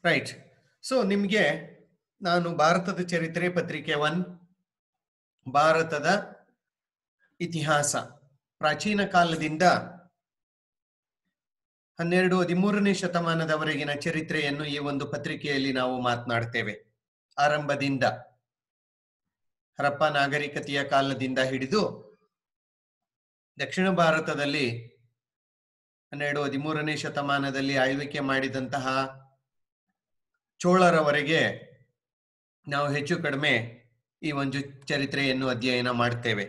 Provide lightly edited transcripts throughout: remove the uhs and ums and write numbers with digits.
Right. So ನಿಮಗೆ ನಾನು ಭಾರತದ ಚರಿತ್ರೆ ಪತ್ರಿಕೆ 1 ಭಾರತದ ಇತಿಹಾಸ ಪ್ರಾಚೀನ ಕಾಲದಿಂದ 12-13ನೇ ಶತಮಾನದವರೆಗಿನ ಚರಿತ್ರೆಯನ್ನು ಈ ಒಂದು ಪತ್ರಿಕೆಯಲ್ಲಿ ನಾವು ಮಾತನಾಡ್ತೇವೆ. ಆರಂಭದಿಂದ ಹರಪ್ಪ ನಾಗರಿಕತೆಯ ಕಾಲದಿಂದ ಹಿಡಿದು ದಕ್ಷಿಣ ಭಾರತದಲ್ಲಿ 12-13ನೇ ಶತಮಾನದಲ್ಲಿ ಆಳ್ವಿಕೆ ಮಾಡಿದಂತಹ ಚೋಳರವರೆಗೆ ನಾವು ಹೆಚ್ಚು ಕಡಿಮೆ ಈ ಒಂದು ಚರಿತ್ರೆಯನ್ನು ಅಧ್ಯಯನ ಮಾಡ್ತೇವೆ.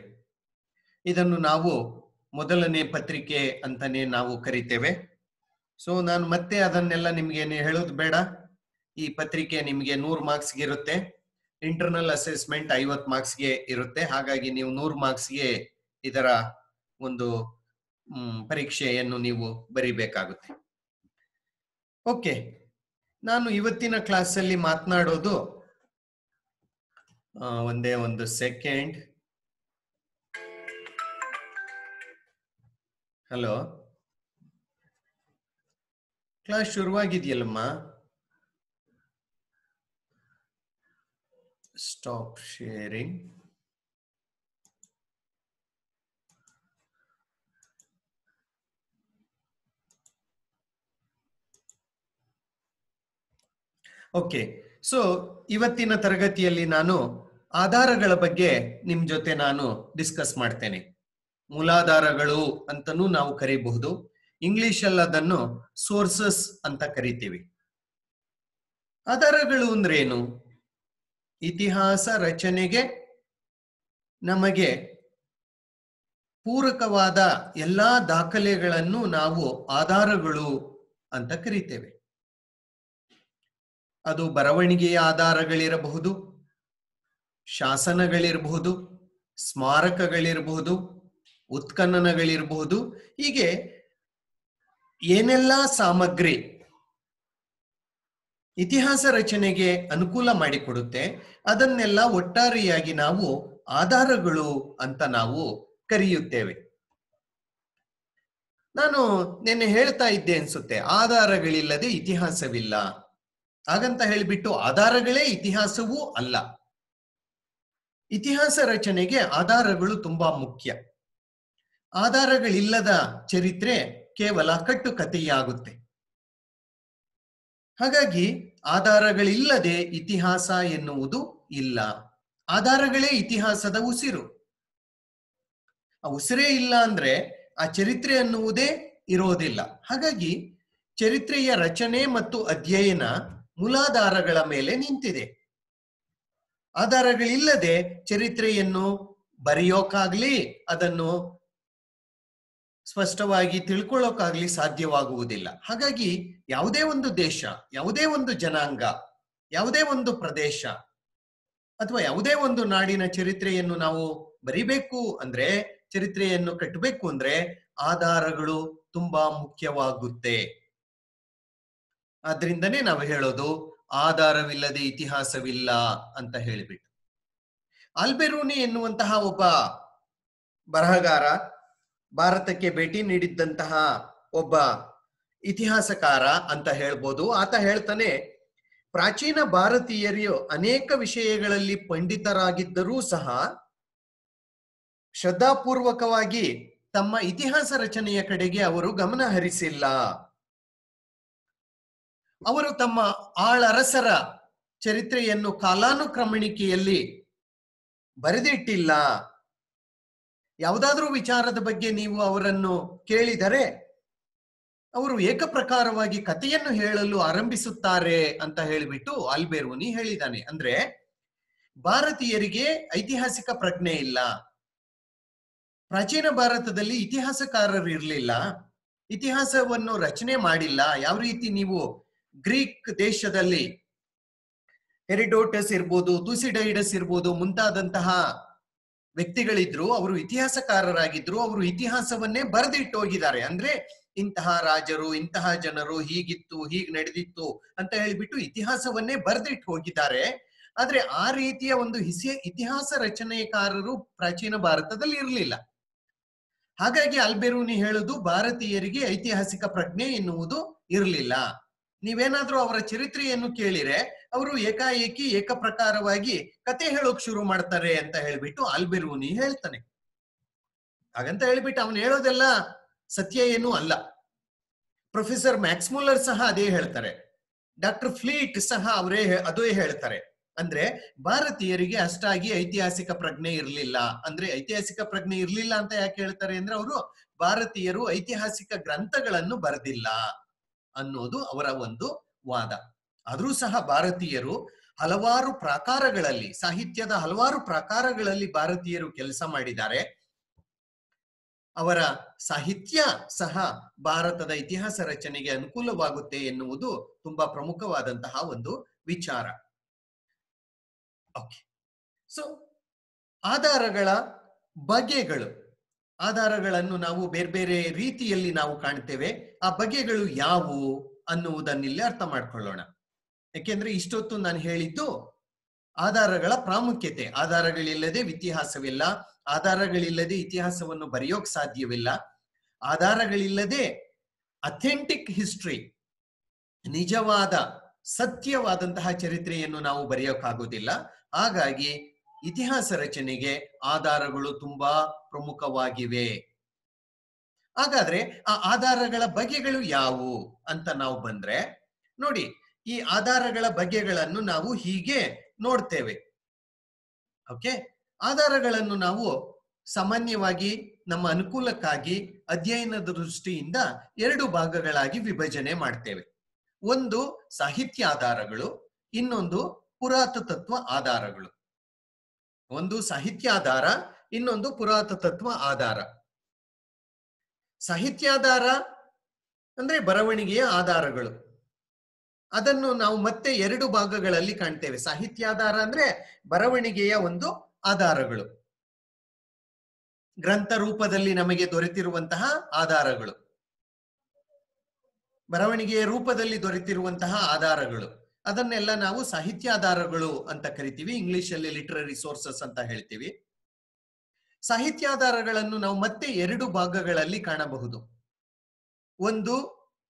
ಇದನ್ನು ನಾವು ಮೊದಲನೇ ಪತ್ರಿಕೆ ಅಂತಾನೆ ನಾವು ಕರಿತೇವೆ. ಸೊ ನಾನು ಮತ್ತೆ ಅದನ್ನೆಲ್ಲ ನಿಮ್ಗೆ ಹೇಳೋದು ಬೇಡ. ಈ ಪತ್ರಿಕೆ ನಿಮಗೆ 100 ಮಾರ್ಕ್ಸ್ಗೆ ಇರುತ್ತೆ. ಇಂಟರ್ನಲ್ ಅಸೆಸ್ಮೆಂಟ್ 50 ಮಾರ್ಕ್ಸ್ಗೆ ಇರುತ್ತೆ. ಹಾಗಾಗಿ ನೀವು 100 ಮಾರ್ಕ್ಸ್ಗೆ ಇದರ ಒಂದು ಪರೀಕ್ಷೆಯನ್ನು ನೀವು ಬರಿಬೇಕಾಗುತ್ತೆ. ಓಕೆ, ನಾನು ಇವತ್ತಿನ ಕ್ಲಾಸಲ್ಲಿ ಮಾತನಾಡೋದು ಒಂದೇ ಒಂದು ಸೆಕೆಂಡ್. ಹಲೋ, ಕ್ಲಾಸ್ ಶುರುವಾಗಿದೆಯಲ್ಲಮ್ಮ? Stop sharing. ಓಕೆ, ಸೊ ಇವತ್ತಿನ ತರಗತಿಯಲ್ಲಿ ನಾನು ಆಧಾರಗಳ ಬಗ್ಗೆ ನಿಮ್ ಜೊತೆ ನಾನು ಡಿಸ್ಕಸ್ ಮಾಡ್ತೇನೆ. ಮೂಲಾಧಾರಗಳು ಅಂತನೂ ನಾವು ಕರೀಬಹುದು. ಇಂಗ್ಲಿಷ್ ಅಲ್ಲಿ ಅದನ್ನು ಸೋರ್ಸಸ್ ಅಂತ ಕರಿತೀವಿ. ಆಧಾರಗಳು ಅಂದ್ರೆ ಏನು? ಇತಿಹಾಸ ರಚನೆಗೆ ನಮಗೆ ಪೂರಕವಾದ ಎಲ್ಲಾ ದಾಖಲೆಗಳನ್ನು ನಾವು ಆಧಾರಗಳು ಅಂತ ಕರಿತೇವೆ. ಅದು ಬರವಣಿಗೆಯ ಆಧಾರಗಳಿರಬಹುದು, ಶಾಸನಗಳಿರಬಹುದು, ಸ್ಮಾರಕಗಳಿರಬಹುದು, ಉತ್ಖನನಗಳಿರಬಹುದು. ಹೀಗೆ ಏನೆಲ್ಲ ಸಾಮಗ್ರಿ ಇತಿಹಾಸ ರಚನೆಗೆ ಅನುಕೂಲ ಮಾಡಿಕೊಡುತ್ತೆ ಅದನ್ನೆಲ್ಲ ಒಟ್ಟಾರೆಯಾಗಿ ನಾವು ಆಧಾರಗಳು ಅಂತ ನಾವು ಕರೆಯುತ್ತೇವೆ. ನಾನು ನಿನ್ನೆ ಹೇಳ್ತಾ ಇದ್ದೆ ಅನ್ಸುತ್ತೆ, ಆಧಾರಗಳಿಲ್ಲದೆ ಇತಿಹಾಸವಿಲ್ಲ. ಹಾಗಂತ ಹೇಳಿಬಿಟ್ಟು ಆಧಾರಗಳೇ ಇತಿಹಾಸವೂ ಅಲ್ಲ. ಇತಿಹಾಸ ರಚನೆಗೆ ಆಧಾರಗಳು ತುಂಬಾ ಮುಖ್ಯ. ಆಧಾರಗಳಿಲ್ಲದ ಚರಿತ್ರೆ ಕೇವಲ ಕಟ್ಟುಕತೆಯಾಗುತ್ತೆ. ಹಾಗಾಗಿ ಆಧಾರಗಳಿಲ್ಲದೆ ಇತಿಹಾಸ ಎನ್ನುವುದು ಇಲ್ಲ. ಆಧಾರಗಳೇ ಇತಿಹಾಸದ ಉಸಿರು. ಆ ಉಸಿರೇ ಇಲ್ಲ ಅಂದ್ರೆ ಆ ಚರಿತ್ರೆ ಅನ್ನುವುದೇ ಇರೋದಿಲ್ಲ. ಹಾಗಾಗಿ ಚರಿತ್ರೆಯ ರಚನೆ ಮತ್ತು ಅಧ್ಯಯನ ಮೂಲಾಧಾರಗಳ ಮೇಲೆ ನಿಂತಿದೆ. ಆಧಾರಗಳಿಲ್ಲದೆ ಚರಿತ್ರೆಯನ್ನು ಬರೆಯೋಕ್ಕಾಗ್ಲಿ ಅದನ್ನು ಸ್ಪಷ್ಟವಾಗಿ ತಿಳ್ಕೊಳ್ಳೋಕ್ಕಾಗ್ಲಿ ಸಾಧ್ಯವಾಗುವುದಿಲ್ಲ. ಹಾಗಾಗಿ ಯಾವುದೇ ಒಂದು ದೇಶ, ಯಾವುದೇ ಒಂದು ಜನಾಂಗ, ಯಾವುದೇ ಒಂದು ಪ್ರದೇಶ ಅಥವಾ ಯಾವುದೇ ಒಂದು ನಾಡಿನ ಚರಿತ್ರೆಯನ್ನು ನಾವು ಬರಿಬೇಕು ಅಂದ್ರೆ, ಚರಿತ್ರೆಯನ್ನು ಕಟ್ಟಬೇಕು ಅಂದ್ರೆ ಆಧಾರಗಳು ತುಂಬಾ ಮುಖ್ಯವಾಗುತ್ತೆ. ಆದ್ರಿಂದನೇ ನಾವು ಹೇಳೋದು ಆಧಾರವಿಲ್ಲದೆ ಇತಿಹಾಸವಿಲ್ಲ ಅಂತ ಹೇಳಿಬಿಟ್ಟು. ಆಲ್ಬೆರೂನಿ ಎನ್ನುವಂತಹ ಒಬ್ಬ ಬರಹಗಾರ, ಭಾರತಕ್ಕೆ ಭೇಟಿ ನೀಡಿದ್ದಂತಹ ಒಬ್ಬ ಇತಿಹಾಸಕಾರ ಅಂತ ಹೇಳ್ಬೋದು. ಆತ ಹೇಳ್ತಾನೆ, ಪ್ರಾಚೀನ ಭಾರತೀಯರು ಅನೇಕ ವಿಷಯಗಳಲ್ಲಿ ಪಂಡಿತರಾಗಿದ್ದರೂ ಸಹ ಶ್ರದ್ಧಾಪೂರ್ವಕವಾಗಿ ತಮ್ಮ ಇತಿಹಾಸ ರಚನೆಯ ಕಡೆಗೆ ಅವರು ಗಮನ ಹರಿಸಿಲ್ಲ. ಅವರು ತಮ್ಮ ಆಳರಸರ ಚರಿತ್ರೆಯನ್ನು ಕಾಲಾನುಕ್ರಮಣಿಕೆಯಲ್ಲಿ ಬರೆದಿಟ್ಟಿಲ್ಲ. ಯಾವುದಾದ್ರೂ ವಿಚಾರದ ಬಗ್ಗೆ ನೀವು ಅವರನ್ನು ಕೇಳಿದರೆ ಅವರು ಏಕಪ್ರಕಾರವಾಗಿ ಕಥೆಯನ್ನು ಹೇಳಲು ಆರಂಭಿಸುತ್ತಾರೆ ಅಂತ ಹೇಳಿಬಿಟ್ಟು ಆಲ್ಬೆರೂನಿ ಹೇಳಿದ್ದಾನೆ. ಅಂದ್ರೆ ಭಾರತೀಯರಿಗೆ ಐತಿಹಾಸಿಕ ಪ್ರಜ್ಞೆ ಇಲ್ಲ. ಪ್ರಾಚೀನ ಭಾರತದಲ್ಲಿ ಇತಿಹಾಸಕಾರರು ಇರಲಿಲ್ಲ, ಇತಿಹಾಸವನ್ನು ರಚನೆ ಮಾಡಿಲ್ಲ. ಯಾವ ರೀತಿ ನೀವು ಗ್ರೀಕ್ ದೇಶದಲ್ಲಿ ಹೆರಿಡೋಟಸ್ ಇರ್ಬೋದು, ತುಸಿಡೈಡಸ್ ಇರ್ಬೋದು, ಮುಂತಾದಂತಹ ವ್ಯಕ್ತಿಗಳಿದ್ರು. ಅವರು ಇತಿಹಾಸಕಾರರಾಗಿದ್ರು. ಅವರು ಇತಿಹಾಸವನ್ನೇ ಬರೆದಿಟ್ಟು ಹೋಗಿದ್ದಾರೆ. ಅಂದ್ರೆ ಇಂತಹ ರಾಜರು, ಇಂತಹ ಜನರು, ಹೀಗಿತ್ತು, ಹೀಗ್ ನಡೆದಿತ್ತು ಅಂತ ಹೇಳಿಬಿಟ್ಟು ಇತಿಹಾಸವನ್ನೇ ಬರೆದಿಟ್ಟು ಹೋಗಿದ್ದಾರೆ. ಆದ್ರೆ ಆ ರೀತಿಯ ಒಂದು ಇತಿಹಾಸ ರಚನೆಕಾರರು ಪ್ರಾಚೀನ ಭಾರತದಲ್ಲಿ ಇರಲಿಲ್ಲ. ಹಾಗಾಗಿ ಆಲ್ಬೆರೂನಿ ಹೇಳುದು ಭಾರತೀಯರಿಗೆ ಐತಿಹಾಸಿಕ ಪ್ರಜ್ಞೆ ಎನ್ನುವುದು ಇರಲಿಲ್ಲ. ನೀವೇನಾದ್ರೂ ಅವರ ಚರಿತ್ರೆಯನ್ನು ಕೇಳಿರೆ ಅವರು ಏಕಾಏಕಿ ಏಕಪ್ರಕಾರವಾಗಿ ಕತೆ ಹೇಳೋಕ್ ಶುರು ಮಾಡ್ತಾರೆ ಅಂತ ಹೇಳ್ಬಿಟ್ಟು ಆಲ್ಬೆರೂನಿ ಹೇಳ್ತಾನೆ. ಹಾಗಂತ ಹೇಳ್ಬಿಟ್ಟು ಅವನು ಹೇಳೋದೆಲ್ಲ ಸತ್ಯ ಏನೂ ಅಲ್ಲ. ಪ್ರೊಫೆಸರ್ ಮ್ಯಾಕ್ಸ್ಮುಲ್ಲರ್ ಸಹ ಅದೇ ಹೇಳ್ತಾರೆ. ಡಾಕ್ಟರ್ ಫ್ಲೀಟ್ ಸಹ ಅದೇ ಹೇಳ್ತಾರೆ. ಅಂದ್ರೆ ಭಾರತೀಯರಿಗೆ ಅಷ್ಟಾಗಿ ಐತಿಹಾಸಿಕ ಪ್ರಜ್ಞೆ ಇರಲಿಲ್ಲ. ಅಂದ್ರೆ ಐತಿಹಾಸಿಕ ಪ್ರಜ್ಞೆ ಇರಲಿಲ್ಲ ಅಂತ ಯಾಕೆ ಹೇಳ್ತಾರೆ ಅಂದ್ರೆ ಅವರು ಭಾರತೀಯರು ಐತಿಹಾಸಿಕ ಗ್ರಂಥಗಳನ್ನು ಬರೆದಿಲ್ಲ ಅನ್ನೋದು ಅವರ ಒಂದು ವಾದ. ಆದ್ರೂ ಸಹ ಭಾರತೀಯರು ಹಲವಾರು ಪ್ರಾಕಾರಗಳಲ್ಲಿ, ಸಾಹಿತ್ಯದ ಹಲವಾರು ಪ್ರಾಕಾರಗಳಲ್ಲಿ ಭಾರತೀಯರು ಕೆಲಸ ಮಾಡಿದ್ದಾರೆ. ಅವರ ಸಾಹಿತ್ಯ ಸಹ ಭಾರತದ ಇತಿಹಾಸ ರಚನೆಗೆ ಅನುಕೂಲವಾಗುತ್ತೆ ಎನ್ನುವುದು ತುಂಬಾ ಪ್ರಮುಖವಾದಂತಹ ಒಂದು ವಿಚಾರ. ಓಕೆ, ಸೊ ಆಧಾರಗಳ ಬಗೆಗಳು, ಆಧಾರಗಳನ್ನು ನಾವು ಬೇರೆ ಬೇರೆ ರೀತಿಯಲ್ಲಿ ನಾವು ಕಾಣ್ತೇವೆ. ಆ ಬಗೆಗಳು ಯಾವುವು ಅನ್ನುವುದನ್ನಿಲ್ಲಿ ಅರ್ಥ ಮಾಡ್ಕೊಳ್ಳೋಣ. ಯಾಕೆಂದ್ರೆ ಇಷ್ಟೊತ್ತು ನಾನು ಹೇಳಿದ್ದು ಆಧಾರಗಳ ಪ್ರಾಮುಖ್ಯತೆ. ಆಧಾರಗಳಿಲ್ಲದೆ ಇತಿಹಾಸವಿಲ್ಲ, ಆಧಾರಗಳಿಲ್ಲದೆ ಇತಿಹಾಸವನ್ನು ಬರೆಯೋಕ್ ಸಾಧ್ಯವಿಲ್ಲ, ಆಧಾರಗಳಿಲ್ಲದೆ ಅಥೆಂಟಿಕ್ ಹಿಸ್ಟ್ರಿ, ನಿಜವಾದ ಸತ್ಯವಾದಂತಹ ಚರಿತ್ರೆಯನ್ನು ನಾವು ಬರೆಯೋಕ್ಕಾಗೋದಿಲ್ಲ. ಹಾಗಾಗಿ ಇತಿಹಾಸ ರಚನೆಗೆ ಆಧಾರಗಳು ತುಂಬಾ ಪ್ರಮುಖವಾಗಿವೆ. ಹಾಗಾದ್ರೆ ಆ ಆಧಾರಗಳ ಬಗೆಗಳು ಯಾವುವು ಅಂತ ನಾವು ಬಂದ್ರೆ ನೋಡಿ, ಈ ಆಧಾರಗಳ ಬಗೆಗಳನ್ನು ನಾವು ಹೀಗೆ ನೋಡ್ತೇವೆ. ಓಕೆ, ಆಧಾರಗಳನ್ನು ನಾವು ಸಾಮಾನ್ಯವಾಗಿ ನಮ್ಮ ಅನುಕೂಲಕ್ಕಾಗಿ ಅಧ್ಯಯನದ ದೃಷ್ಟಿಯಿಂದ 2 ಭಾಗಗಳಾಗಿ ವಿಭಜನೆ ಮಾಡ್ತೇವೆ. ಒಂದು ಸಾಹಿತ್ಯ ಆಧಾರಗಳು, ಇನ್ನೊಂದು ಪುರಾತತ್ವ ಆಧಾರಗಳು. ಒಂದು ಸಾಹಿತ್ಯ ಆಧಾರ, ಇನ್ನೊಂದು ಪುರಾತತ್ವ ಆಧಾರ. ಸಾಹಿತ್ಯಾಧಾರ ಅಂದ್ರೆ ಬರವಣಿಗೆಯ ಆಧಾರಗಳು. ಅದನ್ನು ನಾವು ಮತ್ತೆ 2 ಭಾಗಗಳಲ್ಲಿ ಕಾಣ್ತೇವೆ. ಸಾಹಿತ್ಯಾಧಾರ ಅಂದ್ರೆ ಬರವಣಿಗೆಯ ಒಂದು ಆಧಾರಗಳು, ಗ್ರಂಥ ರೂಪದಲ್ಲಿ ನಮಗೆ ದೊರೆತಿರುವಂತಹ ಆಧಾರಗಳು, ಬರವಣಿಗೆಯ ರೂಪದಲ್ಲಿ ದೊರೆತಿರುವಂತಹ ಆಧಾರಗಳು. ಅದನ್ನೆಲ್ಲ ನಾವು ಸಾಹಿತ್ಯಾಧಾರಗಳು ಅಂತ ಕರಿತೀವಿ. ಇಂಗ್ಲಿಷ್ ಅಲ್ಲಿ ಲಿಟರರಿ ಸೋರ್ಸಸ್ ಅಂತ ಹೇಳ್ತೀವಿ. ಸಾಹಿತ್ಯಾಧಾರಗಳನ್ನು ನಾವು ಮತ್ತೆ 2 ಭಾಗಗಳಲ್ಲಿ ಕಾಣಬಹುದು. ಒಂದು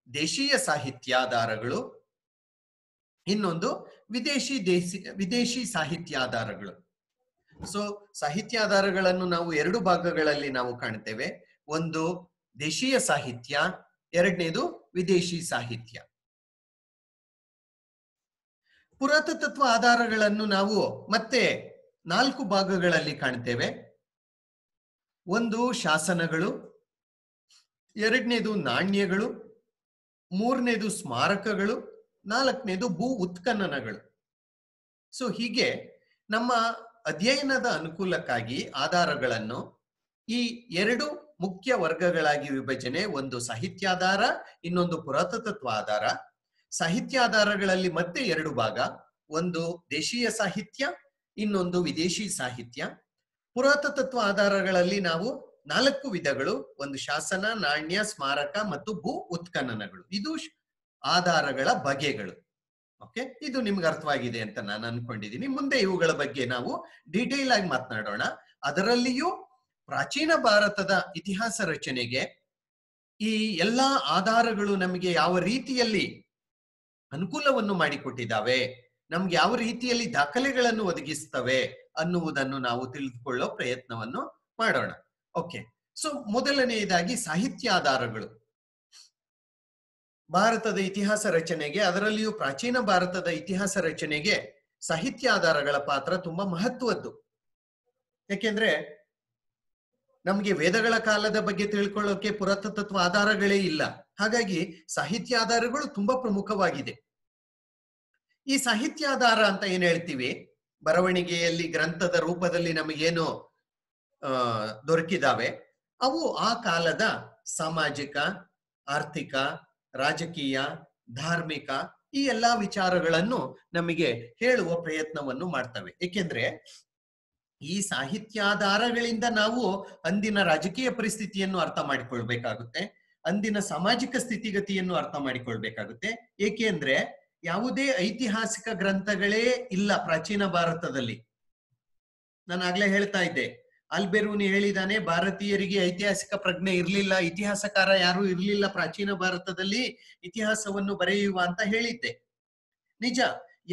ದೇಶೀಯ ಸಾಹಿತ್ಯಾಧಾರಗಳು, ಇನ್ನೊಂದು ವಿದೇಶಿ ಸಾಹಿತ್ಯಾಧಾರಗಳು. ಸೊ ಸಾಹಿತ್ಯಾಧಾರಗಳನ್ನು ನಾವು 2 ಭಾಗಗಳಲ್ಲಿ ನಾವು ಕಾಣ್ತೇವೆ. ಒಂದು ದೇಶೀಯ ಸಾಹಿತ್ಯ, ಎರಡನೇದು ವಿದೇಶಿ ಸಾಹಿತ್ಯ. ಪುರಾತತ್ವ ಆಧಾರಗಳನ್ನು ನಾವು ಮತ್ತೆ 4 ಭಾಗಗಳಲ್ಲಿ ಕಾಣ್ತೇವೆ. ಒಂದು ಶಾಸನಗಳು, ಎರಡನೇದು ನಾಣ್ಯಗಳು, ಮೂರನೇದು ಸ್ಮಾರಕಗಳು, ನಾಲ್ಕನೇದು ಭೂ ಉತ್ಖನನಗಳು. ಸೊ ಹೀಗೆ ನಮ್ಮ ಅಧ್ಯಯನದ ಅನುಕೂಲಕ್ಕಾಗಿ ಆಧಾರಗಳನ್ನು ಈ 2 ಮುಖ್ಯ ವರ್ಗಗಳಾಗಿ ವಿಭಜನೆ, ಒಂದು ಸಾಹಿತ್ಯಾಧಾರ, ಇನ್ನೊಂದು ಪುರಾತತ್ವ ಆಧಾರ. ಸಾಹಿತ್ಯಾಧಾರಗಳಲ್ಲಿ ಮತ್ತೆ 2 ಭಾಗ, ಒಂದು ದೇಶೀಯ ಸಾಹಿತ್ಯ, ಇನ್ನೊಂದು ವಿದೇಶಿ ಸಾಹಿತ್ಯ. ಪುರಾತತ್ವ ಆಧಾರಗಳಲ್ಲಿ ನಾವು 4 ವಿಧಗಳು, ಒಂದು ಶಾಸನ, ನಾಣ್ಯ, ಸ್ಮಾರಕ ಮತ್ತು ಭೂ ಉತ್ಖನನಗಳು. ಇದು ಆಧಾರಗಳ ಬಗೆಗಳು. ಓಕೆ, ಇದು ನಿಮ್ಗೆ ಅರ್ಥವಾಗಿದೆ ಅಂತ ನಾನು ಅನ್ಕೊಂಡಿದ್ದೀನಿ. ಮುಂದೆ ಇವುಗಳ ಬಗ್ಗೆ ನಾವು ಡೀಟೇಲ್ ಆಗಿ ಮಾತನಾಡೋಣ. ಅದರಲ್ಲಿಯೂ ಪ್ರಾಚೀನ ಭಾರತದ ಇತಿಹಾಸ ರಚನೆಗೆ ಈ ಎಲ್ಲಾ ಆಧಾರಗಳು ನಮಗೆ ಯಾವ ರೀತಿಯಲ್ಲಿ ಅನುಕೂಲವನ್ನು ಮಾಡಿಕೊಟ್ಟಿದ್ದಾವೆ, ನಮ್ಗೆ ಯಾವ ರೀತಿಯಲ್ಲಿ ದಾಖಲೆಗಳನ್ನು ಒದಗಿಸ್ತವೆ ಅನ್ನುವುದನ್ನು ನಾವು ತಿಳಿದುಕೊಳ್ಳೋ ಪ್ರಯತ್ನವನ್ನು ಮಾಡೋಣ. ಓಕೆ, ಸೊ ಮೊದಲನೆಯದಾಗಿ ಸಾಹಿತ್ಯಾಧಾರಗಳು. ಭಾರತದ ಇತಿಹಾಸ ರಚನೆಗೆ, ಅದರಲ್ಲಿಯೂ ಪ್ರಾಚೀನ ಭಾರತದ ಇತಿಹಾಸ ರಚನೆಗೆ ಸಾಹಿತ್ಯಾಧಾರಗಳ ಪಾತ್ರ ತುಂಬಾ ಮಹತ್ವದ್ದು. ಯಾಕೆಂದ್ರೆ ನಮ್ಗೆ ವೇದಗಳ ಕಾಲದ ಬಗ್ಗೆ ತಿಳ್ಕೊಳ್ಳೋಕೆ ಪುರಾತತ್ವ ಆಧಾರಗಳೇ ಇಲ್ಲ. ಹಾಗಾಗಿ ಸಾಹಿತ್ಯಾಧಾರಗಳು ತುಂಬಾ ಪ್ರಮುಖವಾಗಿದೆ. ಈ ಸಾಹಿತ್ಯಾಧಾರ ಅಂತ ಏನ್ ಹೇಳ್ತೀವಿ, ಬರವಣಿಗೆಯಲ್ಲಿ ಗ್ರಂಥದ ರೂಪದಲ್ಲಿ ನಮಗೇನು ದೊರಕಿದಾವೆ, ಅವು ಆ ಕಾಲದ ಸಾಮಾಜಿಕ, ಆರ್ಥಿಕ, ರಾಜಕೀಯ, ಧಾರ್ಮಿಕ ಈ ಎಲ್ಲಾ ವಿಚಾರಗಳನ್ನು ನಮಗೆ ಹೇಳುವ ಪ್ರಯತ್ನವನ್ನು ಮಾಡ್ತವೆ. ಏಕೆಂದ್ರೆ ಈ ಸಾಹಿತ್ಯಾಧಾರಗಳಿಂದ ನಾವು ಅಂದಿನ ರಾಜಕೀಯ ಪರಿಸ್ಥಿತಿಯನ್ನು ಅರ್ಥ ಮಾಡಿಕೊಳ್ಬೇಕಾಗುತ್ತೆ, ಅಂದಿನ ಸಾಮಾಜಿಕ ಸ್ಥಿತಿಗತಿಯನ್ನು ಅರ್ಥ ಮಾಡಿಕೊಳ್ಬೇಕಾಗುತ್ತೆ. ಏಕೆಂದ್ರೆ ಯಾವುದೇ ಐತಿಹಾಸಿಕ ಗ್ರಂಥಗಳೇ ಇಲ್ಲ ಪ್ರಾಚೀನ ಭಾರತದಲ್ಲಿ. ನಾನು ಆಗ್ಲೇ ಹೇಳ್ತಾ ಇದ್ದೆ, ಆಲ್ಬೆರೂನಿ ಹೇಳಿದಾನೆ, ಭಾರತೀಯರಿಗೆ ಐತಿಹಾಸಿಕ ಪ್ರಜ್ಞೆ ಇರಲಿಲ್ಲ, ಇತಿಹಾಸಕಾರ ಯಾರು ಇರಲಿಲ್ಲ ಪ್ರಾಚೀನ ಭಾರತದಲ್ಲಿ ಇತಿಹಾಸವನ್ನು ಬರೆಯುವ ಅಂತ ಹೇಳಿದ್ದೆ. ನಿಜ.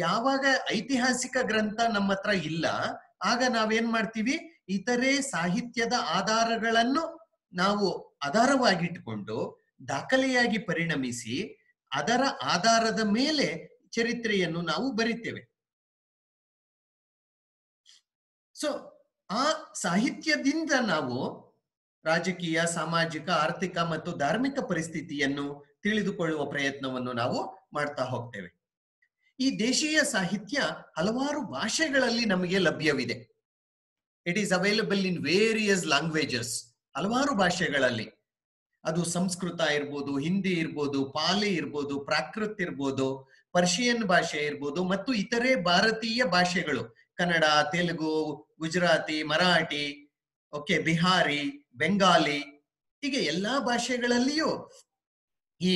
ಯಾವಾಗ ಐತಿಹಾಸಿಕ ಗ್ರಂಥ ನಮ್ಮ ಹತ್ರ ಇಲ್ಲ, ಆಗ ನಾವೇನ್ ಮಾಡ್ತೀವಿ, ಇತರೆ ಸಾಹಿತ್ಯದ ಆಧಾರಗಳನ್ನು ನಾವು ಆಧಾರವಾಗಿಟ್ಟುಕೊಂಡು ದಾಖಲೆಯಾಗಿ ಪರಿಣಮಿಸಿ ಅದರ ಆಧಾರದ ಮೇಲೆ ಚರಿತ್ರೆಯನ್ನು ನಾವು ಬರಿತೇವೆ. ಸೊ ಆ ಸಾಹಿತ್ಯದಿಂದ ನಾವು ರಾಜಕೀಯ, ಸಾಮಾಜಿಕ, ಆರ್ಥಿಕ ಮತ್ತು ಧಾರ್ಮಿಕ ಪರಿಸ್ಥಿತಿಯನ್ನು ತಿಳಿದುಕೊಳ್ಳುವ ಪ್ರಯತ್ನವನ್ನು ನಾವು ಮಾಡ್ತಾ ಹೋಗ್ತೇವೆ. ಈ ದೇಶೀಯ ಸಾಹಿತ್ಯ ಹಲವಾರು ಭಾಷೆಗಳಲ್ಲಿ ನಮಗೆ ಲಭ್ಯವಿದೆ. It is available in various languages, ಹಲವಾರು ಭಾಷೆಗಳಲ್ಲಿ. ಅದು ಸಂಸ್ಕೃತ ಇರ್ಬೋದು, ಹಿಂದಿ ಇರ್ಬೋದು, ಪಾಲಿ ಇರ್ಬೋದು, ಪ್ರಾಕೃತ್ ಇರ್ಬೋದು, ಪರ್ಷಿಯನ್ ಭಾಷೆ ಇರ್ಬೋದು, ಮತ್ತು ಇತರೆ ಭಾರತೀಯ ಭಾಷೆಗಳು, ಕನ್ನಡ, ತೆಲುಗು, ಗುಜರಾತಿ, ಮರಾಠಿ, ಬಿಹಾರಿ, ಬೆಂಗಾಲಿ, ಹೀಗೆ ಎಲ್ಲಾ ಭಾಷೆಗಳಲ್ಲಿಯೂ ಈ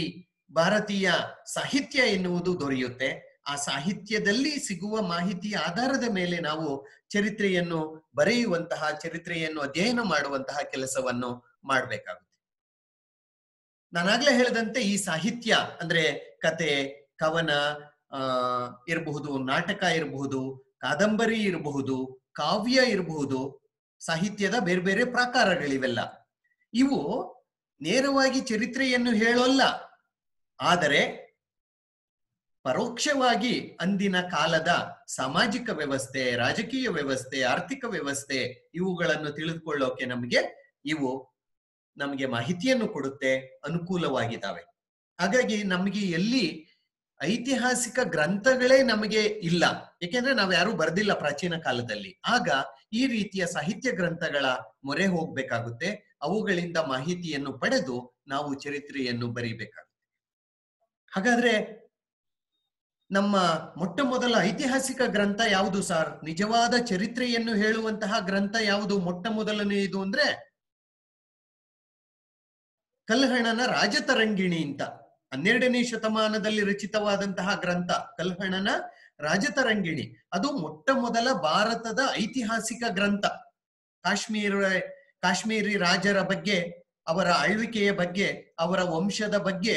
ಭಾರತೀಯ ಸಾಹಿತ್ಯ ಎನ್ನುವುದು ದೊರೆಯುತ್ತೆ. ಆ ಸಾಹಿತ್ಯದಲ್ಲಿ ಸಿಗುವ ಮಾಹಿತಿಯ ಆಧಾರದ ಮೇಲೆ ನಾವು ಚರಿತ್ರೆಯನ್ನು ಬರೆಯುವಂತಹ, ಚರಿತ್ರೆಯನ್ನು ಅಧ್ಯಯನ ಮಾಡುವಂತಹ ಕೆಲಸವನ್ನು ಮಾಡಬೇಕಾಗುತ್ತೆ. ನಾನಾಗ್ಲೇ ಹೇಳಿದಂತೆ ಈ ಸಾಹಿತ್ಯ ಅಂದ್ರೆ ಕತೆ, ಕವನ ಇರಬಹುದು, ನಾಟಕ ಇರಬಹುದು, ಕಾದಂಬರಿ ಇರಬಹುದು, ಕಾವ್ಯ ಇರಬಹುದು, ಸಾಹಿತ್ಯದ ಬೇರೆ ಬೇರೆ ಪ್ರಕಾರಗಳಿವೆಲ್ಲ. ಇವು ನೇರವಾಗಿ ಚರಿತ್ರೆಯನ್ನು ಹೇಳೋಲ್ಲ, ಆದರೆ ಪರೋಕ್ಷವಾಗಿ ಅಂದಿನ ಕಾಲದ ಸಾಮಾಜಿಕ ವ್ಯವಸ್ಥೆ, ರಾಜಕೀಯ ವ್ಯವಸ್ಥೆ, ಆರ್ಥಿಕ ವ್ಯವಸ್ಥೆ ಇವುಗಳನ್ನು ತಿಳಿದುಕೊಳ್ಳೋಕೆ ನಮಗೆ ಮಾಹಿತಿಯನ್ನು ಕೊಡುತ್ತೆ, ಅನುಕೂಲವಾಗಿದ್ದಾವೆ. ಹಾಗಾಗಿ ನಮಗೆ ಎಲ್ಲಿ ಐತಿಹಾಸಿಕ ಗ್ರಂಥಗಳೇ ನಮಗೆ ಇಲ್ಲ, ಏಕೆಂದ್ರೆ ನಾವು ಯಾರು ಬರೆದಿಲ್ಲ ಪ್ರಾಚೀನ ಕಾಲದಲ್ಲಿ, ಆಗ ಈ ರೀತಿಯ ಸಾಹಿತ್ಯ ಗ್ರಂಥಗಳ ಮೊರೆ ಹೋಗ್ಬೇಕಾಗುತ್ತೆ. ಅವುಗಳಿಂದ ಮಾಹಿತಿಯನ್ನು ಪಡೆದು ನಾವು ಚರಿತ್ರೆಯನ್ನು ಬರೀಬೇಕಾಗುತ್ತೆ. ಹಾಗಾದ್ರೆ ನಮ್ಮ ಮೊಟ್ಟ ಮೊದಲ ಐತಿಹಾಸಿಕ ಗ್ರಂಥ ಯಾವುದು ಸರ್? ನಿಜವಾದ ಚರಿತ್ರೆಯನ್ನು ಹೇಳುವಂತಹ ಗ್ರಂಥ ಯಾವುದು ಮೊಟ್ಟ ಮೊದಲನೆಯದು ಅಂದ್ರೆ ಕಲ್ಹಣನ ರಾಜತರಂಗಿಣಿ ಅಂತ 12ನೇ ಶತಮಾನದಲ್ಲಿ ರಚಿತವಾದಂತಹ ಗ್ರಂಥ ಕಲ್ಹಣನ ರಾಜತರಂಗಿಣಿ. ಅದು ಮೊಟ್ಟ ಮೊದಲ ಭಾರತದ ಐತಿಹಾಸಿಕ ಗ್ರಂಥ. ಕಾಶ್ಮೀರಿ ರಾಜರ ಬಗ್ಗೆ, ಅವರ ಆಳ್ವಿಕೆಯ ಬಗ್ಗೆ, ಅವರ ವಂಶದ ಬಗ್ಗೆ,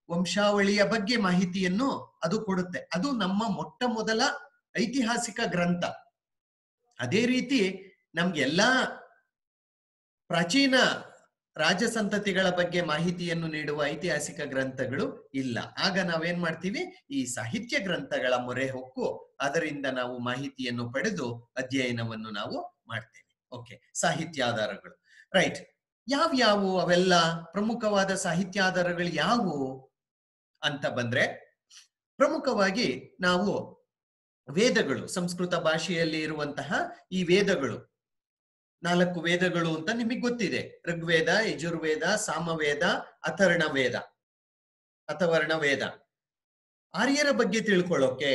ವಂಶಾವಳಿಯ ಬಗ್ಗೆ ಮಾಹಿತಿಯನ್ನು ಅದು ಕೊಡುತ್ತೆ. ಅದು ನಮ್ಮ ಮೊಟ್ಟ ಮೊದಲ ಐತಿಹಾಸಿಕ ಗ್ರಂಥ. ಅದೇ ರೀತಿ ನಮ್ಗೆಲ್ಲಾ ಪ್ರಾಚೀನ ರಾಜಸಂತತಿಗಳ ಬಗ್ಗೆ ಮಾಹಿತಿಯನ್ನು ನೀಡುವ ಐತಿಹಾಸಿಕ ಗ್ರಂಥಗಳು ಇಲ್ಲ. ಆಗ ನಾವೇನ್ ಮಾಡ್ತೀವಿ, ಈ ಸಾಹಿತ್ಯ ಗ್ರಂಥಗಳ ಮೊರೆ ಹೊಕ್ಕು ಅದರಿಂದ ನಾವು ಮಾಹಿತಿಯನ್ನು ಪಡೆದು ಅಧ್ಯಯನವನ್ನು ನಾವು ಮಾಡ್ತೇವೆ. ಸಾಹಿತ್ಯಾಧಾರಗಳು, ರೈಟ್. ಯಾವ್ಯಾವು ಅವೆಲ್ಲ ಪ್ರಮುಖವಾದ ಸಾಹಿತ್ಯಾಧಾರಗಳು ಯಾವುವು ಅಂತ ಬಂದ್ರೆ, ಪ್ರಮುಖವಾಗಿ ನಾವು ವೇದಗಳು, ಸಂಸ್ಕೃತ ಭಾಷೆಯಲ್ಲಿ ಇರುವಂತಹ ಈ ವೇದಗಳು, 4 ವೇದಗಳು ಅಂತ ನಿಮಗೆ ಗೊತ್ತಿದೆ. ಋಗ್ವೇದ, ಯಜುರ್ವೇದ, ಸಾಮವೇದ, ಅಥರ್ವಣ ವೇದ. ಆರ್ಯರ ಬಗ್ಗೆ ತಿಳ್ಕೊಳ್ಳೋಕೆ,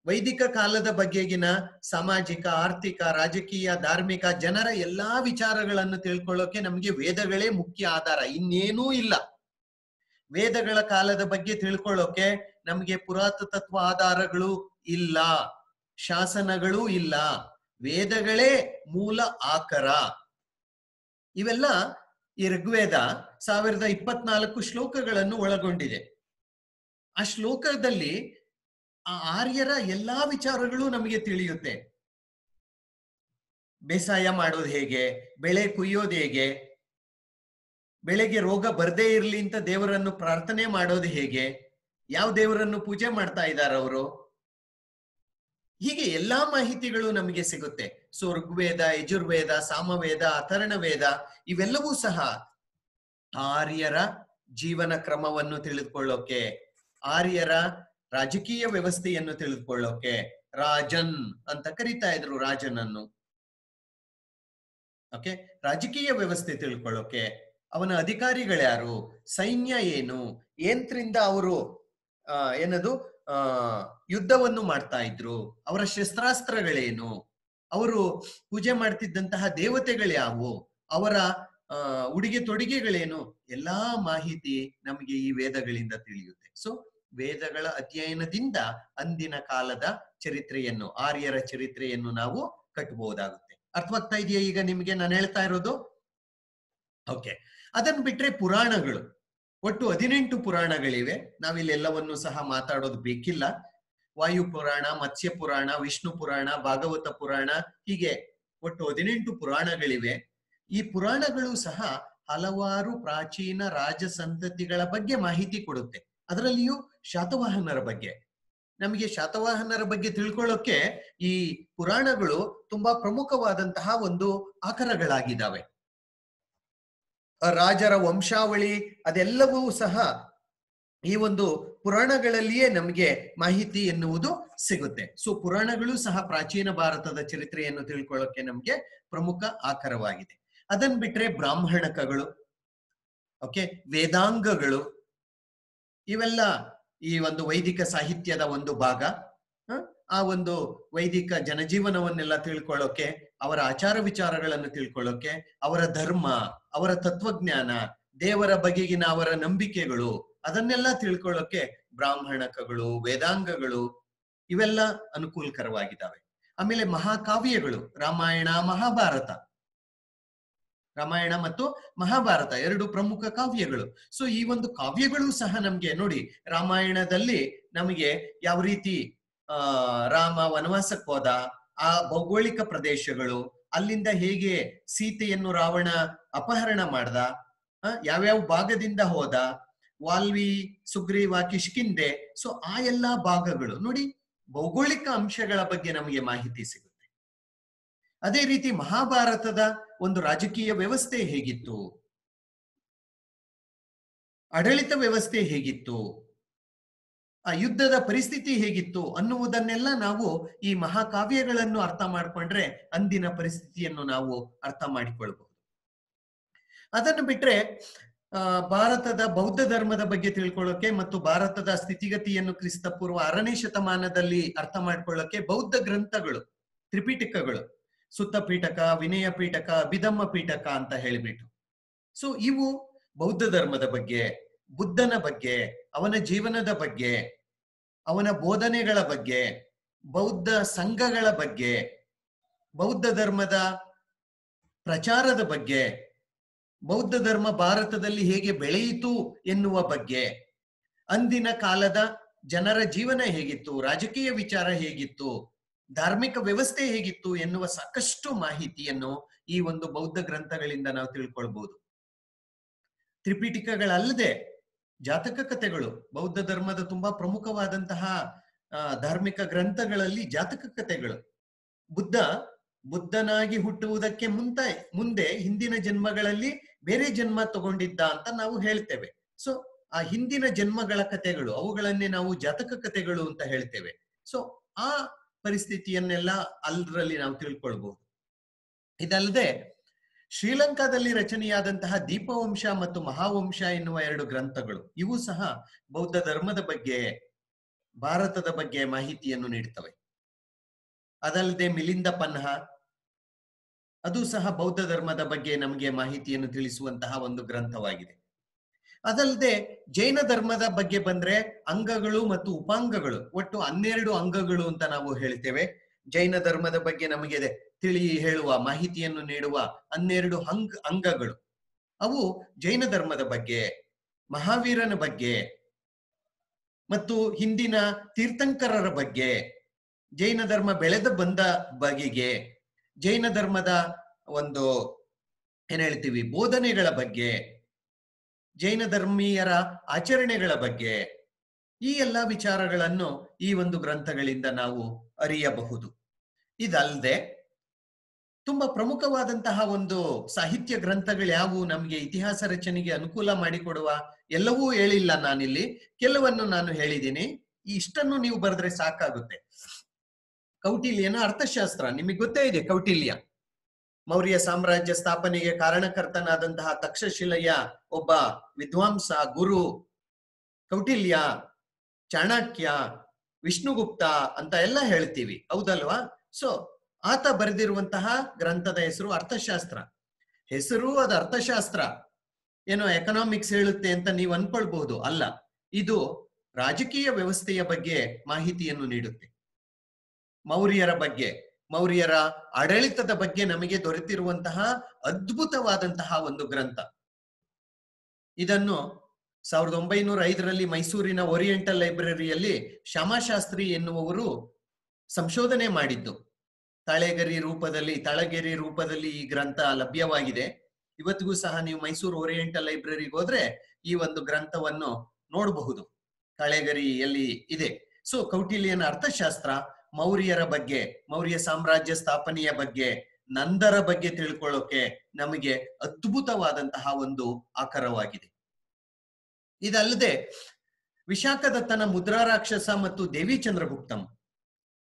ವೈದಿಕ ಕಾಲದ ಬಗೆಗಿನ ಸಾಮಾಜಿಕ, ಆರ್ಥಿಕ, ರಾಜಕೀಯ, ಧಾರ್ಮಿಕ, ಜನರ ಎಲ್ಲಾ ವಿಚಾರಗಳನ್ನು ತಿಳ್ಕೊಳ್ಳೋಕೆ ನಮಗೆ ವೇದಗಳೇ ಮುಖ್ಯ ಆಧಾರ, ಇನ್ನೇನೂ ಇಲ್ಲ. ವೇದಗಳ ಕಾಲದ ಬಗ್ಗೆ ತಿಳ್ಕೊಳ್ಳೋಕೆ ನಮಗೆ ಪುರಾತತ್ವ ಆಧಾರಗಳು ಇಲ್ಲ, ಶಾಸನಗಳು ಇಲ್ಲ, ವೇದಗಳೇ ಮೂಲ ಆಕರ. ಇವೆಲ್ಲ ಈ ಋಗ್ವೇದ 1024 ಶ್ಲೋಕಗಳನ್ನು ಒಳಗೊಂಡಿದೆ. ಆ ಶ್ಲೋಕದಲ್ಲಿ ಆ ಆರ್ಯರ ಎಲ್ಲಾ ವಿಚಾರಗಳು ನಮಗೆ ತಿಳಿಯುತ್ತೆ. ಬೇಸಾಯ ಮಾಡೋದು ಹೇಗೆ, ಬೆಳೆ ಕುಯ್ಯೋದು ಹೇಗೆ, ಬೆಳೆಗೆ ರೋಗ ಬರ್ದೇ ಇರ್ಲಿ ಅಂತ ದೇವರನ್ನು ಪ್ರಾರ್ಥನೆ ಮಾಡೋದು ಹೇಗೆ, ಯಾವ ದೇವರನ್ನು ಪೂಜೆ ಮಾಡ್ತಾ ಇದ್ದಾರೆ ಅವರು, ಹೀಗೆ ಎಲ್ಲಾ ಮಾಹಿತಿಗಳು ನಮಗೆ ಸಿಗುತ್ತೆ. ಸೊ ಋಗ್ವೇದ, ಯಜುರ್ವೇದ, ಸಾಮವೇದ, ಅಥರ್ಣ ವೇದ ಇವೆಲ್ಲವೂ ಸಹ ಆರ್ಯರ ಜೀವನ ಕ್ರಮವನ್ನು ತಿಳಿದುಕೊಳ್ಳೋಕೆ, ಆರ್ಯರ ರಾಜಕೀಯ ವ್ಯವಸ್ಥೆಯನ್ನು ತಿಳಿದುಕೊಳ್ಳೋಕೆ, ರಾಜನ್ ಅಂತ ಕರೀತಾ ಇದ್ರು ರಾಜನನ್ನು. ರಾಜಕೀಯ ವ್ಯವಸ್ಥೆ ತಿಳ್ಕೊಳ್ಳೋಕೆ, ಅವನ ಅಧಿಕಾರಿಗಳ್ಯಾರು, ಸೈನ್ಯ ಏನು, ಏನ್ರಿಂದ ಅವರು ಯುದ್ಧವನ್ನು ಮಾಡ್ತಾ ಇದ್ರು, ಅವರ ಶಸ್ತ್ರಾಸ್ತ್ರಗಳೇನು, ಅವರು ಪೂಜೆ ಮಾಡ್ತಿದ್ದಂತಹ ದೇವತೆಗಳ್ಯಾವು, ಅವರ ಉಡುಗೆ ತೊಡುಗೆಗಳೇನು, ಎಲ್ಲಾ ಮಾಹಿತಿ ನಮಗೆ ಈ ವೇದಗಳಿಂದ ತಿಳಿಯುತ್ತೆ. ಸೊ ವೇದಗಳ ಅಧ್ಯಯನದಿಂದ ಅಂದಿನ ಕಾಲದ ಚರಿತ್ರೆಯನ್ನು, ಆರ್ಯರ ಚರಿತ್ರೆಯನ್ನು ನಾವು ಕಟ್ಟಬಹುದಾಗುತ್ತೆ. ಅರ್ಥವಾಗ್ತಾ ಇದೆಯಾ ಈಗ ನಿಮಗೆ ನಾನು ಹೇಳ್ತಾ ಇರೋದು? ಓಕೆ. ಅದನ್ನು ಬಿಟ್ರೆ ಪುರಾಣಗಳು, ಒಟ್ಟು 18 ಪುರಾಣಗಳಿವೆ. ನಾವಿಲ್ಲಿ ಎಲ್ಲವನ್ನು ಸಹ ಮಾತಾಡೋದು ಬೇಕಿಲ್ಲ. ವಾಯು ಪುರಾಣ, ಮತ್ಸ್ಯ ಪುರಾಣ, ವಿಷ್ಣು ಪುರಾಣ, ಭಾಗವತ ಪುರಾಣ, ಹೀಗೆ ಒಟ್ಟು 18 ಪುರಾಣಗಳಿವೆ. ಈ ಪುರಾಣಗಳು ಸಹ ಹಲವಾರು ಪ್ರಾಚೀನ ರಾಜ ಸಂತತಿಗಳ ಬಗ್ಗೆ ಮಾಹಿತಿ ಕೊಡುತ್ತೆ. ಅದರಲ್ಲಿಯೂ ಶಾತವಾಹನರ ಬಗ್ಗೆ, ನಮಗೆ ಶಾತವಾಹನರ ಬಗ್ಗೆ ತಿಳ್ಕೊಳ್ಳೋಕೆ ಈ ಪುರಾಣಗಳು ತುಂಬಾ ಪ್ರಮುಖವಾದಂತಹ ಒಂದು ಆಕರಗಳಾಗಿದ್ದಾವೆ. ರಾಜರ ವಂಶಾವಳಿ ಅದೆಲ್ಲವೂ ಸಹ ಈ ಒಂದು ಪುರಾಣಗಳಲ್ಲಿಯೇ ನಮಗೆ ಮಾಹಿತಿ ಎನ್ನುವುದು ಸಿಗುತ್ತೆ. ಸೊ ಪುರಾಣಗಳು ಸಹ ಪ್ರಾಚೀನ ಭಾರತದ ಚರಿತ್ರೆಯನ್ನು ತಿಳ್ಕೊಳ್ಳೋಕೆ ನಮಗೆ ಪ್ರಮುಖ ಆಕರವಾಗಿದೆ. ಅದನ್ ಬಿಟ್ರೆ ಬ್ರಾಹ್ಮಣಕಗಳು, ಓಕೆ, ವೇದಾಂಗಗಳು, ಇವೆಲ್ಲ ಈ ಒಂದು ವೈದಿಕ ಸಾಹಿತ್ಯದ ಒಂದು ಭಾಗ. ಆ ಒಂದು ವೈದಿಕ ಜನಜೀವನವನ್ನೆಲ್ಲ ತಿಳ್ಕೊಳ್ಳೋಕೆ, ಅವರ ಆಚಾರ ವಿಚಾರಗಳನ್ನು ತಿಳ್ಕೊಳ್ಳೋಕೆ, ಅವರ ಧರ್ಮ, ಅವರ ತತ್ವಜ್ಞಾನ, ದೇವರ ಬಗೆಗಿನ ಅವರ ನಂಬಿಕೆಗಳು, ಅದನ್ನೆಲ್ಲ ತಿಳ್ಕೊಳ್ಳೋಕೆ ಬ್ರಾಹ್ಮಣಕಗಳು, ವೇದಾಂಗಗಳು ಇವೆಲ್ಲ ಅನುಕೂಲಕರವಾಗಿದ್ದಾವೆ. ಆಮೇಲೆ ಮಹಾಕಾವ್ಯಗಳು, ರಾಮಾಯಣ ಮಹಾಭಾರತ, ರಾಮಾಯಣ ಮತ್ತು ಮಹಾಭಾರತ ಎರಡು ಪ್ರಮುಖ ಕಾವ್ಯಗಳು. ಸೊ ಈ ಒಂದು ಕಾವ್ಯಗಳು ಸಹ ನಮ್ಗೆ ನೋಡಿ, ರಾಮಾಯಣದಲ್ಲಿ ನಮಗೆ ಯಾವ ರೀತಿ ರಾಮ ವನವಾಸಕ್ಕೆ ಹೋದ, ಆ ಭೌಗೋಳಿಕ ಪ್ರದೇಶಗಳು, ಅಲ್ಲಿಂದ ಹೇಗೆ ಸೀತೆಯನ್ನು ರಾವಣ ಅಪಹರಣ ಮಾಡ್ದ, ಯಾವ್ಯಾವ ಭಾಗದಿಂದ ಹೋದ, ವಾಲ್ವಿ, ಸುಗ್ರೀವ, ಕಿಷ್ಕಿಂದೆ, ಸೊ ಆ ಎಲ್ಲಾ ಭಾಗಗಳು ನೋಡಿ, ಭೌಗೋಳಿಕ ಅಂಶಗಳ ಬಗ್ಗೆ ನಮಗೆ ಮಾಹಿತಿ ಸಿಗುತ್ತೆ. ಅದೇ ರೀತಿ ಮಹಾಭಾರತದ ಒಂದು ರಾಜಕೀಯ ವ್ಯವಸ್ಥೆ ಹೇಗಿತ್ತು, ಆಡಳಿತ ವ್ಯವಸ್ಥೆ ಹೇಗಿತ್ತು, ಆ ಯುದ್ಧದ ಪರಿಸ್ಥಿತಿ ಹೇಗಿತ್ತು ಅನ್ನುವುದನ್ನೆಲ್ಲ ನಾವು ಈ ಮಹಾಕಾವ್ಯಗಳನ್ನು ಅರ್ಥ ಮಾಡಿಕೊಂಡ್ರೆ ಅಂದಿನ ಪರಿಸ್ಥಿತಿಯನ್ನು ನಾವು ಅರ್ಥ ಮಾಡಿಕೊಳ್ಬಹುದು. ಅದನ್ನು ಬಿಟ್ರೆ ಭಾರತದ ಬೌದ್ಧ ಧರ್ಮದ ಬಗ್ಗೆ ತಿಳ್ಕೊಳ್ಳೋಕೆ ಮತ್ತು ಭಾರತದ ಸ್ಥಿತಿಗತಿಯನ್ನು ಕ್ರಿಸ್ತ ಪೂರ್ವ 6ನೇ ಶತಮಾನದಲ್ಲಿ ಅರ್ಥ ಮಾಡ್ಕೊಳ್ಳೋಕೆ ಬೌದ್ಧ ಗ್ರಂಥಗಳು, ತ್ರಿಪಿಟಕಗಳು, ಸುತ್ತ ಪೀಠಕ, ವಿನಯ ಪೀಠಕ, ಅಭಿಧಮ್ಮ ಪೀಠಕ ಅಂತ ಹೇಳಿಬಿಟ್ಟು, ಸೊ ಇವು ಬೌದ್ಧ ಧರ್ಮದ ಬಗ್ಗೆ, ಬುದ್ಧನ ಬಗ್ಗೆ, ಅವನ ಜೀವನದ ಬಗ್ಗೆ, ಅವನ ಬೋಧನೆಗಳ ಬಗ್ಗೆ, ಬೌದ್ಧ ಸಂಘಗಳ ಬಗ್ಗೆ, ಬೌದ್ಧ ಧರ್ಮದ ಪ್ರಚಾರದ ಬಗ್ಗೆ, ಬೌದ್ಧ ಧರ್ಮ ಭಾರತದಲ್ಲಿ ಹೇಗೆ ಬೆಳೆಯಿತು ಎನ್ನುವ ಬಗ್ಗೆ, ಅಂದಿನ ಕಾಲದ ಜನರ ಜೀವನ ಹೇಗಿತ್ತು, ರಾಜಕೀಯ ವಿಚಾರ ಹೇಗಿತ್ತು, ಧಾರ್ಮಿಕ ವ್ಯವಸ್ಥೆ ಹೇಗಿತ್ತು ಎನ್ನುವ ಸಾಕಷ್ಟು ಮಾಹಿತಿಯನ್ನು ಈ ಒಂದು ಬೌದ್ಧ ಗ್ರಂಥಗಳಿಂದ ನಾವು ತಿಳ್ಕೊಳ್ಬಹುದು. ತ್ರಿಪಿಟಕಗಳಲ್ಲದೆ ಜಾತಕ ಕಥೆಗಳು, ಬೌದ್ಧ ಧರ್ಮದ ತುಂಬಾ ಪ್ರಮುಖವಾದಂತಹ ಧಾರ್ಮಿಕ ಗ್ರಂಥಗಳಲ್ಲಿ ಜಾತಕ ಕಥೆಗಳು, ಬುದ್ಧನಾಗಿ ಹುಟ್ಟುವುದಕ್ಕೆ ಮುಂದೆ ಹಿಂದಿನ ಜನ್ಮಗಳಲ್ಲಿ ಬೇರೆ ಜನ್ಮ ತಗೊಂಡಿದ್ದ ಅಂತ ನಾವು ಹೇಳ್ತೇವೆ. ಸೊ ಆ ಹಿಂದಿನ ಜನ್ಮಗಳ ಕಥೆಗಳು, ಅವುಗಳನ್ನೇ ನಾವು ಜಾತಕ ಕಥೆಗಳು ಅಂತ ಹೇಳ್ತೇವೆ. ಸೊ ಆ ಪರಿಸ್ಥಿತಿಯನ್ನೆಲ್ಲ ಅಲ್ಲರಲ್ಲಿ ನಾವು ತಿಳ್ಕೊಳ್ಬಹುದು. ಇದಲ್ಲದೆ ಶ್ರೀಲಂಕಾದಲ್ಲಿ ರಚನೆಯಾದಂತಹ ದೀಪವಂಶ ಮತ್ತು ಮಹಾವಂಶ ಎನ್ನುವ 2 ಗ್ರಂಥಗಳು, ಇವು ಸಹ ಬೌದ್ಧ ಧರ್ಮದ ಬಗ್ಗೆ, ಭಾರತದ ಬಗ್ಗೆ ಮಾಹಿತಿಯನ್ನು ನೀಡುತ್ತವೆ. ಅದಲ್ಲದೆ ಮಿಲಿಂದ ಪನ್ಹ, ಅದು ಸಹ ಬೌದ್ಧ ಧರ್ಮದ ಬಗ್ಗೆ ನಮಗೆ ಮಾಹಿತಿಯನ್ನು ತಿಳಿಸುವಂತಹ ಒಂದು ಗ್ರಂಥವಾಗಿದೆ. ಅದಲ್ಲದೆ ಜೈನ ಧರ್ಮದ ಬಗ್ಗೆ ಬಂದ್ರೆ ಅಂಗಗಳು ಮತ್ತು ಉಪಾಂಗಗಳು, ಒಟ್ಟು 12 ಅಂಗಗಳು ಅಂತ ನಾವು ಹೇಳ್ತೇವೆ. ಜೈನ ಧರ್ಮದ ಬಗ್ಗೆ ನಮಗೆ ಹೇಳುವ ಮಾಹಿತಿಯನ್ನು ನೀಡುವ 12 ಅಂಗಗಳು, ಅವು ಜೈನ ಧರ್ಮದ ಬಗ್ಗೆ, ಮಹಾವೀರನ ಬಗ್ಗೆ ಮತ್ತು ಹಿಂದಿನ ತೀರ್ಥಂಕರರ ಬಗ್ಗೆ, ಜೈನ ಧರ್ಮ ಬೆಳೆದು ಬಂದ ಬಗೆಗೆ, ಜೈನ ಧರ್ಮದ ಒಂದು ಏನ್ ಹೇಳ್ತೀವಿ ಬೋಧನೆಗಳ ಬಗ್ಗೆ, ಜೈನ ಧರ್ಮೀಯರ ಆಚರಣೆಗಳ ಬಗ್ಗೆ, ಈ ಎಲ್ಲಾ ವಿಚಾರಗಳನ್ನು ಈ ಒಂದು ಗ್ರಂಥಗಳಿಂದ ನಾವು ಅರಿಯಬಹುದು. ಇದಲ್ಲದೆ ತುಂಬಾ ಪ್ರಮುಖವಾದಂತಹ ಒಂದು ಸಾಹಿತ್ಯ ಗ್ರಂಥಗಳು ಯಾವುವು ನಮಗೆ ಇತಿಹಾಸ ರಚನೆಗೆ ಅನುಕೂಲ ಮಾಡಿಕೊಡುವ, ಎಲ್ಲವೂ ಹೇಳಿಲ್ಲ ನಾನಿಲ್ಲಿ, ಕೆಲವನ್ನು ನಾನು ಹೇಳಿದ್ದೀನಿ. ಇಷ್ಟನ್ನು ನೀವು ಬರೆದ್ರೆ ಸಾಕಾಗುತ್ತೆ. ಕೌಟಿಲ್ಯನ ಅರ್ಥಶಾಸ್ತ್ರ ನಿಮಗೆ ಗೊತ್ತೇ ಇದೆ. ಕೌಟಿಲ್ಯ ಮೌರ್ಯ ಸಾಮ್ರಾಜ್ಯ ಸ್ಥಾಪನೆಗೆ ಕಾರಣಕರ್ತನಾದಂತಹ ತಕ್ಷಶಿಲೆಯ ಒಬ್ಬ ವಿದ್ವಾಂಸ, ಗುರು. ಕೌಟಿಲ್ಯ, ಚಾಣಕ್ಯ, ವಿಷ್ಣುಗುಪ್ತ ಅಂತ ಎಲ್ಲ ಹೇಳ್ತೀವಿ, ಹೌದಲ್ವಾ? ಸೊ ಆತ ಬರೆದಿರುವಂತಹ ಗ್ರಂಥದ ಹೆಸರು ಅರ್ಥಶಾಸ್ತ್ರ. ಹೆಸರು ಅದು ಅರ್ಥಶಾಸ್ತ್ರ, ಏನೋ ಎಕನಾಮಿಕ್ಸ್ ಹೇಳುತ್ತೆ ಅಂತ ನೀವು ಅನ್ಕೊಳ್ಬಹುದು. ಅಲ್ಲ, ಇದು ರಾಜಕೀಯ ವ್ಯವಸ್ಥೆಯ ಬಗ್ಗೆ ಮಾಹಿತಿಯನ್ನು ನೀಡುತ್ತೆ. ಮೌರ್ಯರ ಬಗ್ಗೆ, ಮೌರ್ಯರ ಆಡಳಿತದ ಬಗ್ಗೆ ನಮಗೆ ದೊರೆತಿರುವಂತಹ ಅದ್ಭುತವಾದಂತಹ ಒಂದು ಗ್ರಂಥ. ಇದನ್ನು 1905ರಲ್ಲಿ ಮೈಸೂರಿನ ಓರಿಯೆಂಟಲ್ ಲೈಬ್ರರಿಯಲ್ಲಿ ಶ್ಯಾಮಶಾಸ್ತ್ರಿ ಎನ್ನುವವರು ಸಂಶೋಧನೆ ಮಾಡಿದ್ದು. ತಳಗೇರಿ ರೂಪದಲ್ಲಿ ಈ ಗ್ರಂಥ ಲಭ್ಯವಾಗಿದೆ. ಇವತ್ತಿಗೂ ಸಹ ನೀವು ಮೈಸೂರು ಓರಿಯೆಂಟಲ್ ಲೈಬ್ರರಿಗೆ ಹೋದ್ರೆ ಈ ಒಂದು ಗ್ರಂಥವನ್ನು ನೋಡಬಹುದು. ತಳಗೇರಿಯಲ್ಲಿ ಇದೆ. ಸೊ ಕೌಟಿಲ್ಯನ ಅರ್ಥಶಾಸ್ತ್ರ ಮೌರ್ಯರ ಬಗ್ಗೆ, ಮೌರ್ಯ ಸಾಮ್ರಾಜ್ಯ ಸ್ಥಾಪನೆಯ ಬಗ್ಗೆ, ನಂದರ ಬಗ್ಗೆ ತಿಳ್ಕೊಳ್ಳೋಕೆ ನಮಗೆ ಅದ್ಭುತವಾದಂತಹ ಒಂದು ಆಕರವಾಗಿದೆ. ಇದಲ್ಲದೆ ವಿಶಾಖದತ್ತನ ಮುದ್ರಾ ರಾಕ್ಷಸ ಮತ್ತು ದೇವಿ ಚಂದ್ರಗುಪ್ತಂ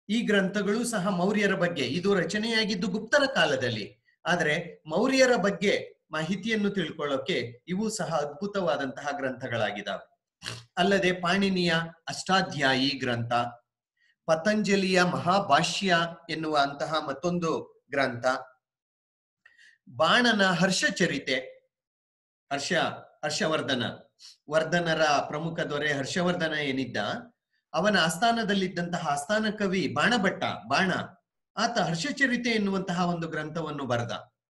ಈ ಗ್ರಂಥಗಳು ಸಹ ಮೌರ್ಯರ ಬಗ್ಗೆ, ಇದು ರಚನೆಯಾಗಿದ್ದು ಗುಪ್ತರ ಕಾಲದಲ್ಲಿ, ಆದರೆ ಮೌರ್ಯರ ಬಗ್ಗೆ ಮಾಹಿತಿಯನ್ನು ತಿಳ್ಕೊಳ್ಳೋಕೆ ಇವು ಸಹ ಅದ್ಭುತವಾದಂತಹ ಗ್ರಂಥಗಳಾಗಿದ್ದಾವೆ. ಅಲ್ಲದೆ ಪಾಣಿನಿಯ ಅಷ್ಟಾಧ್ಯಾಯಿ ಗ್ರಂಥ, ಪತಂಜಲಿಯ ಮಹಾಭಾಷ್ಯ ಎನ್ನುವ ಅಂತಹ ಮತ್ತೊಂದು ಗ್ರಂಥ, ಬಾಣನ ಹರ್ಷಚರಿತೆ, ವರ್ಧನರ ಪ್ರಮುಖ ದೊರೆ ಹರ್ಷವರ್ಧನ ಏನಿದ್ದ, ಅವನ ಆಸ್ಥಾನದಲ್ಲಿದ್ದಂತಹ ಆಸ್ಥಾನ ಕವಿ ಬಾಣ ಆತ ಹರ್ಷಚರಿತೆ ಎನ್ನುವಂತಹ ಒಂದು ಗ್ರಂಥವನ್ನು ಬರೆದ.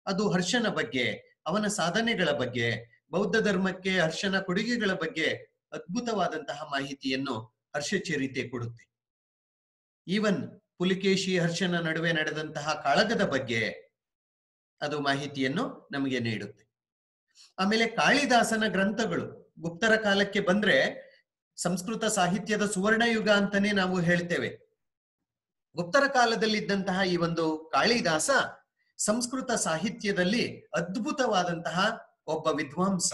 ಅದು ಹರ್ಷನ ಬಗ್ಗೆ, ಅವನ ಸಾಧನೆಗಳ ಬಗ್ಗೆ, ಬೌದ್ಧ ಧರ್ಮಕ್ಕೆ ಹರ್ಷನ ಕೊಡುಗೆಗಳ ಬಗ್ಗೆ ಅದ್ಭುತವಾದಂತಹ ಮಾಹಿತಿಯನ್ನು ಹರ್ಷಚರಿತೆ ಕೊಡುತ್ತೆ. ಈವನ್ ಪುಲಿಕೇಶಿ ಹರ್ಷನ ನಡುವೆ ನಡೆದಂತಹ ಕಾಳಗದ ಬಗ್ಗೆ ಅದು ಮಾಹಿತಿಯನ್ನು ನಮಗೆ ನೀಡುತ್ತೆ. ಆಮೇಲೆ ಕಾಳಿದಾಸನ ಗ್ರಂಥಗಳು ಗುಪ್ತರ ಕಾಲಕ್ಕೆ ಬಂದ್ರೆ ಸಂಸ್ಕೃತ ಸಾಹಿತ್ಯದ ಸುವರ್ಣಯುಗ ಅಂತಾನೆ ನಾವು ಹೇಳ್ತೇವೆ. ಗುಪ್ತರ ಕಾಲದಲ್ಲಿದ್ದಂತಹ ಈ ಒಂದು ಕಾಳಿದಾಸ ಸಂಸ್ಕೃತ ಸಾಹಿತ್ಯದಲ್ಲಿ ಅದ್ಭುತವಾದಂತಹ ಒಬ್ಬ ವಿದ್ವಾಂಸ.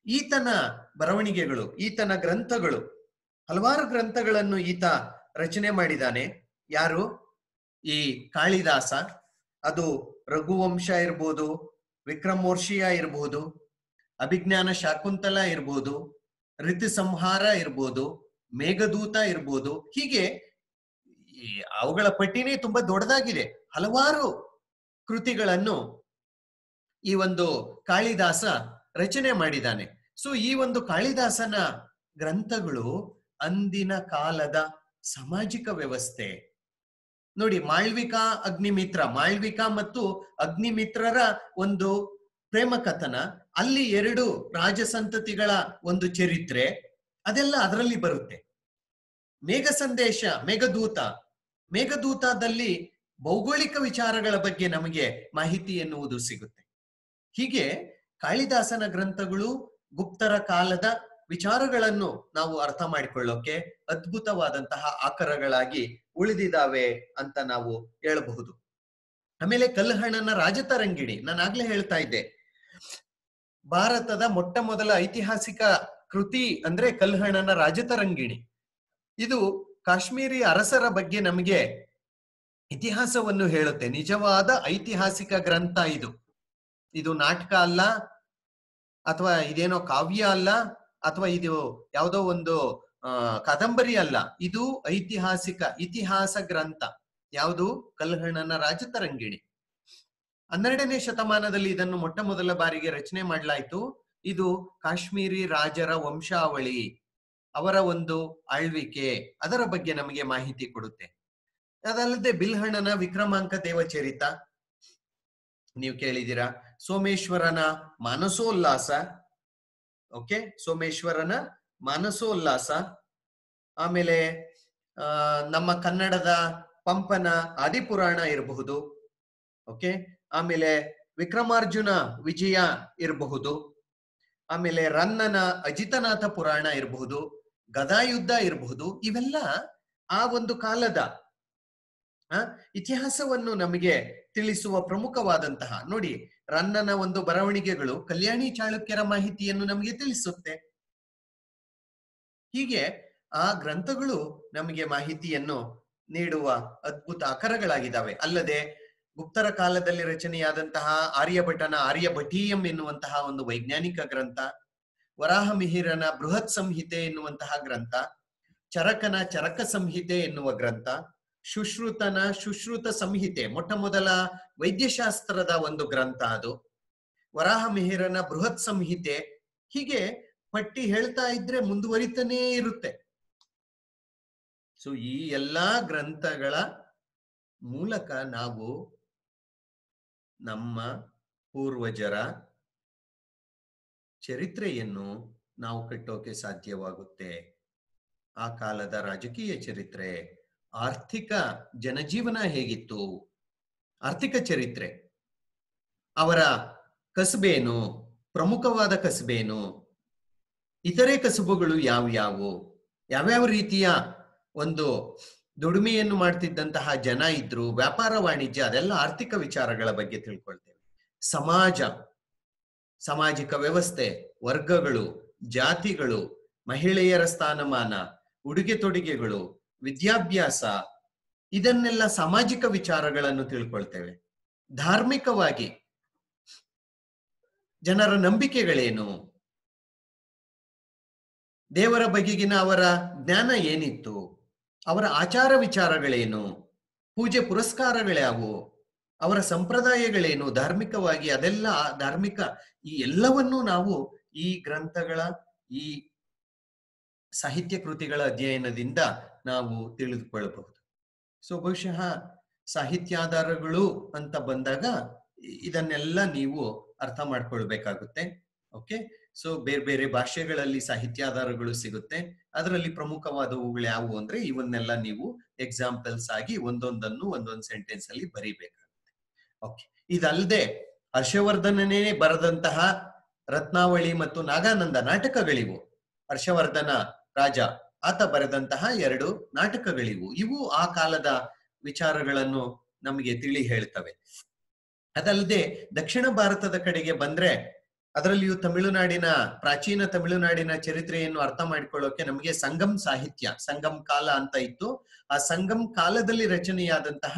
ಈತನ ಬರವಣಿಗೆಗಳು, ಈತನ ಗ್ರಂಥಗಳು, ಹಲವಾರು ಗ್ರಂಥಗಳನ್ನು ಈತ ರಚನೆ ಮಾಡಿದ್ದಾನೆ. ಯಾರು? ಈ ಕಾಳಿದಾಸ. ಅದು ರಘುವಂಶ ಇರ್ಬೋದು, ವಿಕ್ರಮೋರ್ಷಿಯ ಇರ್ಬೋದು, ಅಭಿಜ್ಞಾನ ಶಾಕುಂತಲ ಇರ್ಬೋದು, ಋತು ಸಂಹಾರ ಇರ್ಬೋದು, ಮೇಘದೂತ ಇರ್ಬೋದು. ಹೀಗೆ ಅವುಗಳ ಪಟ್ಟಿನೇ ತುಂಬಾ ದೊಡ್ಡದಾಗಿದೆ. ಹಲವಾರು ಕೃತಿಗಳನ್ನು ಈ ಒಂದು ಕಾಳಿದಾಸ ರಚನೆ ಮಾಡಿದ್ದಾನೆ. ಸೊ ಈ ಒಂದು ಕಾಳಿದಾಸನ ಗ್ರಂಥಗಳು ಅಂದಿನ ಕಾಲದ ಸಾಮಾಜಿಕ ವ್ಯವಸ್ಥೆ ನೋಡಿ. ಮಾಳ್ವಿಕಾ ಮತ್ತು ಅಗ್ನಿಮಿತ್ರರ ಒಂದು ಪ್ರೇಮ ಕಥನ, ಅಲ್ಲಿ 2 ರಾಜಸಂತತಿಗಳ ಒಂದು ಚರಿತ್ರೆ, ಅದೆಲ್ಲ ಅದರಲ್ಲಿ ಬರುತ್ತೆ. ಮೇಘದೂತದಲ್ಲಿ ಭೌಗೋಳಿಕ ವಿಚಾರಗಳ ಬಗ್ಗೆ ನಮಗೆ ಮಾಹಿತಿ ಎನ್ನುವುದು ಸಿಗುತ್ತೆ. ಹೀಗೆ ಕಾಳಿದಾಸನ ಗ್ರಂಥಗಳು ಗುಪ್ತರ ಕಾಲದ ವಿಚಾರಗಳನ್ನು ನಾವು ಅರ್ಥ ಮಾಡಿಕೊಳ್ಳೋಕೆ ಅದ್ಭುತವಾದಂತಹ ಆಕರಗಳಾಗಿ ಉಳಿದಿದ್ದಾವೆ ಅಂತ ನಾವು ಹೇಳಬಹುದು. ಆಮೇಲೆ ಕಲ್ಹಣನ ರಾಜತರಂಗಿಣಿ, ನಾನು ಆಗ್ಲೇ ಹೇಳ್ತಾ ಇದ್ದೆ, ಭಾರತದ ಮೊಟ್ಟ ಮೊದಲ ಐತಿಹಾಸಿಕ ಕೃತಿ ಅಂದ್ರೆ ಕಲ್ಹಣನ ರಾಜತರಂಗಿಣಿ. ಇದು ಕಾಶ್ಮೀರಿ ಅರಸರ ಬಗ್ಗೆ ನಮಗೆ ಇತಿಹಾಸವನ್ನು ಹೇಳುತ್ತೆ. ನಿಜವಾದ ಐತಿಹಾಸಿಕ ಗ್ರಂಥ ಇದು. ಇದು ನಾಟಕ ಅಲ್ಲ, ಅಥವಾ ಇದೇನೋ ಕಾವ್ಯ ಅಲ್ಲ, ಅಥವಾ ಇದು ಯಾವುದೋ ಒಂದು ಕಾದಂಬರಿ ಅಲ್ಲ. ಇದು ಇತಿಹಾಸ ಗ್ರಂಥ. ಯಾವುದು? ಕಲ್ಹಣನ ರಾಜತರಂಗಿಣಿ. 12ನೇ ಶತಮಾನದಲ್ಲಿ ಇದನ್ನು ಮೊಟ್ಟ ಮೊದಲ ಬಾರಿಗೆ ರಚನೆ ಮಾಡಲಾಯಿತು. ಇದು ಕಾಶ್ಮೀರಿ ರಾಜರ ವಂಶಾವಳಿ, ಅವರ ಒಂದು ಆಳ್ವಿಕೆ, ಅದರ ಬಗ್ಗೆ ನಮಗೆ ಮಾಹಿತಿ ಕೊಡುತ್ತೆ. ಅದಲ್ಲದೆ ಬಿಲ್ಹಣನ ವಿಕ್ರಮಾಂಕ ದೇವಚರಿತ ನೀವು ಕೇಳಿದ್ದೀರಾ. ಸೋಮೇಶ್ವರನ ಮಾನಸೋಲ್ಲಾಸ, ಸೋಮೇಶ್ವರನ ಮಾನಸೋಲ್ಲಾಸ. ಆಮೇಲೆ ನಮ್ಮ ಕನ್ನಡದ ಪಂಪನ ಆದಿಪುರಾಣ ಇರಬಹುದು. ಆಮೇಲೆ ವಿಕ್ರಮಾರ್ಜುನ ವಿಜಯ ಇರಬಹುದು. ಆಮೇಲೆ ರನ್ನನ ಅಜಿತನಾಥ ಪುರಾಣ ಇರಬಹುದು, ಗದಾಯುದ್ಧ ಇರಬಹುದು. ಇವೆಲ್ಲ ಆ ಒಂದು ಕಾಲದ ಇತಿಹಾಸವನ್ನು ನಮಗೆ ತಿಳಿಸುವ ಪ್ರಮುಖವಾದಂತಹ, ನೋಡಿ, ರನ್ನನ ಒಂದು ಬರವಣಿಗೆಗಳು ಕಲ್ಯಾಣಿ ಚಾಳುಕ್ಯರ ಮಾಹಿತಿಯನ್ನು ನಮಗೆ ತಿಳಿಸುತ್ತೆ. ಹೀಗೆ ಆ ಗ್ರಂಥಗಳು ನಮಗೆ ಮಾಹಿತಿಯನ್ನು ನೀಡುವ ಅದ್ಭುತ ಆಕರಗಳಾಗಿದ್ದಾವೆ. ಅಲ್ಲದೆ ಗುಪ್ತರ ಕಾಲದಲ್ಲಿ ರಚನೆಯಾದಂತಹ ಆರ್ಯಭಟನ ಆರ್ಯಭಟೀಯಂ ಎನ್ನುವಂತಹ ಒಂದು ವೈಜ್ಞಾನಿಕ ಗ್ರಂಥ, ವರಾಹಮಿಹಿರನ ಬೃಹತ್ ಸಂಹಿತೆ ಎನ್ನುವಂತಹ ಗ್ರಂಥ, ಚರಕನ ಚರಕ ಸಂಹಿತೆ ಎನ್ನುವ ಗ್ರಂಥ, ಶುಶ್ರುತನ ಶುಶ್ರುತ ಸಂಹಿತೆ, ಮೊಟ್ಟ ಮೊದಲ ವೈದ್ಯಶಾಸ್ತ್ರದ ಒಂದು ಗ್ರಂಥ ಅದು, ವರಾಹಮಿಹಿರನ ಬೃಹತ್ ಸಂಹಿತೆ. ಹೀಗೆ ಪಟ್ಟಿ ಹೇಳ್ತಾ ಇದ್ರೆ ಮುಂದುವರಿತಾನೇ ಇರುತ್ತೆ. ಸೊ ಈ ಎಲ್ಲಾ ಗ್ರಂಥಗಳ ಮೂಲಕ ನಾವು ನಮ್ಮ ಪೂರ್ವಜರ ಚರಿತ್ರೆಯನ್ನು ನಾವು ಕಟ್ಟೋಕೆ ಸಾಧ್ಯವಾಗುತ್ತೆ. ಆ ಕಾಲದ ರಾಜಕೀಯ ಚರಿತ್ರೆ, ಆರ್ಥಿಕ ಜನಜೀವನ ಹೇಗಿತ್ತು, ಆರ್ಥಿಕ ಚರಿತ್ರೆ, ಅವರ ಕಸಬೇನು, ಪ್ರಮುಖವಾದ ಕಸಬೇನು, ಇತರೆ ಕಸುಬುಗಳು ಯಾವ್ಯಾವು, ಯಾವ್ಯಾವ ರೀತಿಯ ಒಂದು ದುಡಿಮೆಯನ್ನು ಮಾಡ್ತಿದ್ದಂತಹ ಜನ ಇದ್ರು, ವ್ಯಾಪಾರ ವಾಣಿಜ್ಯ, ಅದೆಲ್ಲ ಆರ್ಥಿಕ ವಿಚಾರಗಳ ಬಗ್ಗೆ ತಿಳ್ಕೊಳ್ತೇವೆ. ಸಮಾಜ, ಸಾಮಾಜಿಕ ವ್ಯವಸ್ಥೆ, ವರ್ಗಗಳು, ಜಾತಿಗಳು, ಮಹಿಳೆಯರ ಸ್ಥಾನಮಾನ, ಉಡುಗೆ ತೊಡುಗೆಗಳು, ವಿದ್ಯಾಭ್ಯಾಸ, ಇದನ್ನೆಲ್ಲ ಸಾಮಾಜಿಕ ವಿಚಾರಗಳನ್ನು ತಿಳ್ಕೊಳ್ತೇವೆ. ಧಾರ್ಮಿಕವಾಗಿ ಜನರ ನಂಬಿಕೆಗಳೇನು, ದೇವರ ಬಗೆಗಿನ ಅವರ ಜ್ಞಾನ ಏನಿತ್ತು, ಅವರ ಆಚಾರ ವಿಚಾರಗಳೇನು, ಪೂಜೆ ಪುರಸ್ಕಾರಗಳ್ಯಾವು, ಅವರ ಸಂಪ್ರದಾಯಗಳೇನು ಧಾರ್ಮಿಕವಾಗಿ, ಅದೆಲ್ಲ ಧಾರ್ಮಿಕ ಈ ಎಲ್ಲವನ್ನೂ ನಾವು ಈ ಗ್ರಂಥಗಳ, ಈ ಸಾಹಿತ್ಯ ಕೃತಿಗಳ ಅಧ್ಯಯನದಿಂದ ನಾವು ತಿಳಿದುಕೊಳ್ಳಬಹುದು. ಸೊ ಬಹುಶಃ ಸಾಹಿತ್ಯಾಧಾರಗಳು ಅಂತ ಬಂದಾಗ ಇದನ್ನೆಲ್ಲ ನೀವು ಅರ್ಥ ಮಾಡ್ಕೊಳ್ಬೇಕಾಗುತ್ತೆ. ಓಕೆ, ಸೊ ಬೇರೆ ಬೇರೆ ಭಾಷೆಗಳಲ್ಲಿ ಸಾಹಿತ್ಯಾಧಾರಗಳು ಸಿಗುತ್ತೆ. ಅದರಲ್ಲಿ ಪ್ರಮುಖವಾದವುಗಳು ಯಾವುವು ಅಂದ್ರೆ ಇವನ್ನೆಲ್ಲ ನೀವು ಎಕ್ಸಾಂಪಲ್ಸ್ ಆಗಿ ಒಂದೊಂದನ್ನು ಒಂದೊಂದು ಸೆಂಟೆನ್ಸ್ ಅಲ್ಲಿ ಬರೀಬೇಕಾಗುತ್ತೆ. ಓಕೆ, ಇದಲ್ಲದೆ ಹರ್ಷವರ್ಧನನೇ ಬರೆದಂತಹ ರತ್ನಾವಳಿ ಮತ್ತು ನಾಗಾನಂದ ನಾಟಕಗಳಿವು. ಹರ್ಷವರ್ಧನ ರಾಜ, ಆತ ಬರೆದಂತಹ 2 ನಾಟಕಗಳಿವು. ಇವು ಆ ಕಾಲದ ವಿಚಾರಗಳನ್ನು ನಮಗೆ ತಿಳಿ ಹೇಳ್ತವೆ. ಅದಲ್ಲದೆ ದಕ್ಷಿಣ ಭಾರತದ ಕಡೆಗೆ ಬಂದ್ರೆ ಅದರಲ್ಲಿಯೂ ತಮಿಳುನಾಡಿನ, ಪ್ರಾಚೀನ ತಮಿಳುನಾಡಿನ ಚರಿತ್ರೆಯನ್ನು ಅರ್ಥ ಮಾಡಿಕೊಳ್ಳೋಕೆ ನಮಗೆ ಸಂಗಮ್ ಸಾಹಿತ್ಯ, ಸಂಗಮ್ ಕಾಲ ಅಂತ ಇತ್ತು. ಆ ಸಂಗಮ್ ಕಾಲದಲ್ಲಿ ರಚನೆಯಾದಂತಹ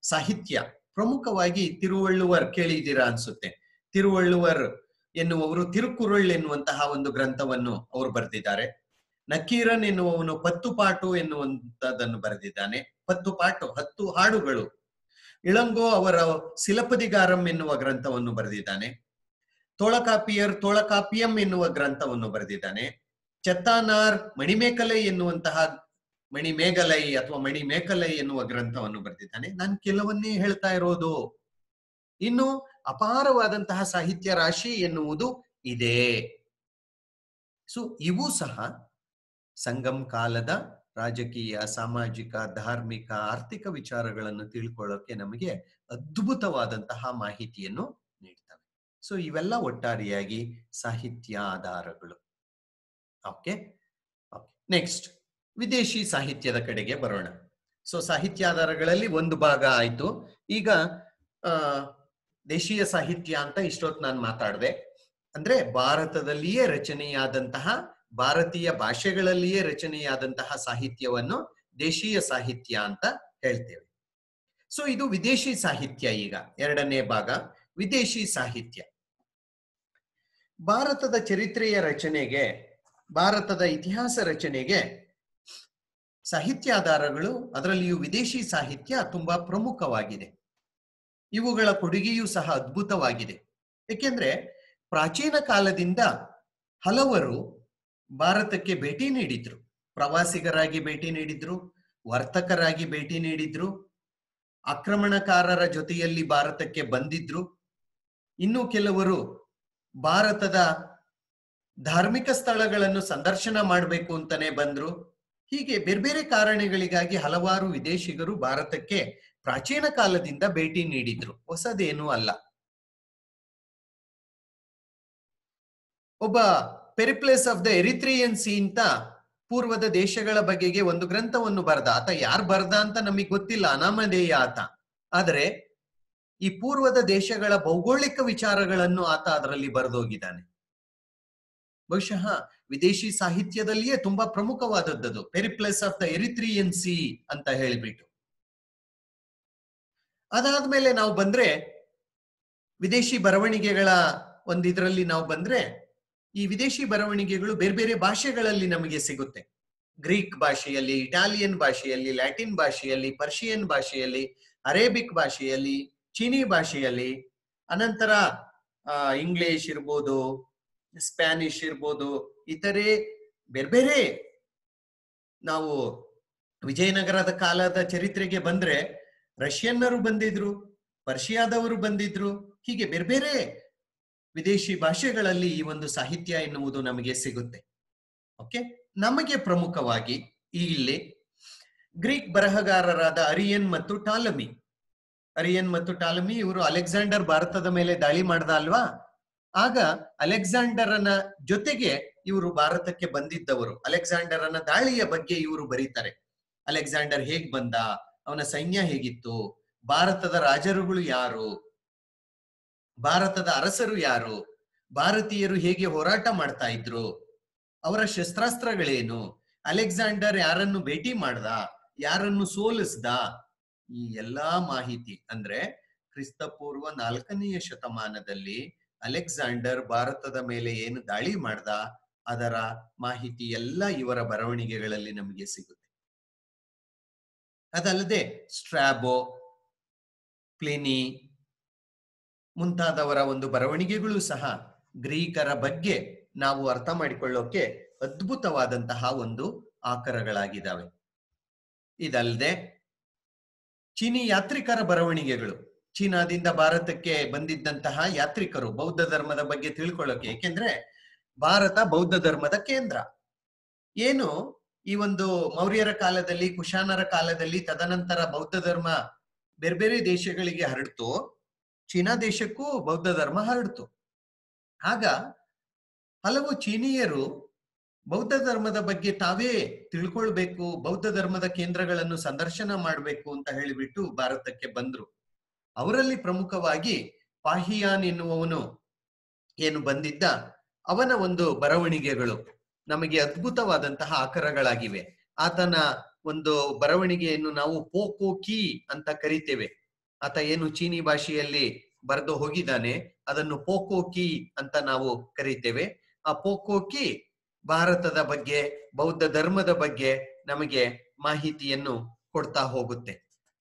ಸಾಹಿತ್ಯ, ಪ್ರಮುಖವಾಗಿ ತಿರುವಳ್ಳುವರ್ ಕೇಳಿದ್ದೀರಾ ಅನ್ಸುತ್ತೆ. ತಿರುವಳ್ಳುವರ್ ಎನ್ನುವವರು ತಿರುಕುರುಳ್ ಎನ್ನುವಂತಹ ಒಂದು ಗ್ರಂಥವನ್ನು ಅವರು ಬರೆದಿದ್ದಾರೆ. ನಕೀರನ್ ಎನ್ನುವವನು 10 ಪಾಟು ಎನ್ನುವಂತದನ್ನು ಬರೆದಿದ್ದಾನೆ. 10 ಪಾಟು, 10 ಹಾಡುಗಳು. ಇಳಂಗೋ ಅವರ ಸಿಲಪದಿಗಾರಂ ಎನ್ನುವ ಗ್ರಂಥವನ್ನು ಬರೆದಿದ್ದಾನೆ. ತೋಳಕಾಪಿಯರ್ ತೋಳಕಾಪಿಯಂ ಎನ್ನುವ ಗ್ರಂಥವನ್ನು ಬರೆದಿದ್ದಾನೆ. ಚೆತ್ತಾನಾರ್ ಮಣಿಮೇಕಲೈ ಎನ್ನುವಂತಹ, ಮಣಿಮೇಗಲೈ ಅಥವಾ ಮಣಿಮೇಕಲೈ ಎನ್ನುವ ಗ್ರಂಥವನ್ನು ಬರೆದಿದ್ದಾನೆ. ನಾನು ಕೆಲವನ್ನೇ ಹೇಳ್ತಾ ಇರೋದು, ಇನ್ನು ಅಪಾರವಾದಂತಹ ಸಾಹಿತ್ಯ ರಾಶಿ ಎನ್ನುವುದು ಇದೆ. ಸೊ ಇವು ಸಹ ಸಂಗಮ್ ಕಾಲದ ರಾಜಕೀಯ, ಸಾಮಾಜಿಕ, ಧಾರ್ಮಿಕ, ಆರ್ಥಿಕ ವಿಚಾರಗಳನ್ನು ತಿಳ್ಕೊಳ್ಳೋಕೆ ನಮಗೆ ಅದ್ಭುತವಾದಂತಹ ಮಾಹಿತಿಯನ್ನು ನೀಡ್ತವೆ. ಸೊ ಇವೆಲ್ಲ ಒಟ್ಟಾರೆಯಾಗಿ ಸಾಹಿತ್ಯ ಆಧಾರಗಳು. ಓಕೆ, ನೆಕ್ಸ್ಟ್ ವಿದೇಶಿ ಸಾಹಿತ್ಯದ ಕಡೆಗೆ ಬರೋಣ. ಸೊ ಸಾಹಿತ್ಯಾಧಾರಗಳಲ್ಲಿ ಒಂದು ಭಾಗ ಆಯ್ತು. ಈಗ ದೇಶೀಯ ಸಾಹಿತ್ಯ ಅಂತ ಇಷ್ಟೊತ್ತು ನಾನು ಮಾತಾಡಿದೆ. ಅಂದ್ರೆ ಭಾರತದಲ್ಲಿಯೇ ರಚನೆಯಾದಂತಹ, ಭಾರತೀಯ ಭಾಷೆಗಳಲ್ಲಿಯೇ ರಚನೆಯಾದಂತಹ ಸಾಹಿತ್ಯವನ್ನು ದೇಶೀಯ ಸಾಹಿತ್ಯ ಅಂತ ಹೇಳ್ತೇವೆ. ಸೊ ಇದು ವಿದೇಶಿ ಸಾಹಿತ್ಯ. ಈಗ 2ನೇ ಭಾಗ ವಿದೇಶಿ ಸಾಹಿತ್ಯ. ಭಾರತದ ಚರಿತ್ರೆಯ ರಚನೆಗೆ, ಭಾರತದ ಇತಿಹಾಸ ರಚನೆಗೆ ಸಾಹಿತ್ಯಾಧಾರಗಳು, ಅದರಲ್ಲಿಯೂ ವಿದೇಶಿ ಸಾಹಿತ್ಯ ತುಂಬಾ ಪ್ರಮುಖವಾಗಿದೆ. ಇವುಗಳ ಕೊಡುಗೆಯೂ ಸಹ ಅದ್ಭುತವಾಗಿದೆ. ಏಕೆಂದ್ರೆ ಪ್ರಾಚೀನ ಕಾಲದಿಂದ ಹಲವರು ಭಾರತಕ್ಕೆ ಭೇಟಿ ನೀಡಿದ್ರು. ಪ್ರವಾಸಿಗರಾಗಿ ಭೇಟಿ ನೀಡಿದ್ರು, ವರ್ತಕರಾಗಿ ಭೇಟಿ ನೀಡಿದ್ರು, ಆಕ್ರಮಣಕಾರರ ಜೊತೆಯಲ್ಲಿ ಭಾರತಕ್ಕೆ ಬಂದಿದ್ರು. ಇನ್ನು ಕೆಲವರು ಭಾರತದ ಧಾರ್ಮಿಕ ಸ್ಥಳಗಳನ್ನು ಸಂದರ್ಶನ ಮಾಡಬೇಕು ಅಂತಾನೆ ಬಂದ್ರು. ಹೀಗೆ ಬೇರೆ ಬೇರೆ ಕಾರಣಗಳಿಗಾಗಿ ಹಲವಾರು ವಿದೇಶಿಗರು ಭಾರತಕ್ಕೆ ಪ್ರಾಚೀನ ಕಾಲದಿಂದ ಭೇಟಿ ನೀಡಿದ್ರು. ಹೊಸದೇನೂ ಅಲ್ಲ. ಒಬ್ಬ ಪೆರಿಪ್ಲೇಸ್ ಆಫ್ ದ ಎರಿಥ್ರಿಯನ್ ಸಿ ಅಂತ ಪೂರ್ವದ ದೇಶಗಳ ಬಗೆಗೆ ಒಂದು ಗ್ರಂಥವನ್ನು ಬರೆದ. ಆತ ಯಾರು ಬರೆದ ಅಂತ ನಮಗೆ ಗೊತ್ತಿಲ್ಲ, ಅನಾಮಧೇಯ ಆತ. ಆದರೆ ಈ ಪೂರ್ವದ ದೇಶಗಳ ಭೌಗೋಳಿಕ ವಿಚಾರಗಳನ್ನು ಆತ ಅದರಲ್ಲಿ ಬರೆದೋಗಿದ್ದಾನೆ. ಬಹುಶಃ ವಿದೇಶಿ ಸಾಹಿತ್ಯದಲ್ಲಿಯೇ ತುಂಬಾ ಪ್ರಮುಖವಾದದ್ದು ಪೆರಿಪ್ಲೇಸ್ ಆಫ್ ದ ಎರಿಥ್ರಿಯನ್ ಸಿ ಅಂತ ಹೇಳಿಬಿಟ್ಟು. ಅದಾದ್ಮೇಲೆ ನಾವು ಬಂದ್ರೆ ವಿದೇಶಿ ಬರವಣಿಗೆಗಳ ಒಂದಿದ್ರಲ್ಲಿ ನಾವು ಬಂದ್ರೆ, ಈ ವಿದೇಶಿ ಬರವಣಿಗೆಗಳು ಬೇರೆ ಬೇರೆ ಭಾಷೆಗಳಲ್ಲಿ ನಮಗೆ ಸಿಗುತ್ತೆ. ಗ್ರೀಕ್ ಭಾಷೆಯಲ್ಲಿ, ಇಟಾಲಿಯನ್ ಭಾಷೆಯಲ್ಲಿ, ಲ್ಯಾಟಿನ್ ಭಾಷೆಯಲ್ಲಿ, ಪರ್ಷಿಯನ್ ಭಾಷೆಯಲ್ಲಿ, ಅರೇಬಿಕ್ ಭಾಷೆಯಲ್ಲಿ, ಚೀನಿ ಭಾಷೆಯಲ್ಲಿ, ಅನಂತರ ಇಂಗ್ಲಿಷ್ ಇರ್ಬೋದು, ಸ್ಪ್ಯಾನಿಷ್ ಇರ್ಬೋದು, ಇತರೆ ಬೇರೆ ಬೇರೆ. ನಾವು ವಿಜಯನಗರದ ಕಾಲದ ಚರಿತ್ರೆಗೆ ಬಂದ್ರೆ ರಷ್ಯನ್ನರು ಬಂದಿದ್ರು, ಪರ್ಷಿಯಾದವರು ಬಂದಿದ್ರು, ಹೀಗೆ ಬೇರೆ ಬೇರೆ ವಿದೇಶಿ ಭಾಷೆಗಳಲ್ಲಿ ಈ ಒಂದು ಸಾಹಿತ್ಯ ಎನ್ನುವುದು ನಮಗೆ ಸಿಗುತ್ತೆ. ಓಕೆ, ನಮಗೆ ಪ್ರಮುಖವಾಗಿ ಇಲ್ಲಿ ಗ್ರೀಕ್ ಬರಹಗಾರರಾದ ಅರಿಯನ್ ಮತ್ತು ಟಾಲಮಿ ಇವರು ಅಲೆಕ್ಸಾಂಡರ್ ಭಾರತದ ಮೇಲೆ ದಾಳಿ ಮಾಡ್ದ ಅಲ್ವಾ, ಆಗ ಅಲೆಕ್ಸಾಂಡರನ ಜೊತೆಗೆ ಇವರು ಭಾರತಕ್ಕೆ ಬಂದಿದ್ದವರು. ಅಲೆಕ್ಸಾಂಡರನ ದಾಳಿಯ ಬಗ್ಗೆ ಇವರು ಬರೀತಾರೆ. ಅಲೆಕ್ಸಾಂಡರ್ ಹೇಗ್ ಬಂದ, ಅವನ ಸೈನ್ಯ ಹೇಗಿತ್ತು, ಭಾರತದ ರಾಜರುಗಳು ಯಾರು, ಭಾರತದ ಅರಸರು ಯಾರು, ಭಾರತೀಯರು ಹೇಗೆ ಹೋರಾಟ ಮಾಡ್ತಾ ಇದ್ರು, ಅವರ ಶಸ್ತ್ರಾಸ್ತ್ರಗಳೇನು, ಅಲೆಕ್ಸಾಂಡರ್ ಯಾರನ್ನು ಭೇಟಿ ಮಾಡ್ದ, ಯಾರನ್ನು ಸೋಲಿಸ್ದ, ಈ ಎಲ್ಲಾ ಮಾಹಿತಿ ಅಂದ್ರೆ ಕ್ರಿಸ್ತಪೂರ್ವ 4ನೇ ಶತಮಾನದಲ್ಲಿ ಅಲೆಕ್ಸಾಂಡರ್ ಭಾರತದ ಮೇಲೆ ಏನು ದಾಳಿ ಮಾಡ್ದ ಅದರ ಮಾಹಿತಿ ಎಲ್ಲ ಇವರ ಬರವಣಿಗೆಗಳಲ್ಲಿ ನಮಗೆ ಸಿಗುತ್ತೆ. ಅದಲ್ಲದೆ ಸ್ಟ್ರಾಬೋ, ಪ್ಲಿನಿ ಮುಂತಾದವರ ಒಂದು ಬರವಣಿಗೆಗಳು ಸಹ ಗ್ರೀಕರ ಬಗ್ಗೆ ನಾವು ಅರ್ಥ ಮಾಡಿಕೊಳ್ಳೋಕೆ ಅದ್ಭುತವಾದಂತಹ ಒಂದು ಆಕರಗಳಾಗಿದ್ದಾವೆ. ಇದಲ್ಲದೆ ಚೀನಿ ಯಾತ್ರಿಕರ ಬರವಣಿಗೆಗಳು, ಚೀನಾದಿಂದ ಭಾರತಕ್ಕೆ ಬಂದಿದ್ದಂತಹ ಯಾತ್ರಿಕರು ಬೌದ್ಧ ಧರ್ಮದ ಬಗ್ಗೆ ತಿಳ್ಕೊಳ್ಳೋಕೆ, ಏಕೆಂದ್ರೆ ಭಾರತ ಬೌದ್ಧ ಧರ್ಮದ ಕೇಂದ್ರ. ಏನು ಈ ಒಂದು ಮೌರ್ಯರ ಕಾಲದಲ್ಲಿ, ಕುಶಾನರ ಕಾಲದಲ್ಲಿ, ತದನಂತರ ಬೌದ್ಧ ಧರ್ಮ ಬೇರೆ ಬೇರೆ ದೇಶಗಳಿಗೆ ಹರಡ್ತು, ಚೀನಾ ದೇಶಕ್ಕೂ ಬೌದ್ಧ ಧರ್ಮ ಹರಡ್ತು. ಆಗ ಹಲವು ಚೀನೀಯರು ಬೌದ್ಧ ಧರ್ಮದ ಬಗ್ಗೆ ತಾವೇ ತಿಳ್ಕೊಳ್ಬೇಕು, ಬೌದ್ಧ ಧರ್ಮದ ಕೇಂದ್ರಗಳನ್ನು ಸಂದರ್ಶನ ಮಾಡಬೇಕು ಅಂತ ಹೇಳಿಬಿಟ್ಟು ಭಾರತಕ್ಕೆ ಬಂದ್ರು. ಅವರಲ್ಲಿ ಪ್ರಮುಖವಾಗಿ ಪಾಹಿಯಾನ್ ಎನ್ನುವವನು ಏನು ಬಂದಿದ್ದ, ಅವನ ಒಂದು ಬರವಣಿಗೆಗಳು ನಮಗೆ ಅದ್ಭುತವಾದಂತಹ ಆಕರಗಳಾಗಿವೆ. ಆತನ ಒಂದು ಬರವಣಿಗೆಯನ್ನು ನಾವು ಪೋಕೋಕಿ ಅಂತ ಕರಿತೇವೆ. ಆತ ಏನು ಚೀನಿ ಭಾಷೆಯಲ್ಲಿ ಬರೆದು ಹೋಗಿದ್ದಾನೆ ಅದನ್ನು ಪೋಕೋಕಿ ಅಂತ ನಾವು ಕರಿತೇವೆ. ಆ ಪೋಕೋಕಿ ಭಾರತದ ಬಗ್ಗೆ, ಬೌದ್ಧ ಧರ್ಮದ ಬಗ್ಗೆ ನಮಗೆ ಮಾಹಿತಿಯನ್ನು ಕೊಡ್ತಾ ಹೋಗುತ್ತೆ.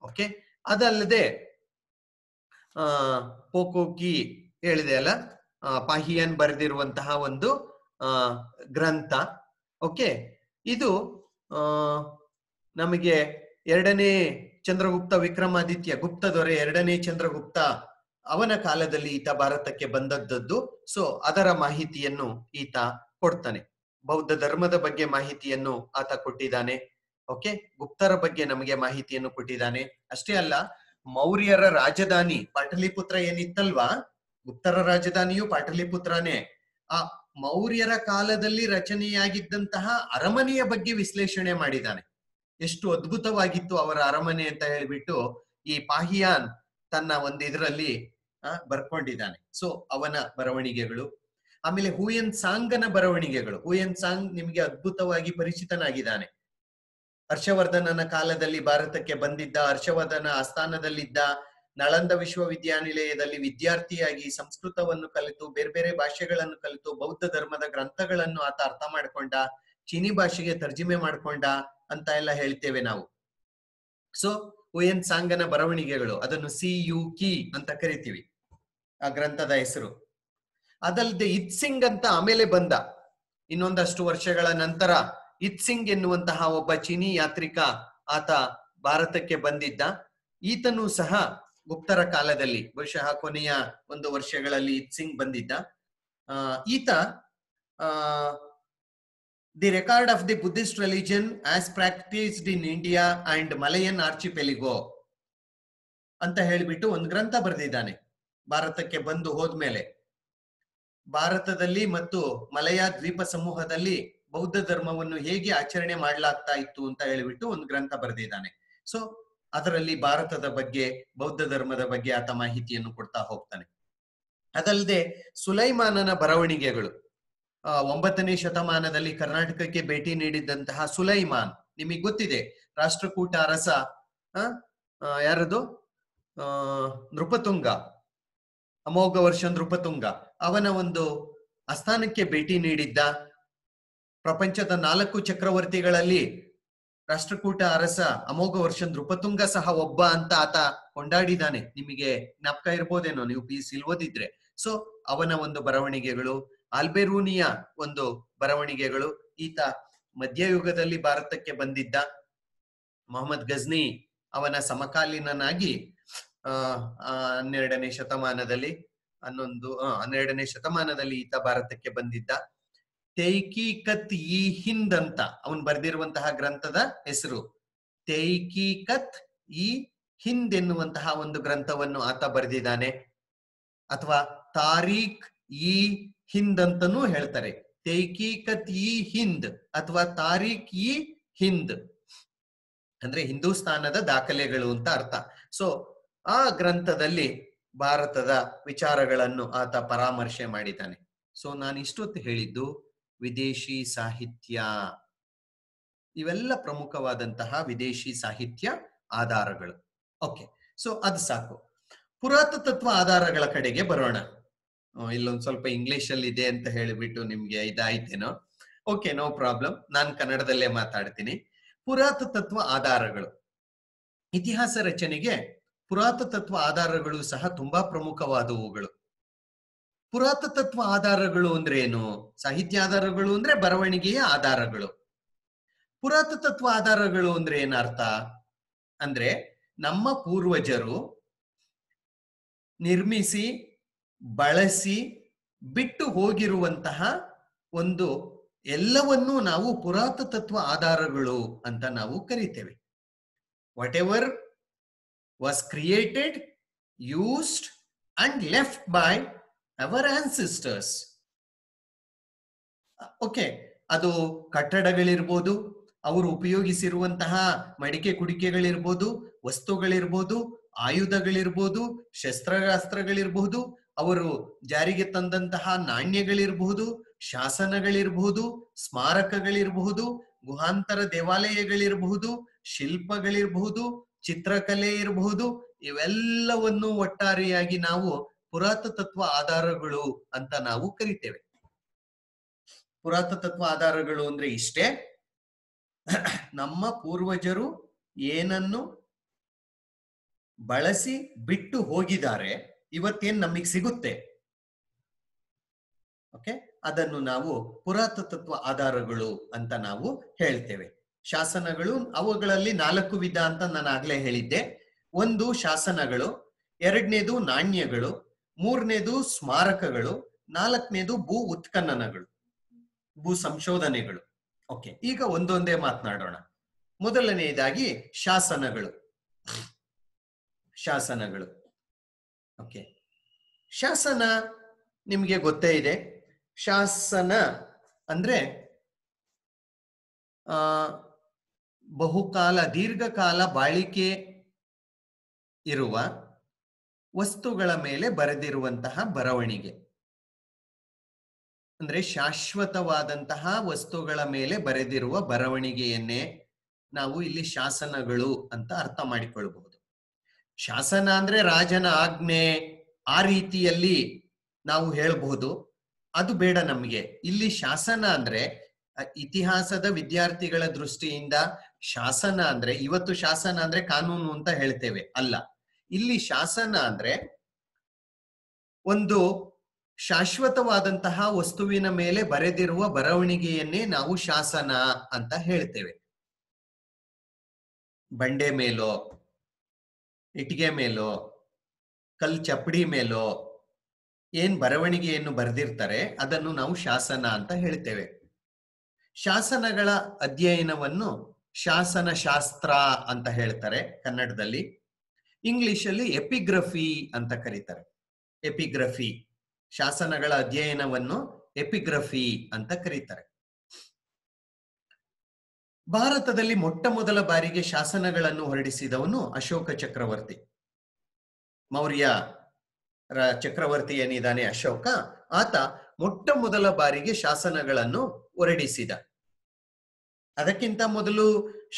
ಓಕೆ, ಅದಲ್ಲದೆ ಪೋಕೋಕಿ ಹೇಳಿದೆ ಅಲ್ಲ, ಪಾಹಿಯನ್ ಬರೆದಿರುವಂತಹ ಒಂದು ಗ್ರಂಥ. ಓಕೆ, ಇದು ನಮಗೆ 2ನೇ ಚಂದ್ರಗುಪ್ತ ವಿಕ್ರಮಾದಿತ್ಯ, ಗುಪ್ತ ದೊರೆ 2ನೇ ಚಂದ್ರಗುಪ್ತ ಅವನ ಕಾಲದಲ್ಲಿ ಈತ ಭಾರತಕ್ಕೆ ಬಂದದ್ದು. ಸೊ ಅದರ ಮಾಹಿತಿಯನ್ನು ಈತ ಕೊಡ್ತಾನೆ. ಬೌದ್ಧ ಧರ್ಮದ ಬಗ್ಗೆ ಮಾಹಿತಿಯನ್ನು ಆತ ಕೊಟ್ಟಿದ್ದಾನೆ. ಓಕೆ, ಗುಪ್ತರ ಬಗ್ಗೆ ನಮಗೆ ಮಾಹಿತಿಯನ್ನು ಕೊಟ್ಟಿದ್ದಾನೆ. ಅಷ್ಟೇ ಅಲ್ಲ, ಮೌರ್ಯರ ರಾಜಧಾನಿ ಪಾಟಲಿಪುತ್ರ ಏನಿತ್ತಲ್ವಾ, ಗುಪ್ತರ ರಾಜಧಾನಿಯು ಪಾಟಲಿಪುತ್ರನೇ. ಆ ಮೌರ್ಯರ ಕಾಲದಲ್ಲಿ ರಚನೆಯಾಗಿದ್ದಂತಹ ಅರಮನೆಯ ಬಗ್ಗೆ ವಿಶ್ಲೇಷಣೆ ಮಾಡಿದ್ದಾನೆ. ಎಷ್ಟು ಅದ್ಭುತವಾಗಿತ್ತು ಅವರ ಅರಮನೆ ಅಂತ ಹೇಳಿಬಿಟ್ಟು ಈ ಪಾಹಿಯಾನ್ ತನ್ನ ಒಂದು ಇದರಲ್ಲಿ ಬರ್ಕೊಂಡಿದ್ದಾನೆ. ಸೊ ಅವನ ಬರವಣಿಗೆಗಳು. ಆಮೇಲೆ ಹುಯೆನ್ ಸಾಂಗನ ಬರವಣಿಗೆಗಳು. ಹುಯೆನ್ ಸಾಂಗ್ ನಿಮಗೆ ಅದ್ಭುತವಾಗಿ ಪರಿಚಿತನಾಗಿದ್ದಾನೆ. ಹರ್ಷವರ್ಧನನ ಕಾಲದಲ್ಲಿ ಭಾರತಕ್ಕೆ ಬಂದಿದ್ದ, ಹರ್ಷವರ್ಧನ ಆಸ್ಥಾನದಲ್ಲಿದ್ದ, ನಳಂದ ವಿಶ್ವವಿದ್ಯಾನಿಲಯದಲ್ಲಿ ವಿದ್ಯಾರ್ಥಿಯಾಗಿ ಸಂಸ್ಕೃತವನ್ನು ಕಲಿತು, ಬೇರೆ ಬೇರೆ ಭಾಷೆಗಳನ್ನು ಕಲಿತು, ಬೌದ್ಧ ಧರ್ಮದ ಗ್ರಂಥಗಳನ್ನು ಆತ ಅರ್ಥ ಮಾಡ್ಕೊಂಡ, ಚೀನಿ ಭಾಷೆಗೆ ತರ್ಜಿಮೆ ಮಾಡ್ಕೊಂಡ ಅಂತ ಎಲ್ಲ ಹೇಳ್ತೇವೆ ನಾವು. ಸೊ ಹುಯೆನ್ ಸಾಂಗನ ಬರವಣಿಗೆಗಳು, ಅದನ್ನು CUKI ಅಂತ ಕರಿತೀವಿ, ಆ ಗ್ರಂಥದ ಹೆಸರು. ಅದಲ್ಲದೆ ಇತ್ಸಿಂಗ್ ಅಂತ ಆಮೇಲೆ ಬಂದ, ಇನ್ನೊಂದಷ್ಟು ವರ್ಷಗಳ ನಂತರ ಇತ್ಸಿಂಗ್ ಎನ್ನುವಂತಹ ಒಬ್ಬ ಚೀನಿ ಯಾತ್ರಿಕ ಆತ ಭಾರತಕ್ಕೆ ಬಂದಿದ್ದ. ಈತನು ಸಹ ಗುಪ್ತರ ಕಾಲದಲ್ಲಿ, ಬಹುಶಃ ಕೊನೆಯ ಒಂದು ವರ್ಷಗಳಲ್ಲಿ ಇತ್ಸಿಂಗ್ ಬಂದಿದ್ದ. ಈತ the record of the Buddhist religion as practised in India and Malayan archipelago ಅಂತ ಹೇಳಿಬಿಟ್ಟು ಒಂದು ಗ್ರಂಥ ಬರೆದಿದ್ದಾನೆ. ಭಾರತಕ್ಕೆ ಬಂದು ಹೋದ್ಮೇಲೆ ಭಾರತದಲ್ಲಿ ಮತ್ತು ಮಲಯ ದ್ವೀಪ ಸಮೂಹದಲ್ಲಿ ಬೌದ್ಧ ಧರ್ಮವನ್ನು ಹೇಗೆ ಆಚರಣೆ ಮಾಡಲಾಗ್ತಾ ಇತ್ತು ಅಂತ ಹೇಳಿಬಿಟ್ಟು ಒಂದು ಗ್ರಂಥ ಬರೆದಿದ್ದಾನೆ. ಸೊ ಅದರಲ್ಲಿ ಭಾರತದ ಬಗ್ಗೆ, ಬೌದ್ಧ ಧರ್ಮದ ಬಗ್ಗೆ ಆತ ಮಾಹಿತಿಯನ್ನು ಕೊಡ್ತಾ ಹೋಗ್ತಾನೆ. ಅದಲ್ಲದೆ ಸುಲೈಮಾನನ ಬರವಣಿಗೆಗಳು, 9ನೇ ಶತಮಾನದಲ್ಲಿ ಕರ್ನಾಟಕಕ್ಕೆ ಭೇಟಿ ನೀಡಿದ್ದಂತಹ ಸುಲೈಮಾನ್, ನಿಮಗೆ ಗೊತ್ತಿದೆ, ರಾಷ್ಟ್ರಕೂಟ ಅರಸ. ಯಾರದು? ನೃಪತುಂಗ, ಅಮೋಘ ವರ್ಷ ನೃಪತುಂಗ. ಅವನ ಒಂದು ಆಸ್ಥಾನಕ್ಕೆ ಭೇಟಿ ನೀಡಿದ್ದ. ಪ್ರಪಂಚದ 4 ಚಕ್ರವರ್ತಿಗಳಲ್ಲಿ ರಾಷ್ಟ್ರಕೂಟ ಅರಸ ಅಮೋಘ ವರ್ಷ ನೃಪತುಂಗ ಸಹ ಒಬ್ಬ ಅಂತ ಆತ ಕೊಂಡಾಡಿದ್ದಾನೆ. ನಿಮಗೆ ಜ್ಞಾಪಕ ಇರ್ಬೋದೇನೋ ನೀವು PUC ಓದಿದ್ರೆ. ಸೊ ಅವನ ಒಂದು ಬರವಣಿಗೆಗಳು, ಆಲ್ಬೆರೂನಿಯ ಒಂದು ಬರವಣಿಗೆಗಳು. ಈತ ಮಧ್ಯಯುಗದಲ್ಲಿ ಭಾರತಕ್ಕೆ ಬಂದಿದ್ದ. ಮೊಹಮ್ಮದ್ ಗಜ್ನಿ ಅವನ ಸಮಕಾಲೀನನಾಗಿ 12ನೇ ಶತಮಾನದಲ್ಲಿ 12ನೇ ಶತಮಾನದಲ್ಲಿ ಈತ ಭಾರತಕ್ಕೆ ಬಂದಿದ್ದ. ತೈಕೀಕತ್ ಇ ಹಿಂದ್ ಅಂತ ಅವನು ಬರೆದಿರುವಂತಹ ಗ್ರಂಥದ ಹೆಸರು. ತೈಕೀಕತ್ ಇ ಹಿಂದ್ ಎನ್ನುವಂತಹ ಒಂದು ಗ್ರಂಥವನ್ನು ಆತ ಬರೆದಿದ್ದಾನೆ. ಅಥವಾ ತಾರೀಖ್ ಇ ಹಿಂದ್ ಅಂತನೂ ಹೇಳ್ತಾರೆ. ತೈಕೀಕತ್ ಇ ಹಿಂದ್ ಅಥವಾ ತಾರೀಖ್ ಇ ಹಿಂದ್ ಅಂದ್ರೆ ಹಿಂದೂಸ್ತಾನದ ದಾಖಲೆಗಳು ಅಂತ ಅರ್ಥ. ಸೊ ಆ ಗ್ರಂಥದಲ್ಲಿ ಭಾರತದ ವಿಚಾರಗಳನ್ನು ಆತ ಪರಾಮರ್ಶೆ ಮಾಡಿದ್ದಾನೆ. ಸೊ ನಾನು ಇಷ್ಟೊತ್ತು ಹೇಳಿದ್ದು ವಿದೇಶಿ ಸಾಹಿತ್ಯ, ಇವೆಲ್ಲ ಪ್ರಮುಖವಾದಂತಹ ವಿದೇಶಿ ಸಾಹಿತ್ಯ ಆಧಾರಗಳು. ಓಕೆ, ಸೊ ಅದು ಸಾಕು. ಪುರಾತತ್ವ ಆಧಾರಗಳ ಕಡೆಗೆ ಬರೋಣ. ಇಲ್ಲೊಂದು ಸ್ವಲ್ಪ ಇಂಗ್ಲಿಷ್ ಅಲ್ಲಿ ಇದೆ ಅಂತ ಹೇಳಿಬಿಟ್ಟು ನಿಮ್ಗೆ ಇದಾಯ್ತೇನೋ. ಓಕೆ, ನೋ ಪ್ರಾಬ್ಲಮ್, ನಾನು ಕನ್ನಡದಲ್ಲೇ ಮಾತಾಡ್ತೀನಿ. ಪುರಾತತ್ವ ಆಧಾರಗಳು, ಇತಿಹಾಸ ರಚನೆಗೆ ಪುರಾತತ್ವ ಆಧಾರಗಳು ಸಹ ತುಂಬಾ ಪ್ರಮುಖವಾದವುಗಳು. ಪುರಾತತ್ವ ಆಧಾರಗಳು ಅಂದ್ರೆ ಏನು? ಸಾಹಿತ್ಯ ಆಧಾರಗಳು ಅಂದ್ರೆ ಬರವಣಿಗೆಯ ಆಧಾರಗಳು. ಪುರಾತತ್ವ ಆಧಾರಗಳು ಅಂದ್ರೆ ಏನರ್ಥ ಅಂದ್ರೆ ನಮ್ಮ ಪೂರ್ವಜರು ನಿರ್ಮಿಸಿ ಬಳಸಿ ಬಿಟ್ಟು ಹೋಗಿರುವಂತಹ ಒಂದು ಎಲ್ಲವನ್ನೂ ನಾವು ಪುರಾತತ್ವ ಆಧಾರಗಳು ಅಂತ ನಾವು ಕರಿತೇವೆ. What ever was created, used and left by our ancestors. Okay, ಅದು ಕಟ್ಟಡಗಳಿರ್ಬೋದು, ಅವರು ಉಪಯೋಗಿಸಿರುವಂತಹ ಮಡಿಕೆ ಕುಡಿಕೆಗಳಿರ್ಬೋದು, ವಸ್ತುಗಳಿರ್ಬೋದು, ಆಯುಧಗಳಿರ್ಬೋದು, ಶಸ್ತ್ರಾಸ್ತ್ರಗಳಿರ್ಬಹುದು, ಅವರು ಜಾರಿಗೆ ತಂದಂತಹ ನಾಣ್ಯಗಳಿರಬಹುದು, ಶಾಸನಗಳಿರಬಹುದು, ಸ್ಮಾರಕಗಳಿರಬಹುದು, ಗುಹಾಂತರ ದೇವಾಲಯಗಳಿರಬಹುದು, ಶಿಲ್ಪಗಳಿರಬಹುದು, ಚಿತ್ರಕಲೆ ಇರಬಹುದು, ಇವೆಲ್ಲವನ್ನು ಒಟ್ಟಾರೆಯಾಗಿ ನಾವು ಪುರಾತತ್ವ ಆಧಾರಗಳು ಅಂತ ನಾವು ಕರಿತೇವೆ. ಪುರಾತತ್ವ ಆಧಾರಗಳು ಅಂದ್ರೆ ಇಷ್ಟೇ, ನಮ್ಮ ಪೂರ್ವಜರು ಏನನ್ನು ಬಳಸಿ ಬಿಟ್ಟು ಹೋಗಿದ್ದಾರೆ, ಇವತ್ತೇನ್ ನಮಗೆ ಸಿಗುತ್ತೆ, ಓಕೆ, ಅದನ್ನು ನಾವು ಪುರಾತತ್ವ ಆಧಾರಗಳು ಅಂತ ನಾವು ಹೇಳ್ತೇವೆ. ಶಾಸನಗಳು, ಅವುಗಳಲ್ಲಿ 4 ವಿಧ ಅಂತ ನಾನು ಆಗ್ಲೇ ಹೇಳಿದ್ದೆ. ಒಂದು ಶಾಸನಗಳು, 2ನೇದು ನಾಣ್ಯಗಳು, 3ನೇದು ಸ್ಮಾರಕಗಳು, 4ನೇದು ಭೂ ಉತ್ಖನನಗಳು, ಭೂ ಸಂಶೋಧನೆಗಳು. ಓಕೆ, ಈಗ ಒಂದೊಂದೇ ಮಾತನಾಡೋಣ. ಮೊದಲನೆಯದಾಗಿ ಶಾಸನಗಳು. ಶಾಸನಗಳು, ಓಕೆ, ಶಾಸನ ನಿಮಗೆ ಗೊತ್ತೇ ಇದೆ. ಶಾಸನ ಅಂದ್ರೆ ಬಹುಕಾಲ, ದೀರ್ಘಕಾಲ ಬಾಳಿಕೆ ಇರುವ ವಸ್ತುಗಳ ಮೇಲೆ ಬರೆದಿರುವಂತಹ ಬರವಣಿಗೆ. ಅಂದ್ರೆ ಶಾಶ್ವತವಾದಂತಹ ವಸ್ತುಗಳ ಮೇಲೆ ಬರೆದಿರುವ ಬರವಣಿಗೆಯನ್ನೇ ನಾವು ಇಲ್ಲಿ ಶಾಸನಗಳು ಅಂತ ಅರ್ಥ ಮಾಡಿಕೊಳ್ಳಬಹುದು. ಶಾಸನ ಅಂದ್ರೆ ರಾಜನ ಆಜ್ಞೆ, ಆ ರೀತಿಯಲ್ಲಿ ನಾವು ಹೇಳಬಹುದು, ಅದು ಬೇಡ ನಮಗೆ. ಇಲ್ಲಿ ಶಾಸನ ಅಂದ್ರೆ ಇತಿಹಾಸದ ವಿದ್ಯಾರ್ಥಿಗಳ ದೃಷ್ಟಿಯಿಂದ ಶಾಸನ ಅಂದ್ರೆ, ಇವತ್ತು ಶಾಸನ ಅಂದ್ರೆ ಕಾನೂನು ಅಂತ ಹೇಳ್ತೇವೆ, ಅಲ್ಲ. ಇಲ್ಲಿ ಶಾಸನ ಅಂದ್ರೆ ಒಂದು ಶಾಶ್ವತವಾದಂತಹ ವಸ್ತುವಿನ ಮೇಲೆ ಬರೆದಿರುವ ಬರವಣಿಗೆಯನ್ನೇ ನಾವು ಶಾಸನ ಅಂತ ಹೇಳ್ತೇವೆ. ಬಂಡೆ ಮೇಲೋ, ಇಟ್ಟಿಗೆ ಮೇಲೋ, ಕಲ್ ಚಪ್ಪಡಿ ಮೇಲೋ ಏನ್ ಬರವಣಿಗೆಯನ್ನು ಬರೆದಿರ್ತಾರೆ ಅದನ್ನು ನಾವು ಶಾಸನ ಅಂತ ಹೇಳ್ತೇವೆ. ಶಾಸನಗಳ ಅಧ್ಯಯನವನ್ನು ಶಾಸನ ಶಾಸ್ತ್ರ ಅಂತ ಹೇಳ್ತಾರೆ ಕನ್ನಡದಲ್ಲಿ. ಇಂಗ್ಲಿಷಲ್ಲಿ ಎಪಿಗ್ರಫಿ ಅಂತ ಕರೀತಾರೆ. ಎಪಿಗ್ರಫಿ, ಶಾಸನಗಳ ಅಧ್ಯಯನವನ್ನು ಎಪಿಗ್ರಫಿ ಅಂತ ಕರೀತಾರೆ. ಭಾರತದಲ್ಲಿ ಮೊಟ್ಟ ಮೊದಲ ಬಾರಿಗೆ ಶಾಸನಗಳನ್ನು ಹೊರಡಿಸಿದವನು ಅಶೋಕ ಚಕ್ರವರ್ತಿ. ಮೌರ್ಯ ಚಕ್ರವರ್ತಿ ಏನಿದ್ದಾನೆ ಅಶೋಕ, ಆತ ಮೊಟ್ಟ ಮೊದಲ ಬಾರಿಗೆ ಶಾಸನಗಳನ್ನು ಹೊರಡಿಸಿದ. ಅದಕ್ಕಿಂತ ಮೊದಲು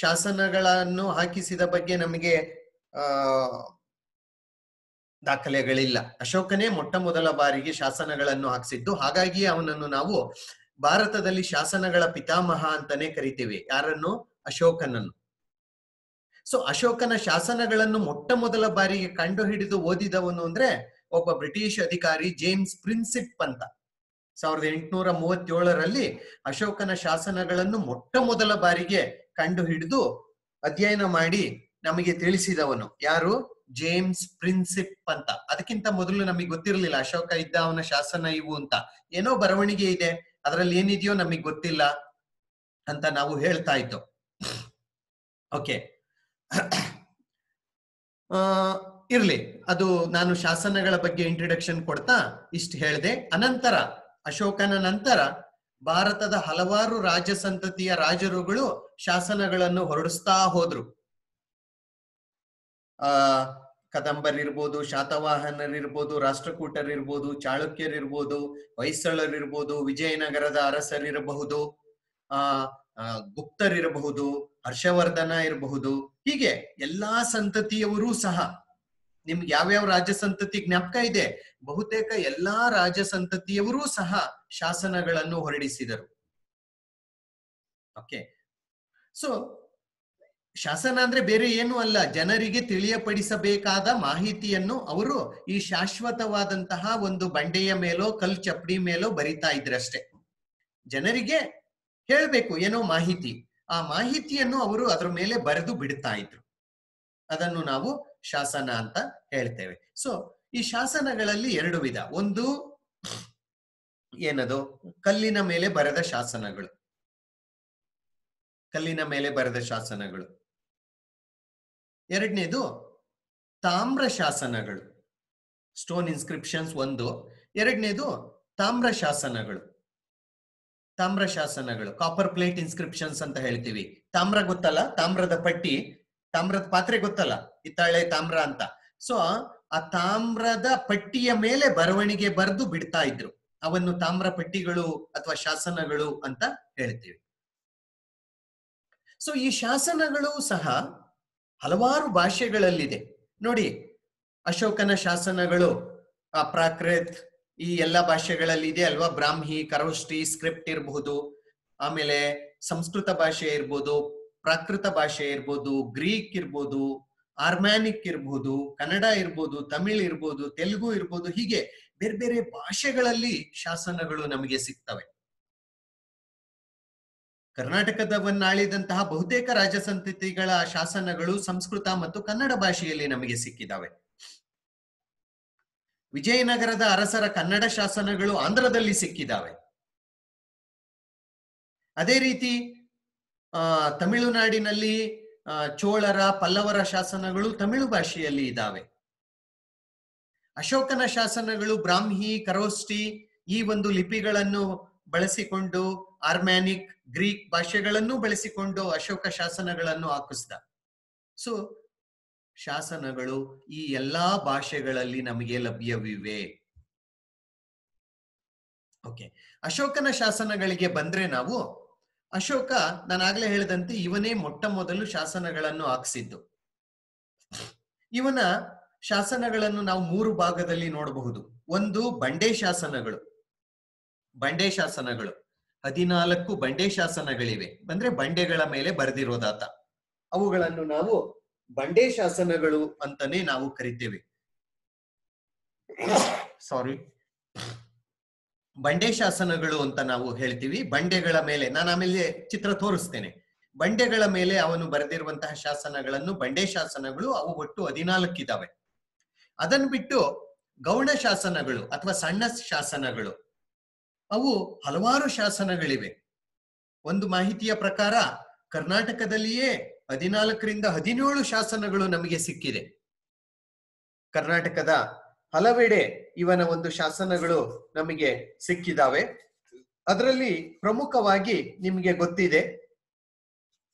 ಶಾಸನಗಳನ್ನು ಹಾಕಿಸಿದ ಬಗ್ಗೆ ನಮಗೆ ದಾಖಲೆಗಳಿಲ್ಲ. ಅಶೋಕನೇ ಮೊಟ್ಟ ಮೊದಲ ಬಾರಿಗೆ ಶಾಸನಗಳನ್ನು ಹಾಕಿಸಿದ್ದು. ಹಾಗಾಗಿ ಅವನನ್ನು ನಾವು ಭಾರತದಲ್ಲಿ ಶಾಸನಗಳ ಪಿತಾಮಹ ಅಂತಾನೆ ಕರಿತೀವಿ. ಯಾರನ್ನು? ಅಶೋಕನನ್ನು. ಸೊ ಅಶೋಕನ ಶಾಸನಗಳನ್ನು ಮೊಟ್ಟ ಮೊದಲ ಬಾರಿಗೆ ಕಂಡು ಹಿಡಿದು ಓದಿದವನು ಅಂದ್ರೆ ಒಬ್ಬ ಬ್ರಿಟಿಷ್ ಅಧಿಕಾರಿ ಜೇಮ್ಸ್ ಪ್ರಿನ್ಸಿಪ್ ಅಂತ. 1837ರಲ್ಲಿ ಅಶೋಕನ ಶಾಸನಗಳನ್ನು ಮೊಟ್ಟ ಮೊದಲ ಬಾರಿಗೆ ಕಂಡು ಹಿಡಿದು ಅಧ್ಯಯನ ಮಾಡಿ ನಮಗೆ ತಿಳಿಸಿದವನು ಯಾರು? ಜೇಮ್ಸ್ ಪ್ರಿನ್ಸಿಪ್ ಅಂತ. ಅದಕ್ಕಿಂತ ಮೊದಲು ನಮಗೆ ಗೊತ್ತಿರಲಿಲ್ಲ ಅಶೋಕ ಇದ್ದ, ಅವನ ಶಾಸನ ಇವು ಅಂತ. ಏನೋ ಬರವಣಿಗೆ ಇದೆ, ಅದರಲ್ಲಿ ಏನಿದೆಯೋ ನಮಗೆ ಗೊತ್ತಿಲ್ಲ ಅಂತ ನಾವು ಹೇಳ್ತಾ ಇದ್ದೋ. ಓಕೆ, ಇರ್ಲಿ, ಅದು ನಾನು ಶಾಸನಗಳ ಬಗ್ಗೆ ಇಂಟ್ರಡಕ್ಷನ್ ಕೊಡ್ತಾ ಇಷ್ಟು ಹೇಳಿದೆ. ಅನಂತರ ಅಶೋಕನ ನಂತರ ಭಾರತದ ಹಲವಾರು ರಾಜಸಂತತಿಯ ರಾಜರುಗಳು ಶಾಸನಗಳನ್ನು ಹೊರಡಿಸ್ತಾ ಹೋದ್ರು. ಕದಂಬರಿರ್ಬೋದು, ಶಾತವಾಹನರಿರ್ಬೋದು, ರಾಷ್ಟ್ರಕೂಟರಿರ್ಬೋದು, ಚಾಳುಕ್ಯರಿರ್ಬೋದು, ಹೊಯ್ಸಳರಿರ್ಬೋದು, ವಿಜಯನಗರದ ಅರಸರಿರಬಹುದು, ಗುಪ್ತರಿರಬಹುದು, ಹರ್ಷವರ್ಧನ ಇರಬಹುದು, ಹೀಗೆ ಎಲ್ಲಾ ಸಂತತಿಯವರೂ ಸಹ, ನಿಮ್ಗೆ ಯಾವ್ಯಾವ ರಾಜಸಂತತಿ ಜ್ಞಾಪಕ ಇದೆ? ಬಹುತೇಕ ಎಲ್ಲಾ ರಾಜಸಂತತಿಯವರೂ ಸಹ ಶಾಸನಗಳನ್ನು ಹೊರಡಿಸಿದರು. ಓಕೆ, ಸೊ ಶಾಸನ ಅಂದ್ರೆ ಬೇರೆ ಏನು ಅಲ್ಲ, ಜನರಿಗೆ ತಿಳಿಯಪಡಿಸಬೇಕಾದ ಮಾಹಿತಿಯನ್ನು ಅವರು ಈ ಶಾಶ್ವತವಾದಂತಹ ಒಂದು ಬಂಡೆಯ ಮೇಲೋ ಕಲ್ ಚಪ್ಪಡಿ ಮೇಲೋ ಬರಿತಾ ಇದ್ರಷ್ಟೇ. ಜನರಿಗೆ ಹೇಳ್ಬೇಕು ಏನೋ ಮಾಹಿತಿ, ಆ ಮಾಹಿತಿಯನ್ನು ಅವರು ಅದರ ಮೇಲೆ ಬರೆದು ಬಿಡ್ತಾ ಇದ್ರು. ಅದನ್ನು ನಾವು ಶಾಸನ ಅಂತ ಹೇಳ್ತೇವೆ. ಸೊ ಈ ಶಾಸನಗಳಲ್ಲಿ ಎರಡು ವಿಧ. ಒಂದು ಏನದು? ಕಲ್ಲಿನ ಮೇಲೆ ಬರೆದ ಶಾಸನಗಳು, ಕಲ್ಲಿನ ಮೇಲೆ ಬರೆದ ಶಾಸನಗಳು. ಎರಡನೇದು ತಾಮ್ರ ಶಾಸನಗಳು, ಸ್ಟೋನ್ ಇನ್ಸ್ಕ್ರಿಪ್ಷನ್ಸ್ ಒಂದು. ಎರಡನೇದು ತಾಮ್ರ ಶಾಸನಗಳು. ತಾಮ್ರ ಶಾಸನಗಳು ಕಾಪರ್ ಪ್ಲೇಟ್ ಇನ್ಸ್ಕ್ರಿಪ್ಷನ್ಸ್ ಅಂತ ಹೇಳ್ತೀವಿ. ತಾಮ್ರ ಗೊತ್ತಲ್ಲ, ತಾಮ್ರದ ಪಟ್ಟಿ, ತಾಮ್ರದ ಪಾತ್ರೆ ಗೊತ್ತಲ್ಲ, ಹಿತ್ತಾಳೆ ತಾಮ್ರ ಅಂತ. ಸೊ ಆ ತಾಮ್ರದ ಪಟ್ಟಿಯ ಮೇಲೆ ಬರವಣಿಗೆ ಬರೆದು ಬಿಡ್ತಾ ಇದ್ರು. ಅವನ್ನು ತಾಮ್ರ ಪಟ್ಟಿಗಳು ಅಥವಾ ಶಾಸನಗಳು ಅಂತ ಹೇಳ್ತೀವಿ. ಸೊ ಈ ಶಾಸನಗಳು ಸಹ ಹಲವಾರು ಭಾಷೆಗಳಲ್ಲಿದೆ ನೋಡಿ. ಅಶೋಕನ ಶಾಸನಗಳು ಪ್ರಾಕೃತ್ ಈ ಎಲ್ಲ ಭಾಷೆಗಳಲ್ಲಿ ಇದೆ ಅಲ್ವಾ. ಬ್ರಾಹ್ಮಿ, ಖರೋಷ್ಠಿ, ಸ್ಕ್ರಿಪ್ಟ್ ಇರಬಹುದು, ಆಮೇಲೆ ಸಂಸ್ಕೃತ ಭಾಷೆ ಇರ್ಬೋದು, ಪ್ರಾಕೃತ ಭಾಷೆ ಇರ್ಬೋದು, ಗ್ರೀಕ್ ಇರ್ಬೋದು, ಆರ್ಮ್ಯಾನಿಕ್ ಇರ್ಬೋದು, ಕನ್ನಡ ಇರ್ಬೋದು, ತಮಿಳ್ ಇರ್ಬೋದು, ತೆಲುಗು ಇರ್ಬೋದು, ಹೀಗೆ ಬೇರೆ ಬೇರೆ ಭಾಷೆಗಳಲ್ಲಿ ಶಾಸನಗಳು ನಮಗೆ ಸಿಗ್ತವೆ. ಕರ್ನಾಟಕದವನ್ನಾಳಿದಂತಹ ಬಹುತೇಕ ರಾಜಸಂತತಿಗಳ ಶಾಸನಗಳು ಸಂಸ್ಕೃತ ಮತ್ತು ಕನ್ನಡ ಭಾಷೆಯಲ್ಲಿ ನಮಗೆ ಸಿಕ್ಕಿದಾವೆ. ವಿಜಯನಗರದ ಅರಸರ ಕನ್ನಡ ಶಾಸನಗಳು ಆಂಧ್ರದಲ್ಲಿ ಸಿಕ್ಕಿದಾವೆ. ಅದೇ ರೀತಿ ತಮಿಳುನಾಡಿನಲ್ಲಿ ಚೋಳರ, ಪಲ್ಲವರ ಶಾಸನಗಳು ತಮಿಳು ಭಾಷೆಯಲ್ಲಿ ಇದ್ದಾವೆ. ಅಶೋಕನ ಶಾಸನಗಳು ಬ್ರಾಹ್ಮಿ, ಖರೋಷ್ಠಿ ಈ ಒಂದು ಲಿಪಿಗಳನ್ನು ಬಳಸಿಕೊಂಡು, ಆರ್ಮ್ಯಾನಿಕ್, ಗ್ರೀಕ್ ಭಾಷೆಗಳನ್ನು ಬಳಸಿಕೊಂಡು ಅಶೋಕ ಶಾಸನಗಳನ್ನು ಹಾಕಿಸ್ದ. ಸೊ ಶಾಸನಗಳು ಈ ಎಲ್ಲಾ ಭಾಷೆಗಳಲ್ಲಿ ನಮಗೆ ಲಭ್ಯವಿವೆ. ಓಕೆ, ಅಶೋಕನ ಶಾಸನಗಳಿಗೆ ಬಂದ್ರೆ ನಾವು, ಅಶೋಕ ನಾನಾಗ್ಲೇ ಹೇಳಿದಂತೆ ಇವನೇ ಮೊಟ್ಟ ಮೊದಲು ಶಾಸನಗಳನ್ನು ಹಾಕಿಸಿದ್ದು. ಇವನ ಶಾಸನಗಳನ್ನು ನಾವು ಮೂರು ಭಾಗದಲ್ಲಿ ನೋಡಬಹುದು. ಒಂದು ಬಂಡೆ ಶಾಸನಗಳು. ಬಂಡೆ ಶಾಸನಗಳು 14 ಬಂಡೆ ಶಾಸನಗಳಿವೆ. ಅಂದ್ರೆ ಬಂಡೆಗಳ ಮೇಲೆ ಬರೆದಿರೋದಾತ. ಅವುಗಳನ್ನು ನಾವು ಬಂಡೆ ಶಾಸನಗಳು ಅಂತಾನೆ ನಾವು ಕರಿತೇವೆ. ಸಾರಿ, ಬಂಡೆ ಶಾಸನಗಳು ಅಂತ ನಾವು ಹೇಳ್ತೀವಿ. ಬಂಡೆಗಳ ಮೇಲೆ, ನಾನು ಆಮೇಲೆ ಚಿತ್ರ ತೋರಿಸ್ತೇನೆ. ಬಂಡೆಗಳ ಮೇಲೆ ಅವನು ಬರೆದಿರುವಂತಹ ಶಾಸನಗಳನ್ನು ಬಂಡೆ ಶಾಸನಗಳು, ಅವು ಒಟ್ಟು 14 ಇದಾವೆ. ಅದನ್ನು ಬಿಟ್ಟು ಗೌಣ ಶಾಸನಗಳು ಅಥವಾ ಸಣ್ಣ ಶಾಸನಗಳು, ಅವು ಹಲವಾರು ಶಾಸನಗಳಿವೆ. ಒಂದು ಮಾಹಿತಿಯ ಪ್ರಕಾರ ಕರ್ನಾಟಕದಲ್ಲಿಯೇ 14ರಿಂದ 17 ಶಾಸನಗಳು ನಮಗೆ ಸಿಕ್ಕಿದೆ. ಕರ್ನಾಟಕದ ಹಲವೆಡೆ ಇವನ ಒಂದು ಶಾಸನಗಳು ನಮಗೆ ಸಿಕ್ಕಿದಾವೆ. ಅದರಲ್ಲಿ ಪ್ರಮುಖವಾಗಿ ನಿಮಗೆ ಗೊತ್ತಿದೆ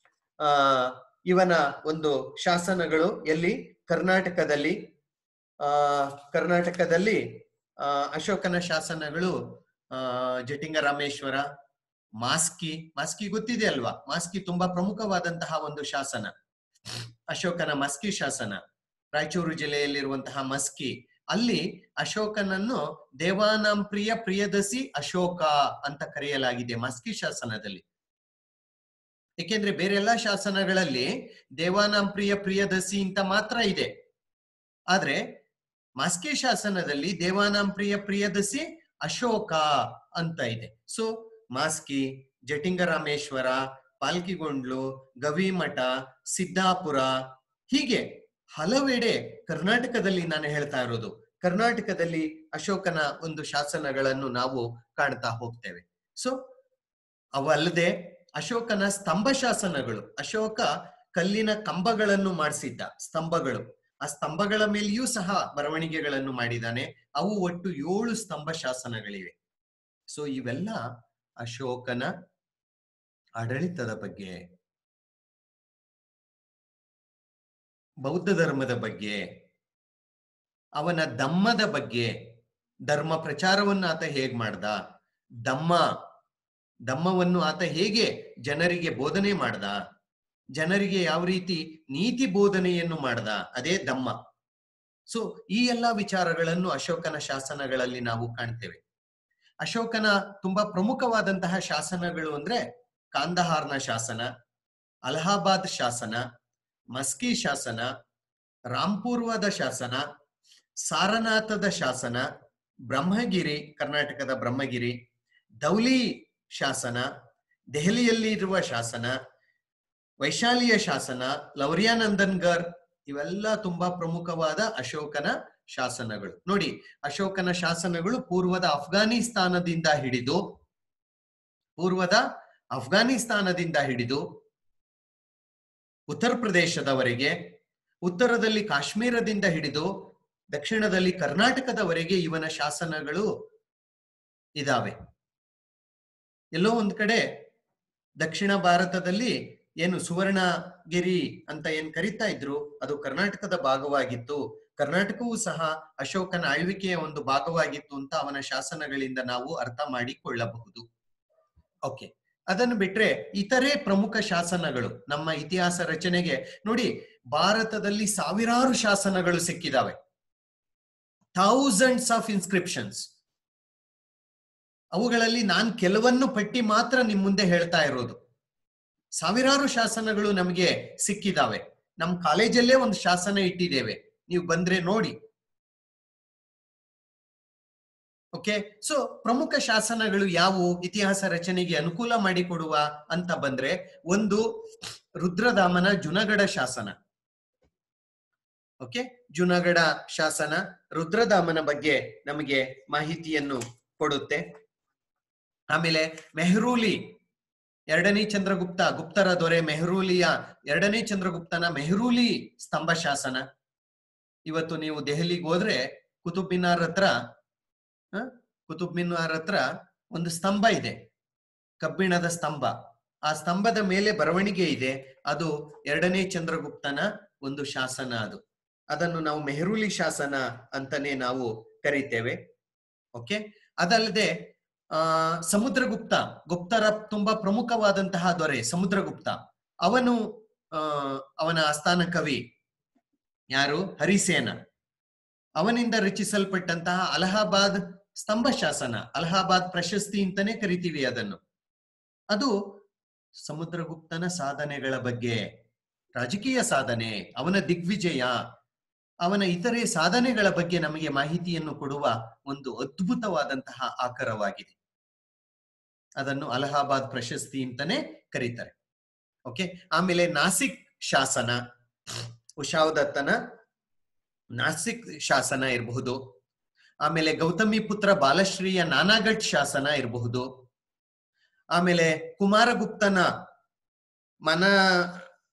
ಇವನ ಒಂದು ಶಾಸನಗಳು ಎಲ್ಲಿ? ಕರ್ನಾಟಕದಲ್ಲಿ. ಕರ್ನಾಟಕದಲ್ಲಿ ಅಶೋಕನ ಶಾಸನಗಳು ಜಟಿಂಗ ರಾಮೇಶ್ವರ, ಮಾಸ್ಕಿ ಗೊತ್ತಿದೆ ಅಲ್ವಾ? ಮಾಸ್ಕಿ ತುಂಬಾ ಪ್ರಮುಖವಾದಂತಹ ಒಂದು ಶಾಸನ, ಅಶೋಕನ ಮಸ್ಕಿ ಶಾಸನ. ರಾಯಚೂರು ಜಿಲ್ಲೆಯಲ್ಲಿರುವಂತಹ ಮಸ್ಕಿ, ಅಲ್ಲಿ ಅಶೋಕನನ್ನು ದೇವಾನಾಂಪ್ರಿಯ ಪ್ರಿಯದಸಿ ಅಶೋಕ ಅಂತ ಕರೆಯಲಾಗಿದೆ ಮಸ್ಕಿ ಶಾಸನದಲ್ಲಿ. ಏಕೆಂದ್ರೆ ಬೇರೆಲ್ಲಾ ಶಾಸನಗಳಲ್ಲಿ ದೇವಾನಾಂಪ್ರಿಯ ಪ್ರಿಯದಸಿ ಅಂತ ಮಾತ್ರ ಇದೆ. ಆದ್ರೆ ಮಸ್ಕಿ ಶಾಸನದಲ್ಲಿ ದೇವಾನಾಂಪ್ರಿಯ ಪ್ರಿಯದಸಿ ಅಶೋಕ ಅಂತ ಇದೆ. ಸೊ ಮಾಸ್ಕಿ, ಜಟಿಂಗ ರಾಮೇಶ್ವರ, ಪಾಲ್ಕಿಗೊಂಡ್ಲು, ಗವಿಮಠ, ಸಿದ್ದಾಪುರ, ಹೀಗೆ ಹಲವೆಡೆ ಕರ್ನಾಟಕದಲ್ಲಿ ನಾನು ಹೇಳ್ತಾ ಇರೋದು, ಕರ್ನಾಟಕದಲ್ಲಿ ಅಶೋಕನ ಒಂದು ಶಾಸನಗಳನ್ನು ನಾವು ಕಾಣ್ತಾ ಹೋಗ್ತೇವೆ. ಸೊ ಅವಲ್ಲದೆ ಅಶೋಕನ ಸ್ತಂಭ ಶಾಸನಗಳು, ಅಶೋಕ ಕಲ್ಲಿನ ಕಂಬಗಳನ್ನು ಮಾಡಿಸಿದ್ದ ಸ್ತಂಭಗಳು, ಆ ಸ್ತಂಭಗಳ ಮೇಲೆಯೂ ಸಹ ಬರವಣಿಗೆಗಳನ್ನು ಮಾಡಿದ್ದಾನೆ. ಅವು ಒಟ್ಟು 7 ಸ್ತಂಭ ಶಾಸನಗಳಿವೆ. ಸೊ ಇವೆಲ್ಲ ಅಶೋಕನ ಆಡಳಿತದ ಬಗ್ಗೆ, ಬೌದ್ಧ ಧರ್ಮದ ಬಗ್ಗೆ, ಅವನ ಧಮ್ಮದ ಬಗ್ಗೆ, ಧರ್ಮ ಪ್ರಚಾರವನ್ನು ಆತ ಹೇಗ್ ಮಾಡ್ದ, ಧಮ್ಮವನ್ನು ಆತ ಹೇಗೆ ಜನರಿಗೆ ಬೋಧನೆ ಮಾಡ್ದ, ಜನರಿಗೆ ಯಾವ ರೀತಿ ನೀತಿ ಬೋಧನೆಯನ್ನು ಮಾಡ್ದ, ಅದೇ ಧಮ್ಮ. ಸೊ ಈ ಎಲ್ಲಾ ವಿಚಾರಗಳನ್ನು ಅಶೋಕನ ಶಾಸನಗಳಲ್ಲಿ ನಾವು ಕಾಣ್ತೇವೆ. ಅಶೋಕನ ತುಂಬಾ ಪ್ರಮುಖವಾದಂತಹ ಶಾಸನಗಳು ಅಂದ್ರೆ ಕಾಂದಹಾರ್ನ ಶಾಸನ, ಅಲಹಾಬಾದ್ ಶಾಸನ, ಮಸ್ಕಿ ಶಾಸನ, ರಾಂಪೂರ್ವದ ಶಾಸನ, ಸಾರನಾಥದ ಶಾಸನ, ಬ್ರಹ್ಮಗಿರಿ, ಕರ್ನಾಟಕದ ಬ್ರಹ್ಮಗಿರಿ, ಧೌಲಿ ಶಾಸನ, ದೆಹಲಿಯಲ್ಲಿ ಇರುವ ಶಾಸನ, ವೈಶಾಲಿಯ ಶಾಸನ, ಲೌರ್ಯಾನಂದನ್ಗರ್, ಇವೆಲ್ಲ ತುಂಬಾ ಪ್ರಮುಖವಾದ ಅಶೋಕನ ಶಾಸನಗಳು. ನೋಡಿ, ಅಶೋಕನ ಶಾಸನಗಳು ಪೂರ್ವದ ಅಫ್ಘಾನಿಸ್ತಾನದಿಂದ ಹಿಡಿದು ಉತ್ತರ ಪ್ರದೇಶದವರೆಗೆ, ಉತ್ತರದಲ್ಲಿ ಕಾಶ್ಮೀರದಿಂದ ಹಿಡಿದು ದಕ್ಷಿಣದಲ್ಲಿ ಕರ್ನಾಟಕದವರೆಗೆ ಇವನ ಶಾಸನಗಳು ಇದಾವೆ. ಎಲ್ಲೋ ಒಂದ್ ಕಡೆ ದಕ್ಷಿಣ ಭಾರತದಲ್ಲಿ ಏನು ಸುವರ್ಣಗಿರಿ ಅಂತ ಏನ್ ಕರಿತಾ ಇದ್ರು, ಅದು ಕರ್ನಾಟಕದ ಭಾಗವಾಗಿತ್ತು. ಕರ್ನಾಟಕವೂ ಸಹ ಅಶೋಕನ ಆಳ್ವಿಕೆಯ ಒಂದು ಭಾಗವಾಗಿತ್ತು ಅಂತ ಅವನ ಶಾಸನಗಳಿಂದ ನಾವು ಅರ್ಥ ಮಾಡಿಕೊಳ್ಳಬಹುದು. ಓಕೆ, ಅದನ್ನು ಬಿಟ್ರೆ ಇತರೆ ಪ್ರಮುಖ ಶಾಸನಗಳು ನಮ್ಮ ಇತಿಹಾಸ ರಚನೆಗೆ ನೋಡಿ, ಭಾರತದಲ್ಲಿ ಸಾವಿರಾರು ಶಾಸನಗಳು ಸಿಕ್ಕಿದಾವೆ, ಥೌಸಂಡ್ಸ್ ಆಫ್ ಇನ್ಸ್ಕ್ರಿಪ್ಷನ್ಸ್. ಅವುಗಳಲ್ಲಿ ನಾನು ಕೆಲವನ್ನು ಪಟ್ಟಿ ಮಾತ್ರ ನಿಮ್ ಮುಂದೆ ಹೇಳ್ತಾ ಇರೋದು. ಸಾವಿರಾರು ಶಾಸನಗಳು ನಮಗೆ ಸಿಕ್ಕಿದಾವೆ. ನಮ್ಮ ಕಾಲೇಜಲ್ಲೇ ಒಂದು ಶಾಸನ ಇಟ್ಟಿದ್ದೇವೆ, ನೀವು ಬಂದ್ರೆ ನೋಡಿ. ಓಕೆ, ಸೊ ಪ್ರಮುಖ ಶಾಸನಗಳು ಯಾವುವು ಇತಿಹಾಸ ರಚನೆಗೆ ಅನುಕೂಲ ಮಾಡಿಕೊಡುವ ಅಂತ ಬಂದ್ರೆ, ಒಂದು ರುದ್ರದಾಮನ ಜುನಗಡ ಶಾಸನ. ಓಕೆ, ಜುನಗಡ ಶಾಸನ ರುದ್ರದಾಮನ ಬಗ್ಗೆ ನಮಗೆ ಮಾಹಿತಿಯನ್ನು ಕೊಡುತ್ತೆ. ಆಮೇಲೆ ಮೆಹರೂಲಿ, ಎರಡನೇ ಚಂದ್ರಗುಪ್ತ, ಗುಪ್ತರ ದೊರೆ ಮೆಹರೂಲಿಯ ಎರಡನೇ ಚಂದ್ರಗುಪ್ತನ ಮೆಹರೂಲಿ ಸ್ತಂಭ ಶಾಸನ. ಇವತ್ತು ನೀವು ದೆಹಲಿಗೆ ಹೋದ್ರೆ ಕುತುಬ್ ಮಿನಾರ್ ಹತ್ರ ಒಂದು ಸ್ತಂಭ ಇದೆ, ಕಬ್ಬಿಣದ ಸ್ತಂಭ. ಆ ಸ್ತಂಭದ ಮೇಲೆ ಬರವಣಿಗೆ ಇದೆ, ಅದು ಎರಡನೇ ಚಂದ್ರಗುಪ್ತನ ಒಂದು ಶಾಸನ. ಅದನ್ನು ನಾವು ಮೆಹರೂಲಿ ಶಾಸನ ಅಂತಾನೆ ನಾವು ಕರಿತೇವೆ. ಓಕೆ, ಅದಲ್ಲದೆ ಸಮುದ್ರಗುಪ್ತ, ಗುಪ್ತರ ತುಂಬಾ ಪ್ರಮುಖವಾದಂತಹ ದೊರೆ ಸಮುದ್ರಗುಪ್ತ, ಅವನ ಆಸ್ಥಾನ ಕವಿ ಯಾರು, ಹರಿಸೇನ. ಅವನಿಂದ ರಚಿಸಲ್ಪಟ್ಟಂತಹ ಅಲಹಾಬಾದ್ ಸ್ತಂಭ ಶಾಸನ, ಅಲಹಾಬಾದ್ ಪ್ರಶಸ್ತಿ ಅಂತಾನೆ ಕರಿತೀವಿ ಅದನ್ನು. ಅದು ಸಮುದ್ರಗುಪ್ತನ ಸಾಧನೆಗಳ ಬಗ್ಗೆ, ರಾಜಕೀಯ ಸಾಧನೆ, ಅವನ ದಿಗ್ವಿಜಯ, ಅವನ ಇತರೆ ಸಾಧನೆಗಳ ಬಗ್ಗೆ ನಮಗೆ ಮಾಹಿತಿಯನ್ನು ಕೊಡುವ ಒಂದು ಅದ್ಭುತವಾದಂತಹ ಆಕರವಾಗಿದೆ. ಅದನ್ನು ಅಲಹಾಬಾದ್ ಪ್ರಶಸ್ತಿ ಅಂತಾನೆ ಕರೀತಾರೆ. ಓಕೆ, ಆಮೇಲೆ ನಾಸಿಕ್ ಶಾಸನ, ಉಶಾವದತ್ತನ ನಾಸಿಕ್ ಶಾಸನ ಇರಬಹುದು. ಆಮೇಲೆ ಗೌತಮಿ ಪುತ್ರ ಬಾಲಶ್ರೀಯ ನಾನಾಗಢ್ ಶಾಸನ ಇರಬಹುದು. ಆಮೇಲೆ ಕುಮಾರಗುಪ್ತನ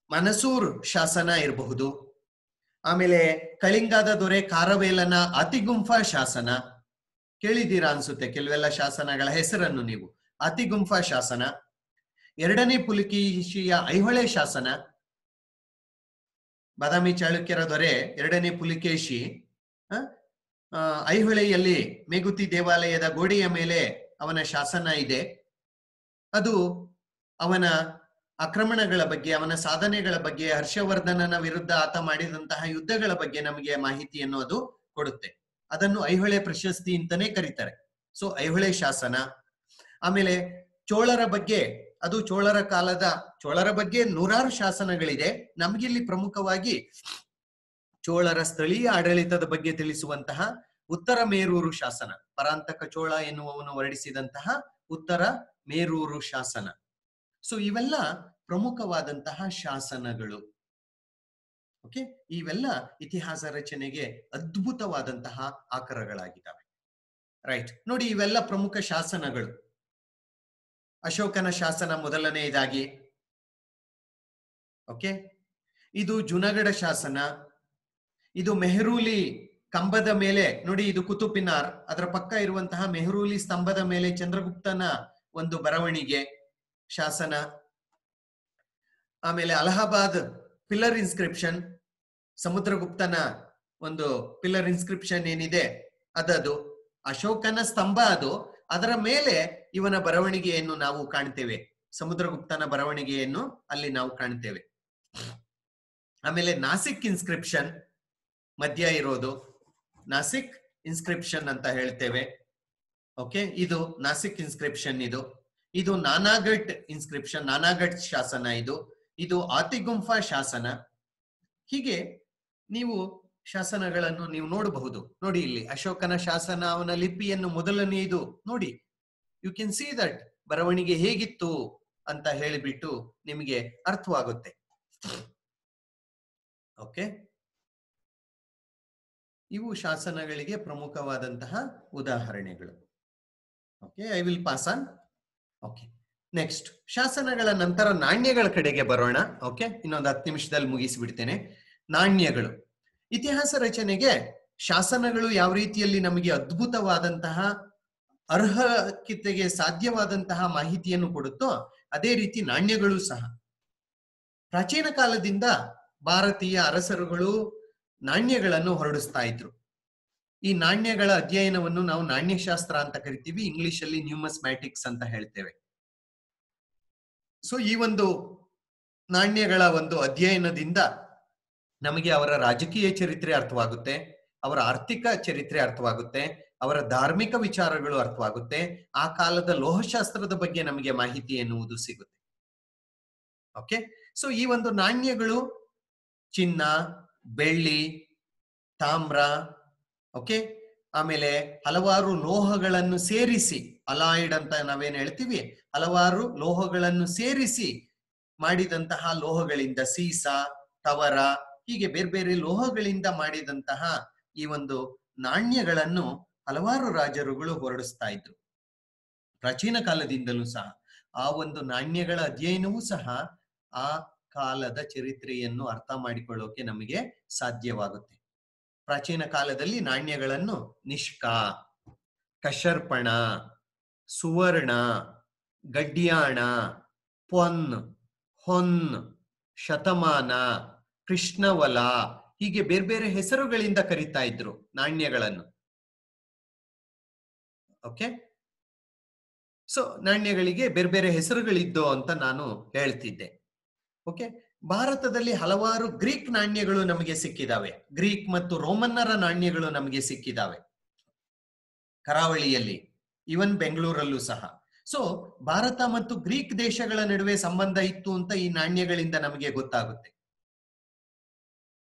ಮನಸೂರ್ ಶಾಸನ ಇರಬಹುದು. ಆಮೇಲೆ ಕಳಿಂಗದ ದೊರೆ ಕಾರವೇಲನ ಅತಿಗುಂಫಾ ಶಾಸನ, ಕೇಳಿದ್ದೀರಾ ಅನ್ಸುತ್ತೆ ಕೆಲವೆಲ್ಲ ಶಾಸನಗಳ ಹೆಸರನ್ನು ನೀವು. ಅತಿಗುಂಫಾ ಶಾಸನ, ಎರಡನೇ ಪುಲಿಕೇಶಿಯ ಐಹೊಳೆ ಶಾಸನ, ಬಾದಾಮಿ ಚಾಳುಕ್ಯರ ದೊರೆ ಎರಡನೇ ಪುಲಿಕೇಶಿ ಐಹೊಳೆಯಲ್ಲಿ ಮೇಗುತಿ ದೇವಾಲಯದ ಗೋಡೆಯ ಮೇಲೆ ಅವನ ಶಾಸನ ಇದೆ. ಅದು ಅವನ ಆಕ್ರಮಣಗಳ ಬಗ್ಗೆ, ಅವನ ಸಾಧನೆಗಳ ಬಗ್ಗೆ, ಹರ್ಷವರ್ಧನನ ವಿರುದ್ಧ ಆತ ಮಾಡಿದಂತಹ ಯುದ್ಧಗಳ ಬಗ್ಗೆ ನಮಗೆ ಮಾಹಿತಿಯನ್ನು ಅದು ಕೊಡುತ್ತೆ. ಅದನ್ನು ಐಹೊಳೆ ಪ್ರಶಸ್ತಿ ಅಂತಾನೆ ಕರೀತಾರೆ. ಸೊ ಐಹೊಳೆ ಶಾಸನ. ಆಮೇಲೆ ಚೋಳರ ಬಗ್ಗೆ, ಅದು ಚೋಳರ ಬಗ್ಗೆ ನೂರಾರು ಶಾಸನಗಳಿದೆ. ನಮಗಿಲ್ಲಿ ಪ್ರಮುಖವಾಗಿ ಚೋಳರ ಸ್ಥಳೀಯ ಆಡಳಿತದ ಬಗ್ಗೆ ತಿಳಿಸುವಂತಹ ಉತ್ತರ ಮೇರೂರು ಶಾಸನ, ಪರಾಂತಕ ಚೋಳ ಎನ್ನುವವನು ಹೊರಡಿಸಿದಂತಹ ಉತ್ತರ ಮೇರೂರು ಶಾಸನ. ಸೊ ಇವೆಲ್ಲ ಪ್ರಮುಖವಾದಂತಹ ಶಾಸನಗಳು. ಓಕೆ, ಇವೆಲ್ಲ ಇತಿಹಾಸ ರಚನೆಗೆ ಅದ್ಭುತವಾದಂತಹ ಆಕರಗಳಾಗಿದ್ದಾವೆ. ರೈಟ್, ನೋಡಿ ಇವೆಲ್ಲ ಪ್ರಮುಖ ಶಾಸನಗಳು. ಅಶೋಕನ ಶಾಸನ ಮೊದಲನೆಯದಾಗಿ. ಓಕೆ, ಇದು ಜುನಗಢ ಶಾಸನ. ಇದು ಮೆಹರೂಲಿ ಕಂಬದ ಮೇಲೆ ನೋಡಿ, ಇದು ಕುತುಬ್ ಮಿನಾರ್, ಅದರ ಪಕ್ಕ ಇರುವಂತಹ ಮೆಹರೂಲಿ ಸ್ತಂಭದ ಮೇಲೆ ಚಂದ್ರಗುಪ್ತನ ಒಂದು ಬರವಣಿಗೆ ಶಾಸನ. ಆಮೇಲೆ ಅಲಹಾಬಾದ್ ಪಿಲ್ಲರ್ ಇನ್ಸ್ಕ್ರಿಪ್ಷನ್, ಸಮುದ್ರಗುಪ್ತನ ಒಂದು ಪಿಲ್ಲರ್ ಇನ್ಸ್ಕ್ರಿಪ್ಷನ್ ಏನಿದೆ ಅದದು. ಅಶೋಕನ ಸ್ತಂಭ ಅದು, ಅದರ ಮೇಲೆ ಇವನ ಬರವಣಿಗೆಯನ್ನು ನಾವು ಕಾಣ್ತೇವೆ, ಸಮುದ್ರಗುಪ್ತನ ಬರವಣಿಗೆಯನ್ನು ಅಲ್ಲಿ ನಾವು ಕಾಣ್ತೇವೆ. ಆಮೇಲೆ ನಾಸಿಕ್ ಇನ್ಸ್ಕ್ರಿಪ್ಷನ್ ಮಧ್ಯ ಇರೋದು, ನಾಸಿಕ್ ಇನ್ಸ್ಕ್ರಿಪ್ಷನ್ ಅಂತ ಹೇಳ್ತೇವೆ. ಓಕೆ, ಇದು ನಾಸಿಕ್ ಇನ್ಸ್ಕ್ರಿಪ್ಷನ್. ಇದು ನಾನಾಗಢ್ ಇನ್ಸ್ಕ್ರಿಪ್ಷನ್, ನಾನಾಗಢ್ ಶಾಸನ. ಇದು ಆತಿಗುಂಫಾ ಶಾಸನ. ಹೀಗೆ ನೀವು ಶಾಸನಗಳನ್ನು ನೀವು ನೋಡಬಹುದು. ನೋಡಿ ಇಲ್ಲಿ ಅಶೋಕನ ಶಾಸನ, ಅವನ ಲಿಪಿಯನ್ನು ಮೊದಲನೆಯದು ನೋಡಿ, ಯು ಕ್ಯಾನ್ ಸಿ ದಟ್ ಬರವಣಿಗೆ ಹೇಗಿತ್ತು ಅಂತ ಹೇಳಿಬಿಟ್ಟು ನಿಮಗೆ ಅರ್ಥವಾಗುತ್ತೆ. ಓಕೆ, ಇವು ಶಾಸನಗಳಿಗೆ ಪ್ರಮುಖವಾದಂತಹ ಉದಾಹರಣೆಗಳು. Okay, I will pass on. Okay, next ಶಾಸನಗಳ ನಂತರ ನಾಣ್ಯಗಳ ಕಡೆಗೆ ಬರೋಣ. ಓಕೆ, ಇನ್ನೊಂದು 10 ನಿಮಿಷದಲ್ಲಿ ಮುಗಿಸಿಬಿಡ್ತೇನೆ. ನಾಣ್ಯಗಳು ಇತಿಹಾಸ ರಚನೆಗೆ ಶಾಸನಗಳು ಯಾವ ರೀತಿಯಲ್ಲಿ ನಮಗೆ ಅದ್ಭುತವಾದಂತಹ ಅರ್ಹತೆಗೆ ಸಾಧ್ಯವಾದಂತಹ ಮಾಹಿತಿಯನ್ನು ಕೊಡುತ್ತೋ ಅದೇ ರೀತಿ ನಾಣ್ಯಗಳು ಸಹ. ಪ್ರಾಚೀನ ಕಾಲದಿಂದ ಭಾರತೀಯ ಅರಸರುಗಳು ನಾಣ್ಯಗಳನ್ನು ಹೊರಡಿಸ್ತಾ ಇದ್ರು. ಈ ನಾಣ್ಯಗಳ ಅಧ್ಯಯನವನ್ನು ನಾವು ನಾಣ್ಯಶಾಸ್ತ್ರ ಅಂತ ಕರಿತೀವಿ, ಇಂಗ್ಲಿಷ್ ಅಲ್ಲಿ ನ್ಯೂಮಸ್ಮ್ಯಾಟಿಕ್ಸ್ ಅಂತ ಹೇಳ್ತೇವೆ. ಸೊ ಈ ಒಂದು ನಾಣ್ಯಗಳ ಒಂದು ಅಧ್ಯಯನದಿಂದ ನಮಗೆ ಅವರ ರಾಜಕೀಯ ಚರಿತ್ರೆ ಅರ್ಥವಾಗುತ್ತೆ, ಅವರ ಆರ್ಥಿಕ ಚರಿತ್ರೆ ಅರ್ಥವಾಗುತ್ತೆ, ಅವರ ಧಾರ್ಮಿಕ ವಿಚಾರಗಳು ಅರ್ಥವಾಗುತ್ತೆ, ಆ ಕಾಲದ ಲೋಹಶಾಸ್ತ್ರದ ಬಗ್ಗೆ ನಮಗೆ ಮಾಹಿತಿ ಎನ್ನುವುದು ಸಿಗುತ್ತೆ. ಓಕೆ, ಸೊ ಈ ಒಂದು ನಾಣ್ಯಗಳು ಚಿನ್ನ, ಬೆಳ್ಳಿ, ತಾಮ್ರ, ಓಕೆ, ಆಮೇಲೆ ಹಲವಾರು ಲೋಹಗಳನ್ನು ಸೇರಿಸಿ, ಅಲಾಯ್ಡ್ ಅಂತ ನಾವೇನ್ ಹೇಳ್ತೀವಿ, ಹಲವಾರು ಲೋಹಗಳನ್ನು ಸೇರಿಸಿ ಮಾಡಿದಂತಹ ಲೋಹಗಳಿಂದ, ಸೀಸ, ತವರ, ಹೀಗೆ ಬೇರೆ ಬೇರೆ ಲೋಹಗಳಿಂದ ಮಾಡಿದಂತಹ ಈ ಒಂದು ನಾಣ್ಯಗಳನ್ನು ಹಲವಾರು ರಾಜರುಗಳು ಹೊರಡಿಸ್ತಾ ಇದ್ರು ಪ್ರಾಚೀನ ಕಾಲದಿಂದಲೂ ಸಹ. ಆ ಒಂದು ನಾಣ್ಯಗಳ ಅಧ್ಯಯನವೂ ಸಹ ಆ ಕಾಲದ ಚರಿತ್ರೆಯನ್ನು ಅರ್ಥ ಮಾಡಿಕೊಳ್ಳೋಕೆ ನಮಗೆ ಸಾಧ್ಯವಾಗುತ್ತೆ. ಪ್ರಾಚೀನ ಕಾಲದಲ್ಲಿ ನಾಣ್ಯಗಳನ್ನು ನಿಷ್ಕ, ಕಶರ್ಪಣ, ಸುವರ್ಣ, ಗಡ್ಯಾಣ, ಪೊನ್, ಹೊನ್, ಶತಮಾನ, ಕೃಷ್ಣವಲ, ಹೀಗೆ ಬೇರೆ ಬೇರೆ ಹೆಸರುಗಳಿಂದ ಕರೀತಾ ಇದ್ರು ನಾಣ್ಯಗಳನ್ನು. ಓಕೆ, ಸೊ ನಾಣ್ಯಗಳಿಗೆ ಬೇರೆ ಬೇರೆ ಹೆಸರುಗಳಿದ್ದು ಅಂತ ನಾನು ಹೇಳ್ತಿದ್ದೆ. ಓಕೆ, ಭಾರತದಲ್ಲಿ ಹಲವಾರು ಗ್ರೀಕ್ ನಾಣ್ಯಗಳು ನಮಗೆ ಸಿಕ್ಕಿದಾವೆ. ಗ್ರೀಕ್ ಮತ್ತು ರೋಮನ್ನರ ನಾಣ್ಯಗಳು ನಮಗೆ ಸಿಕ್ಕಿದಾವೆ ಕರಾವಳಿಯಲ್ಲಿ, ಈವನ್ ಬೆಂಗಳೂರಲ್ಲೂ ಸಹ. ಸೊ ಭಾರತ ಮತ್ತು ಗ್ರೀಕ್ ದೇಶಗಳ ನಡುವೆ ಸಂಬಂಧ ಇತ್ತು ಅಂತ ಈ ನಾಣ್ಯಗಳಿಂದ ನಮಗೆ ಗೊತ್ತಾಗುತ್ತೆ.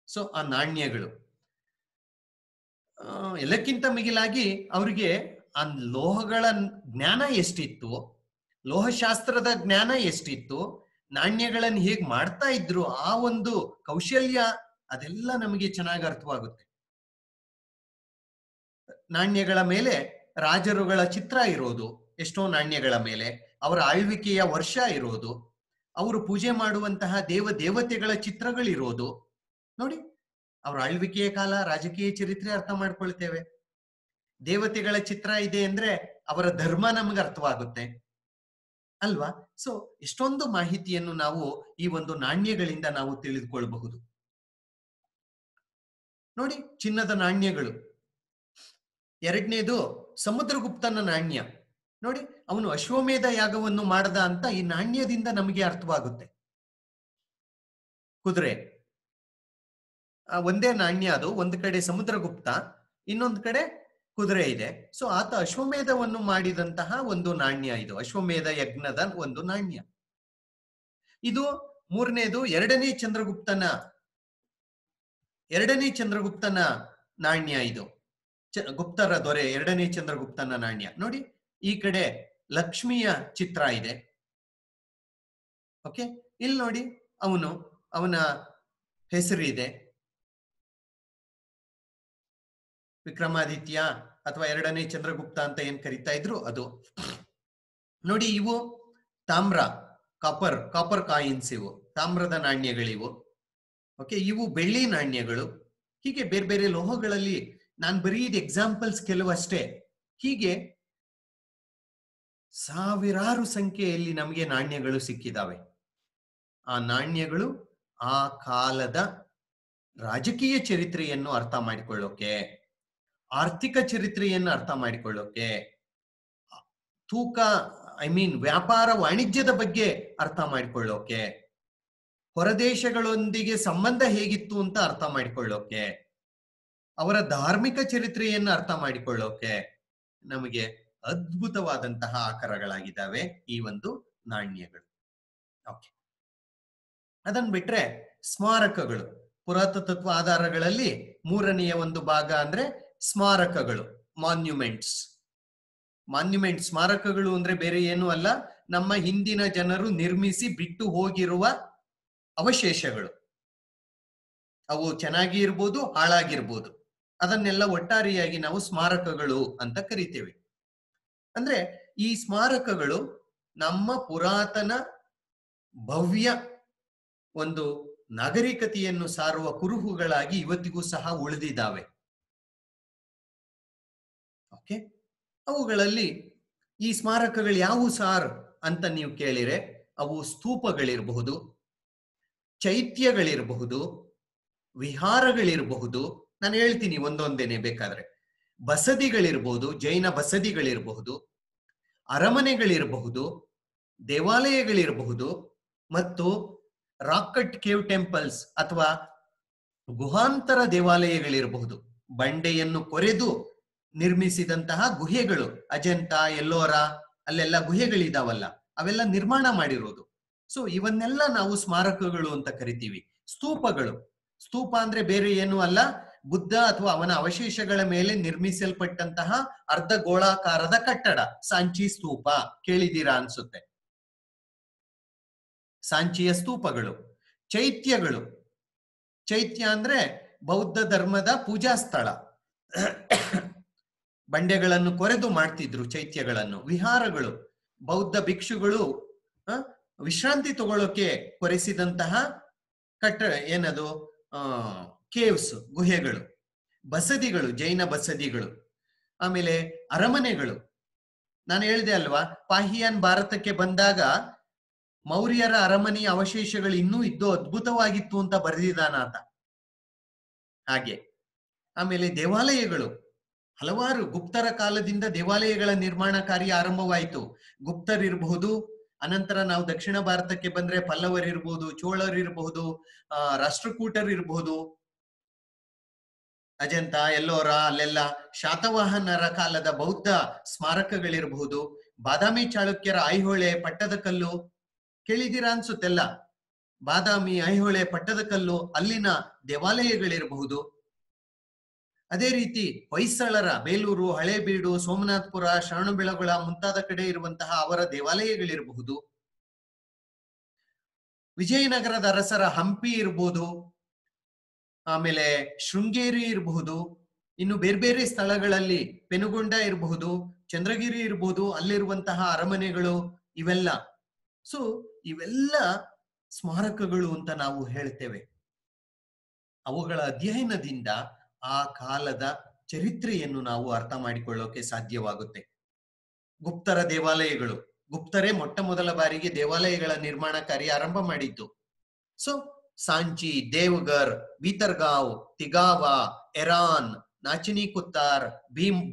ಸೊ ಆ ನಾಣ್ಯಗಳು ಎಲ್ಲಕ್ಕಿಂತ ಮಿಗಿಲಾಗಿ ಅವರಿಗೆ ಆ ಲೋಹಗಳ ಜ್ಞಾನ ಎಷ್ಟಿತ್ತು, ಲೋಹಶಾಸ್ತ್ರದ ಜ್ಞಾನ ಎಷ್ಟಿತ್ತು, ನಾಣ್ಯಗಳನ್ನು ಹೇಗ್ ಮಾಡ್ತಾ ಇದ್ರು, ಆ ಒಂದು ಕೌಶಲ್ಯ, ಅದೆಲ್ಲ ನಮಗೆ ಚೆನ್ನಾಗಿ ಅರ್ಥವಾಗುತ್ತೆ. ನಾಣ್ಯಗಳ ಮೇಲೆ ರಾಜರುಗಳ ಚಿತ್ರ ಇರೋದು, ಎಷ್ಟೋ ನಾಣ್ಯಗಳ ಮೇಲೆ ಅವರ ಆಳ್ವಿಕೆಯ ವರ್ಷ ಇರೋದು, ಅವರು ಪೂಜೆ ಮಾಡುವಂತಹ ದೇವತೆಗಳ ಚಿತ್ರಗಳಿರೋದು. ನೋಡಿ, ಅವರ ಆಳ್ವಿಕೆಯ ಕಾಲ, ರಾಜಕೀಯ ಚರಿತ್ರೆ ಅರ್ಥ ಮಾಡ್ಕೊಳ್ತೇವೆ. ದೇವತೆಗಳ ಚಿತ್ರ ಇದೆ ಅಂದ್ರೆ ಅವರ ಧರ್ಮ ನಮಗೆ ಅರ್ಥವಾಗುತ್ತೆ ಅಲ್ವಾ? ಸೊ ಎಷ್ಟೊಂದು ಮಾಹಿತಿಯನ್ನು ನಾವು ಈ ಒಂದು ನಾಣ್ಯಗಳಿಂದ ನಾವು ತಿಳಿದುಕೊಳ್ಳಬಹುದು. ನೋಡಿ, ಚಿನ್ನದ ನಾಣ್ಯಗಳು. ಎರಡನೇದು ಸಮುದ್ರಗುಪ್ತನ ನಾಣ್ಯ. ನೋಡಿ, ಅವನು ಅಶ್ವಮೇಧ ಯಾಗವನ್ನು ಮಾಡದ ಅಂತ ಈ ನಾಣ್ಯದಿಂದ ನಮಗೆ ಅರ್ಥವಾಗುತ್ತೆ. ಕುದುರೆ ಒಂದೇ ನಾಣ್ಯ, ಅದು ಒಂದು ಕಡೆ ಸಮುದ್ರಗುಪ್ತ, ಇನ್ನೊಂದು ಕಡೆ ಕುದುರೆ ಇದೆ. ಸೊ ಆತ ಅಶ್ವಮೇಧವನ್ನು ಮಾಡಿದಂತಹ ಒಂದು ನಾಣ್ಯ ಇದು, ಅಶ್ವಮೇಧ ಯಜ್ಞದ ಒಂದು ನಾಣ್ಯ ಇದು. ಮೂರನೇದು ಎರಡನೇ ಚಂದ್ರಗುಪ್ತನ ನಾಣ್ಯ ಇದು, ಗುಪ್ತರ ದೊರೆ ಎರಡನೇ ಚಂದ್ರಗುಪ್ತನ ನಾಣ್ಯ. ನೋಡಿ, ಈ ಕಡೆ ಲಕ್ಷ್ಮಿಯ ಚಿತ್ರ ಇದೆ. ಓಕೆ, ಇಲ್ಲಿ ನೋಡಿ, ಅವನ ಹೆಸರಿದೆ. ವಿಕ್ರಮಾದಿತ್ಯ ಅಥವಾ ಎರಡನೇ ಚಂದ್ರಗುಪ್ತ ಅಂತ ಏನ್ ಕರಿತಾ ಇದ್ರು ಅದು. ನೋಡಿ, ಇವು ತಾಮ್ರ, ಕಾಪರ್ ಕಾಯಿನ್ಸ್, ಇವು ತಾಮ್ರದ ನಾಣ್ಯಗಳಿವು. ಓಕೆ, ಇವು ಬೆಳ್ಳಿ ನಾಣ್ಯಗಳು. ಹೀಗೆ ಬೇರೆ ಬೇರೆ ಲೋಹಗಳಲ್ಲಿ ನಾನು ಬರೀ ಎಕ್ಸಾಂಪಲ್ಸ್ ಕೆಲವಷ್ಟೇ. ಹೀಗೆ ಸಾವಿರಾರು ಸಂಖ್ಯೆಯಲ್ಲಿ ನಮಗೆ ನಾಣ್ಯಗಳು ಸಿಕ್ಕಿದಾವೆ. ಆ ನಾಣ್ಯಗಳು ಆ ಕಾಲದ ರಾಜಕೀಯ ಚರಿತ್ರೆಯನ್ನು ಅರ್ಥ ಮಾಡಿಕೊಳ್ಳೋಕೆ, ಆರ್ಥಿಕ ಚರಿತ್ರೆಯನ್ನು ಅರ್ಥ ಮಾಡಿಕೊಳ್ಳೋಕೆ, ತೂಕ ವ್ಯಾಪಾರ ವಾಣಿಜ್ಯದ ಬಗ್ಗೆ ಅರ್ಥ ಮಾಡಿಕೊಳ್ಳೋಕೆ, ಹೊರದೇಶಗಳೊಂದಿಗೆ ಸಂಬಂಧ ಹೇಗಿತ್ತು ಅಂತ ಅರ್ಥ ಮಾಡಿಕೊಳ್ಳೋಕೆ, ಅವರ ಧಾರ್ಮಿಕ ಚರಿತ್ರೆಯನ್ನು ಅರ್ಥ ಮಾಡಿಕೊಳ್ಳೋಕೆ ನಮಗೆ ಅದ್ಭುತವಾದಂತಹ ಆಕಾರಗಳಾಗಿದ್ದಾವೆ ಈ ಒಂದು ನಾಣ್ಯಗಳು. ಓಕೆ, ಅದನ್ನ ಬಿಟ್ರೆ ಸ್ಮಾರಕಗಳು, ಪುರಾತತ್ವ ಆಧಾರಗಳಲ್ಲಿ ಮೂರನೆಯ ಒಂದು ಭಾಗ ಅಂದ್ರೆ ಸ್ಮಾರಕಗಳು, ಮಾನ್ಯುಮೆಂಟ್ಸ್. ಸ್ಮಾರಕಗಳು ಅಂದ್ರೆ ಬೇರೆ ಏನು ಅಲ್ಲ, ನಮ್ಮ ಹಿಂದಿನ ಜನರು ನಿರ್ಮಿಸಿ ಬಿಟ್ಟು ಹೋಗಿರುವ ಅವಶೇಷಗಳು. ಅವು ಚೆನ್ನಾಗಿ ಇರ್ಬೋದು, ಹಾಳಾಗಿರ್ಬೋದು. ಅದನ್ನೆಲ್ಲ ಒಟ್ಟಾರೆಯಾಗಿ ನಾವು ಸ್ಮಾರಕಗಳು ಅಂತ ಕರಿತೇವೆ. ಅಂದ್ರೆ ಈ ಸ್ಮಾರಕಗಳು ನಮ್ಮ ಪುರಾತನ ಭವ್ಯ ಒಂದು ನಾಗರಿಕತೆಯನ್ನು ಸಾರುವ ಕುರುಹುಗಳಾಗಿ ಇವತ್ತಿಗೂ ಸಹ ಉಳಿದಿದ್ದಾವೆ. ಓಕೆ, ಅವುಗಳಲ್ಲಿ ಈ ಸ್ಮಾರಕಗಳು ಯಾವುವು ಸಾರ್ ಅಂತ ನೀವು ಕೇಳಿರೆ, ಅವು ಸ್ತೂಪಗಳಿರಬಹುದು, ಚೈತ್ಯಗಳಿರಬಹುದು, ವಿಹಾರಗಳಿರಬಹುದು. ನಾನು ಹೇಳ್ತೀನಿ ಒಂದೊಂದೇನೆ ಬೇಕಾದ್ರೆ. ಬಸದಿಗಳಿರಬಹುದು, ಜೈನ ಬಸದಿಗಳಿರಬಹುದು, ಅರಮನೆಗಳಿರಬಹುದು, ದೇವಾಲಯಗಳಿರಬಹುದು, ಮತ್ತು ರಾಕ್ ಕೇವ್ ಟೆಂಪಲ್ಸ್ ಅಥವಾ ಗುಹಾಂತರ ದೇವಾಲಯಗಳಿರಬಹುದು. ಬಂಡೆಯನ್ನು ಕೊರೆದು ನಿರ್ಮಿಸಿದಂತಹ ಗುಹೆಗಳು, ಅಜಂತ, ಎಲ್ಲೋರ, ಅಲ್ಲೆಲ್ಲ ಗುಹೆಗಳಿದಾವಲ್ಲ, ಅವೆಲ್ಲ ನಿರ್ಮಾಣ ಮಾಡಿರೋದು. ಸೊ ಇವನ್ನೆಲ್ಲ ನಾವು ಸ್ಮಾರಕಗಳು ಅಂತ ಕರಿತೀವಿ. ಸ್ತೂಪ ಅಂದ್ರೆ ಬೇರೆ ಏನು ಅಲ್ಲ, ಬುದ್ಧ ಅಥವಾ ಅವನ ಅವಶೇಷಗಳ ಮೇಲೆ ನಿರ್ಮಿಸಲ್ಪಟ್ಟಂತಹ ಅರ್ಧ ಗೋಳಾಕಾರದ ಕಟ್ಟಡ, ಸಾಂಚಿ ಸ್ತೂಪ ಕೇಳಿದೀರಾ ಅನ್ಸುತ್ತೆ. ಸಾಂಚಿಯ ಸ್ತೂಪಗಳು. ಚೈತ್ಯಗಳು, ಚೈತ್ಯ ಅಂದ್ರೆ ಬೌದ್ಧ ಧರ್ಮದ ಪೂಜಾ ಸ್ಥಳ. ಬಂಡೆಗಳನ್ನು ಕೊರೆದು ಮಾಡ್ತಿದ್ರು ಚೈತ್ಯಗಳನ್ನು. ವಿಹಾರಗಳು, ಬೌದ್ಧ ಭಿಕ್ಷುಗಳು ವಿಶ್ರಾಂತಿ ತಗೊಳ್ಳೋಕೆ ಕೊರೆಸಿದಂತಹ ಏನದು ಕೇವ್ಸ್, ಗುಹೆಗಳು. ಬಸದಿಗಳು, ಜೈನ ಬಸದಿಗಳು. ಆಮೇಲೆ ಅರಮನೆಗಳು. ನಾನು ಹೇಳಿದೆ ಅಲ್ವಾ, ಪಾಹಿಯಾನ್ ಭಾರತಕ್ಕೆ ಬಂದಾಗ ಮೌರ್ಯರ ಅರಮನೆಯ ಅವಶೇಷಗಳು ಇನ್ನೂ ಇದ್ದು ಅದ್ಭುತವಾಗಿತ್ತು ಅಂತ ಬರೆದಿದ್ದಾನಾತ. ಹಾಗೆ ಆಮೇಲೆ ದೇವಾಲಯಗಳು, ಹಲವಾರು ಗುಪ್ತರ ಕಾಲದಿಂದ ದೇವಾಲಯಗಳ ನಿರ್ಮಾಣ ಕಾರ್ಯ ಆರಂಭವಾಯಿತು. ಗುಪ್ತರಿರಬಹುದು, ಅನಂತರ ನಾವು ದಕ್ಷಿಣ ಭಾರತಕ್ಕೆ ಬಂದ್ರೆ ಪಲ್ಲವರಿರ್ಬಹುದು, ಚೋಳರಿರಬಹುದು, ರಾಷ್ಟ್ರಕೂಟರಿರಬಹುದು, ಅಜಂತ, ಎಲ್ಲೋರ, ಅಲ್ಲೆಲ್ಲ ಶಾತವಾಹನರ ಕಾಲದ ಬೌದ್ಧ ಸ್ಮಾರಕಗಳಿರಬಹುದು. ಬಾದಾಮಿ ಚಾಳುಕ್ಯರ ಐಹೊಳೆ, ಪಟ್ಟದಕಲ್ಲು ಕೇಳಿದ್ದೀರಾ ಅನ್ಸುತ್ತೆಲ್ಲ. ಬಾದಾಮಿ, ಐಹೊಳೆ, ಪಟ್ಟದಕಲ್ಲು, ಅಲ್ಲಿನ ದೇವಾಲಯಗಳಿರಬಹುದು. ಅದೇ ರೀತಿ ಹೊಯ್ಸಳರ ಬೇಲೂರು, ಹಳೇಬೀಡು, ಸೋಮನಾಥಪುರ, ಶರಣಬೆಳಗೊಳ ಮುಂತಾದ ಕಡೆ ಇರುವಂತಹ ಅವರ ದೇವಾಲಯಗಳಿರಬಹುದು. ವಿಜಯನಗರದ ಅರಸರ ಹಂಪಿ ಇರಬಹುದು, ಆಮೇಲೆ ಶೃಂಗೇರಿ ಇರಬಹುದು, ಇನ್ನು ಬೇರೆ ಬೇರೆ ಸ್ಥಳಗಳಲ್ಲಿ ಪೆನುಗೊಂಡ ಇರಬಹುದು, ಚಂದ್ರಗಿರಿ ಇರಬಹುದು, ಅಲ್ಲಿರುವಂತಹ ಅರಮನೆಗಳು, ಇವೆಲ್ಲ. ಸೊ ಇವೆಲ್ಲ ಸ್ಮಾರಕಗಳು ಅಂತ ನಾವು ಹೇಳ್ತೇವೆ. ಅವುಗಳ ಅಧ್ಯಯನದಿಂದ ಆ ಕಾಲದ ಚರಿತ್ರೆಯನ್ನು ನಾವು ಅರ್ಥ ಮಾಡಿಕೊಳ್ಳೋಕೆ ಸಾಧ್ಯವಾಗುತ್ತೆ. ಗುಪ್ತರ ದೇವಾಲಯಗಳು, ಗುಪ್ತರೇ ಮೊಟ್ಟ ಮೊದಲ ಬಾರಿಗೆ ದೇವಾಲಯಗಳ ನಿರ್ಮಾಣ ಕಾರ್ಯ ಆರಂಭ ಮಾಡಿದ್ದು. ಸೊ ಸಾಂಚಿ, ದೇವಗರ್, ಬೀತರ್ಗಾಂವ್, ತಿಗಾವ, ಎರಾನ್, ನಾಚಿನಿ ಕುತ್ತಾರ್,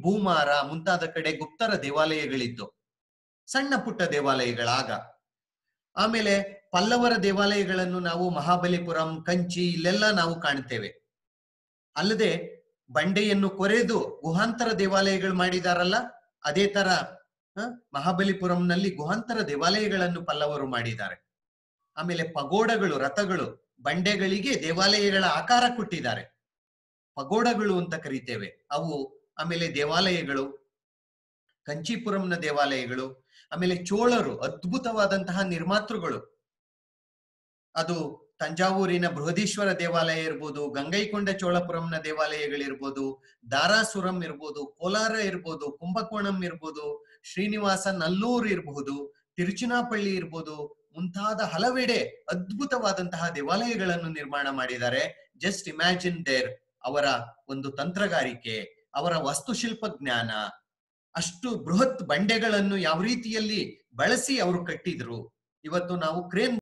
ಭೂಮಾರ ಮುಂತಾದ ಕಡೆ ಗುಪ್ತರ ದೇವಾಲಯಗಳಿದ್ದು, ಸಣ್ಣ ಪುಟ್ಟ ದೇವಾಲಯಗಳಾಗ. ಆಮೇಲೆ ಪಲ್ಲವರ ದೇವಾಲಯಗಳನ್ನು ನಾವು ಮಹಾಬಲಿಪುರಂ, ಕಂಚಿ ಇಲ್ಲೆಲ್ಲ ನಾವು ಕಾಣ್ತೇವೆ. ಅಲ್ಲದೆ ಬಂಡೆಯನ್ನು ಕೊರೆದು ಗುಹಾಂತರ ದೇವಾಲಯಗಳು ಮಾಡಿದಾರಲ್ಲ, ಅದೇ ತರ ಮಹಾಬಲಿಪುರಂನಲ್ಲಿ ಗುಹಾಂತರ ದೇವಾಲಯಗಳನ್ನು ಪಲ್ಲವರು ಮಾಡಿದ್ದಾರೆ. ಆಮೇಲೆ ಪಗೋಡಗಳು, ರಥಗಳು, ಬಂಡೆಗಳಿಗೆ ದೇವಾಲಯಗಳ ಆಕಾರ ಕೊಟ್ಟಿದ್ದಾರೆ, ಪಗೋಡಗಳು ಅಂತ ಕರಿತೇವೆ ಅವು. ಆಮೇಲೆ ದೇವಾಲಯಗಳು, ಕಂಚೀಪುರಂನ ದೇವಾಲಯಗಳು. ಆಮೇಲೆ ಚೋಳರು ಅದ್ಭುತವಾದಂತಹ ನಿರ್ಮಾತೃಗಳು. ಅದು ತಂಜಾವೂರಿನ ಬೃಹದೀಶ್ವರ ದೇವಾಲಯ ಇರ್ಬೋದು, ಗಂಗೈಕೊಂಡ ಚೋಳಪುರಂನ ದೇವಾಲಯಗಳಿರ್ಬೋದು, ದಾರಾಸುರಂ ಇರ್ಬೋದು, ಕೋಲಾರ ಇರ್ಬೋದು, ಕುಂಭಕೋಣಂ ಇರ್ಬೋದು, ಶ್ರೀನಿವಾಸ ನಲ್ಲೂರ್ ಇರಬಹುದು, ತಿರುಚುನಾಪಳ್ಳಿ ಇರ್ಬೋದು, ಮುಂತಾದ ಹಲವೆಡೆ ಅದ್ಭುತವಾದಂತಹ ದೇವಾಲಯಗಳನ್ನು ನಿರ್ಮಾಣ ಮಾಡಿದ್ದಾರೆ. ಜಸ್ಟ್ ಇಮ್ಯಾಜಿನ್ ದೇರ್ ಅವರ ಒಂದು ತಂತ್ರಗಾರಿಕೆ, ಅವರ ವಾಸ್ತುಶಿಲ್ಪ ಜ್ಞಾನ, ಅಷ್ಟು ಬೃಹತ್ ಬಂಡೆಗಳನ್ನು ಯಾವ ರೀತಿಯಲ್ಲಿ ಬಳಸಿ ಅವರು ಕಟ್ಟಿದ್ರು. ಇವತ್ತು ನಾವು ಕ್ರೇನ್